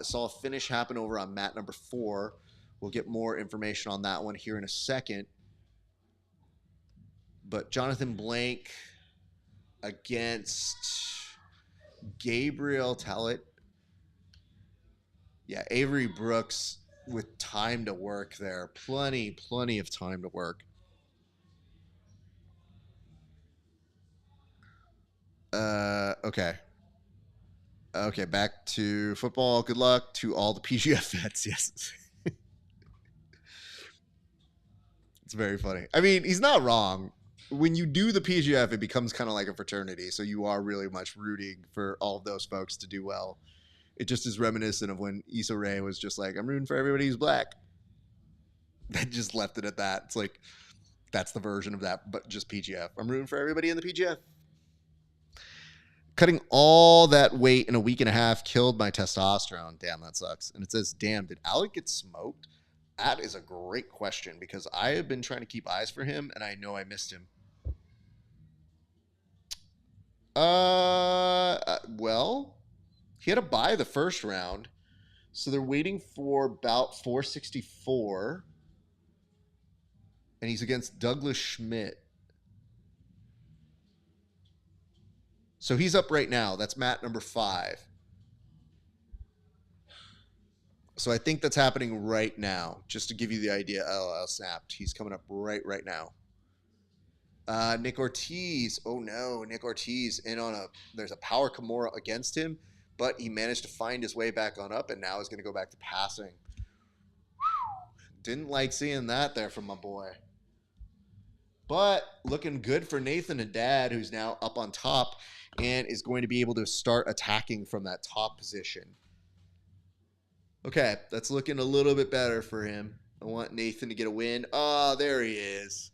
Saw a finish happen over on mat number 4. We'll get more information on that one here in a second. But Jonathan Blank against Gabriel Tallet. Yeah, Avery Brooks with time to work there. Plenty of time to work. Okay. Okay, back to football. Good luck to all the PGF vets. Yes. It's very funny. I mean, he's not wrong. When you do the PGF, it becomes kind of like a fraternity. So you are really much rooting for all of those folks to do well. It just is reminiscent of when Issa Rae was just like, I'm rooting for everybody who's black. They just left it at that. It's like, that's the version of that, but just PGF. I'm rooting for everybody in the PGF. Cutting all that weight in a week and a half killed my testosterone. Damn, that sucks. And it says, damn, did Alec get smoked? That is a great question because I have been trying to keep eyes for him and I know I missed him. Well, he had a bye the first round. So they're waiting for bout 464. And he's against Douglas Schmidt. So he's up right now. That's mat number 5. So I think that's happening right now. Just to give you the idea. Oh, I snapped. He's coming up right now. Nick Ortiz. Oh no, Nick Ortiz in on there's a power Kimura against him, but he managed to find his way back on up and now is going to go back to passing. Didn't like seeing that there from my boy. But looking good for Nathan Haddad, who's now up on top and is going to be able to start attacking from that top position. Okay, that's looking a little bit better for him. I want Nathan to get a win. Oh, there he is.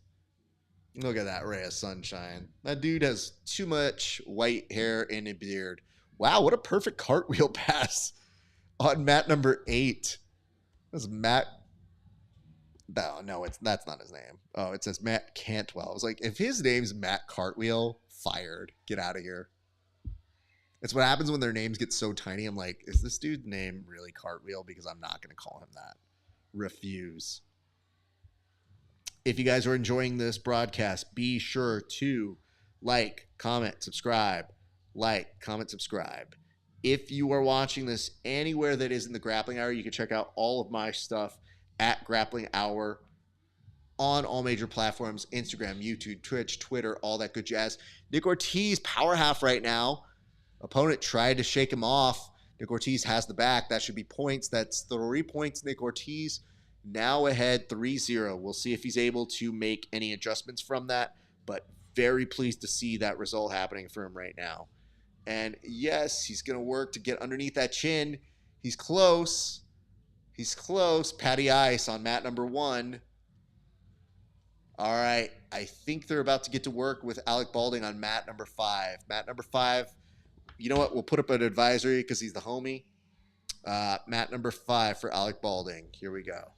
Look at that ray of sunshine. That dude has too much white hair and a beard. Wow, what a perfect cartwheel pass on mat number 8. That's Matt. No, that's not his name. Oh, it says Matt Cantwell. I was like, if his name's Matt Cartwheel, fired. Get out of here. It's what happens when their names get so tiny. I'm like, is this dude's name really Cartwheel? Because I'm not going to call him that. Refuse. If you guys are enjoying this broadcast, be sure to like, comment, subscribe. Like, comment, subscribe. If you are watching this anywhere that is in the Grappling Hour, you can check out all of my stuff at Grappling Hour on all major platforms, Instagram, YouTube, Twitch, Twitter, all that good jazz. Nick Ortiz, power half right now. Opponent tried to shake him off. Nick Ortiz has the back. That should be points. That's 3 points, Nick Ortiz. Now ahead 3-0. We'll see if he's able to make any adjustments from that, but very pleased to see that result happening for him right now. And yes, he's going to work to get underneath that chin. He's close. He's close. Patty ice on mat number 1. All right. I think they're about to get to work with Alec Balding on mat number 5. Mat number 5. You know what? We'll put up an advisory because he's the homie. Mat number 5 for Alec Balding. Here we go.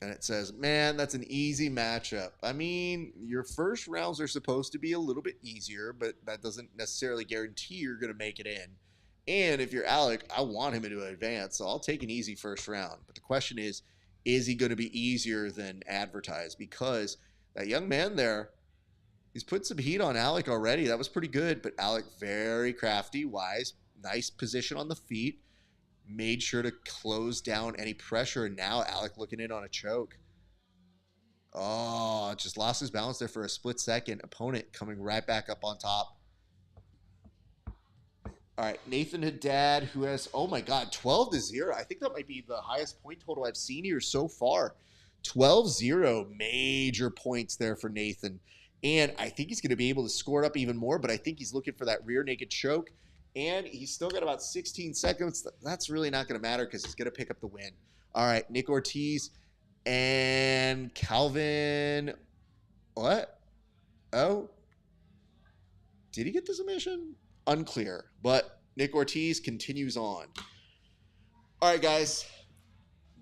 And it says, man, that's an easy matchup. I mean, your first rounds are supposed to be a little bit easier, but that doesn't necessarily guarantee you're going to make it in. And if you're Alec, I want him to advance, so I'll take an easy first round. But the question is he going to be easier than advertised? Because that young man there, he's put some heat on Alec already. That was pretty good, but Alec very crafty, wise, nice position on the feet. Made sure to close down any pressure, and now Alec looking in on a choke. Oh, just lost his balance there for a split second. Opponent coming right back up on top. All right, Nathan Haddad, who has, oh my God, 12-0. I think that might be the highest point total I've seen here so far. 12-0, major points there for Nathan. And I think he's going to be able to score it up even more, but I think he's looking for that rear naked choke. And he's still got about 16 seconds. That's really not going to matter because he's going to pick up the win. All right, Nick Ortiz and Calvin. What? Oh. Did he get the submission? Unclear. But Nick Ortiz continues on. All right, guys.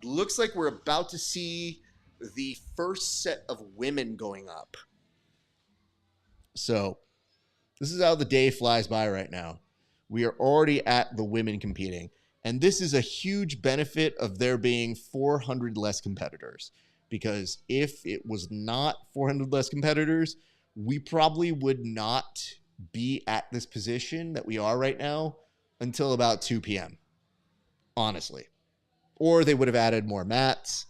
Looks like we're about to see the first set of women going up. So this is how the day flies by right now. We are already at the women competing. And this is a huge benefit of there being 400 less competitors. Because if it was not 400 less competitors, we probably would not be at this position that we are right now until about 2 p.m. Honestly. Or they would have added more mats.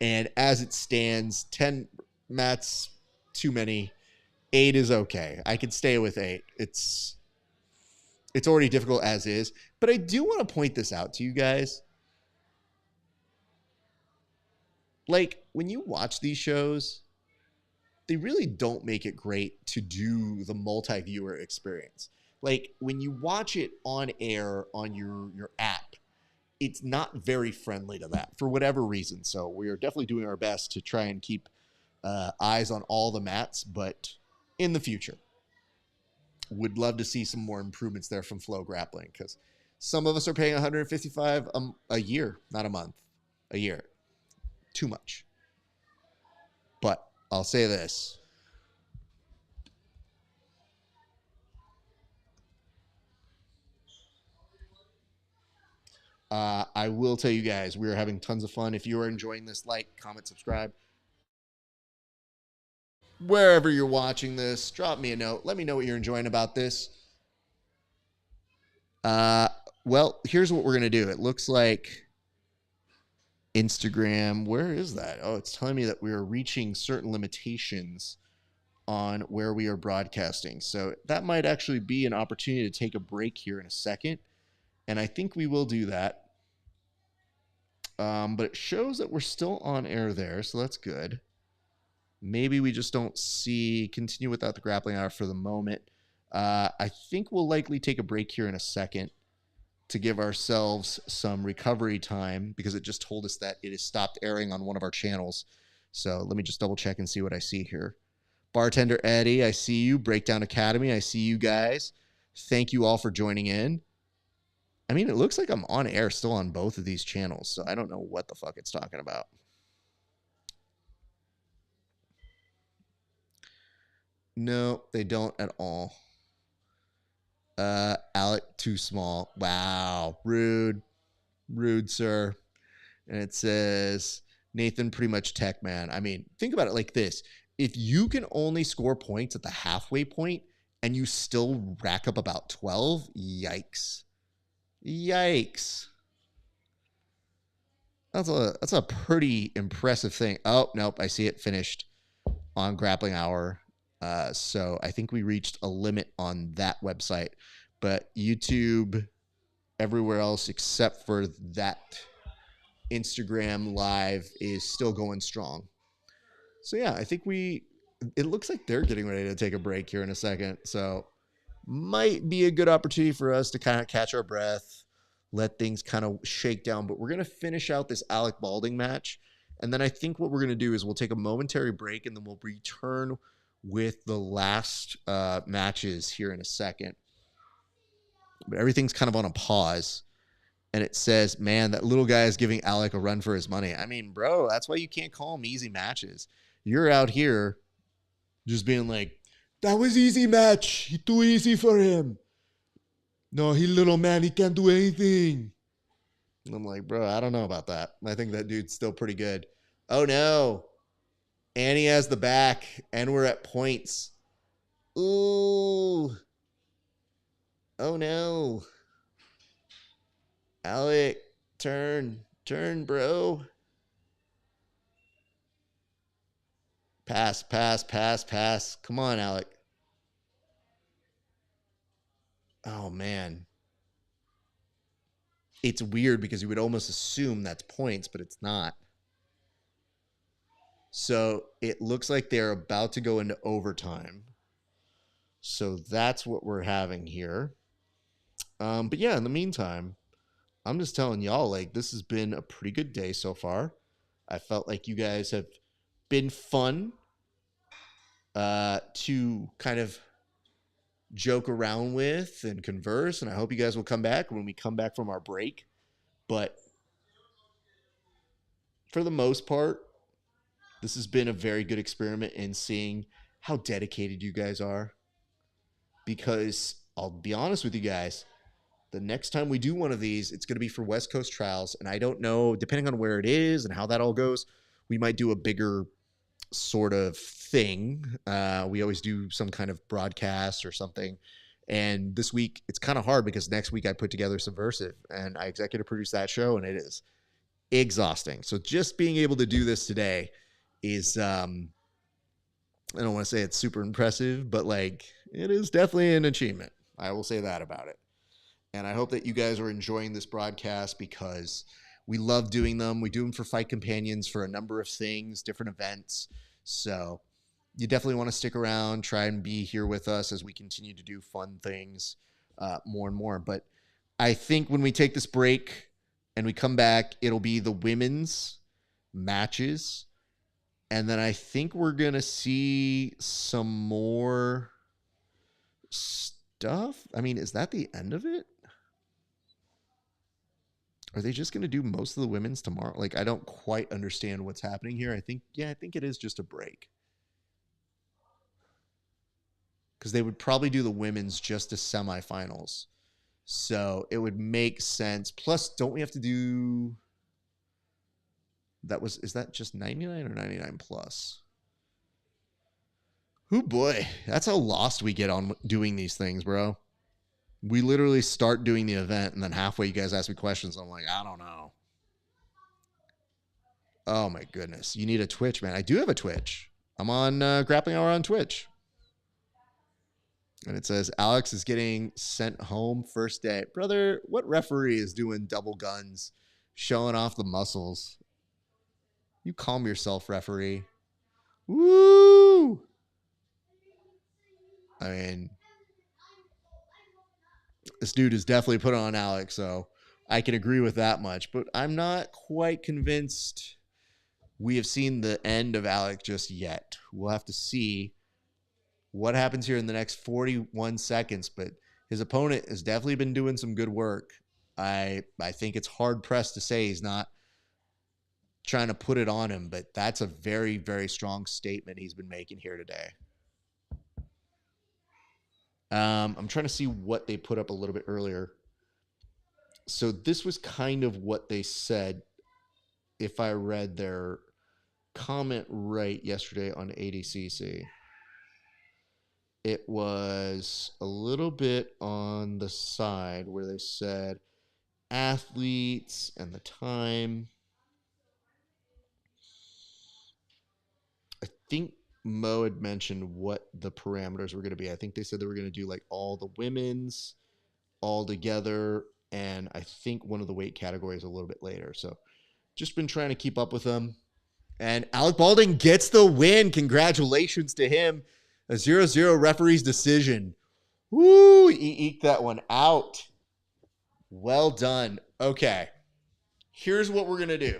And as it stands, 10 mats, too many. 8 is okay. I can stay with 8. It's already difficult as is. But I do want to point this out to you guys. Like, when you watch these shows, they really don't make it great to do the multi-viewer experience. Like, when you watch it on air on your app, it's not very friendly to that for whatever reason. So we are definitely doing our best to try and keep eyes on all the mats, but in the future. Would love to see some more improvements there from Flow Grappling because some of us are paying $155 a year, not a month, a year. Too much. But I'll say this. I will tell you guys, we are having tons of fun. If you are enjoying this, like, comment, subscribe. Wherever you're watching this, drop me a note. Let me know what you're enjoying about this. Well, here's what we're going to do. It looks like Instagram, where is that? Oh, it's telling me that we are reaching certain limitations on where we are broadcasting. So that might actually be an opportunity to take a break here in a second. And I think we will do that. But it shows that we're still on air there, so that's good. Maybe we just don't continue without the grappling hour for the moment. I think we'll likely take a break here in a second to give ourselves some recovery time because it just told us that it has stopped airing on one of our channels. So let me just double check and see what I see here. Bartender Eddie, I see you. Breakdown Academy, I see you guys. Thank you all for joining in. I mean, it looks like I'm on air still on both of these channels, so I don't know what the fuck it's talking about. No, they don't at all. Alec, too small. Wow. Rude. Rude, sir. And it says, Nathan, pretty much tech, man. I mean, think about it like this. If you can only score points at the halfway point and you still rack up about 12, yikes. Yikes. That's a pretty impressive thing. Oh, nope. I see it finished on Grappling Hour. So I think we reached a limit on that website. But YouTube, everywhere else except for that Instagram live is still going strong. So yeah, I think it looks like they're getting ready to take a break here in a second. So might be a good opportunity for us to kind of catch our breath, let things kind of shake down. But we're going to finish out this Alec Balding match. And then I think what we're going to do is we'll take a momentary break and then we'll return with the last matches here in a second. But everything's kind of on a pause. And it says, man, that little guy is giving Alec a run for his money. I mean, bro, that's why you can't call them easy matches. You're out here just being like, that was easy match. Too easy for him. No, he little man. He can't do anything. And I'm like, bro, I don't know about that. I think that dude's still pretty good. Oh, no. And he has the back. And we're at points. Ooh. Oh, no. Alec, turn, bro. Pass. Come on, Alec. Oh, man. It's weird because you would almost assume that's points, but it's not. So it looks like they're about to go into overtime. So that's what we're having here. But yeah, in the meantime, I'm just telling y'all, like, this has been a pretty good day so far. I felt like you guys have been fun to kind of joke around with and converse. And I hope you guys will come back when we come back from our break. But for the most part, this has been a very good experiment in seeing how dedicated you guys are. Because I'll be honest with you guys, the next time we do one of these, it's going to be for West Coast Trials. And I don't know, depending on where it is and how that all goes, we might do a bigger sort of thing. We always do some kind of broadcast or something. And this week, it's kind of hard because next week I put together Subversive and I executive produce that show, and it is exhausting. So just being able to do this today is, I don't want to say it's super impressive, but like it is definitely an achievement. I will say that about it. And I hope that you guys are enjoying this broadcast because we love doing them. We do them for Fight Companions for a number of things, different events. So you definitely want to stick around, try and be here with us as we continue to do fun things more and more. But I think when we take this break and we come back, it'll be the women's matches. And then I think we're going to see some more stuff. I mean, is that the end of it? Are they just going to do most of the women's tomorrow? Like, I don't quite understand what's happening here. I think it is just a break. Because they would probably do the women's just as semifinals. So it would make sense. Plus, don't we have to do... Is that just 99 or 99 plus? Oh boy, that's how lost we get on doing these things, bro. We literally start doing the event, and then halfway you guys ask me questions. I'm like, I don't know. Oh my goodness. You need a Twitch, man. I do have a Twitch. I'm on Grappling Hour on Twitch. And it says, Alex is getting sent home first day. Brother, what referee is doing double guns, showing off the muscles? You calm yourself, referee. Woo! I mean, this dude is definitely put on Alex, so I can agree with that much. But I'm not quite convinced we have seen the end of Alex just yet. We'll have to see what happens here in the next 41 seconds. But his opponent has definitely been doing some good work. I think it's hard-pressed to say he's not trying to put it on him, but that's a very, very strong statement he's been making here today. I'm trying to see what they put up a little bit earlier. So this was kind of what they said, if I read their comment right yesterday on ADCC. It was a little bit on the side where they said athletes and the time. I think Mo had mentioned what the parameters were going to be. I think they said they were going to do like all the women's all together and I think one of the weight categories a little bit later. So just been trying to keep up with them. And Alec Balding gets the win. Congratulations to him. A 0-0 referee's decision. Woo, he eked that one out. Well done. Okay, here's what we're going to do.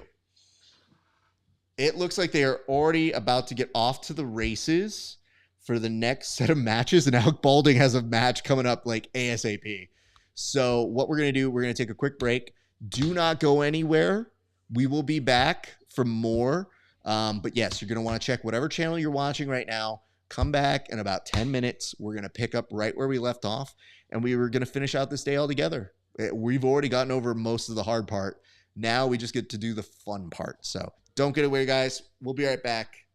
It looks like they are already about to get off to the races for the next set of matches, and Alec Balding has a match coming up like ASAP. So what we're going to do, we're going to take a quick break. Do not go anywhere. We will be back for more. But yes, you're going to want to check whatever channel you're watching right now. Come back in about 10 minutes. We're going to pick up right where we left off, and we were going to finish out this day all together. We've already gotten over most of the hard part. Now we just get to do the fun part. So don't get away, guys. We'll be right back.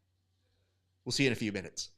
We'll see you in a few minutes.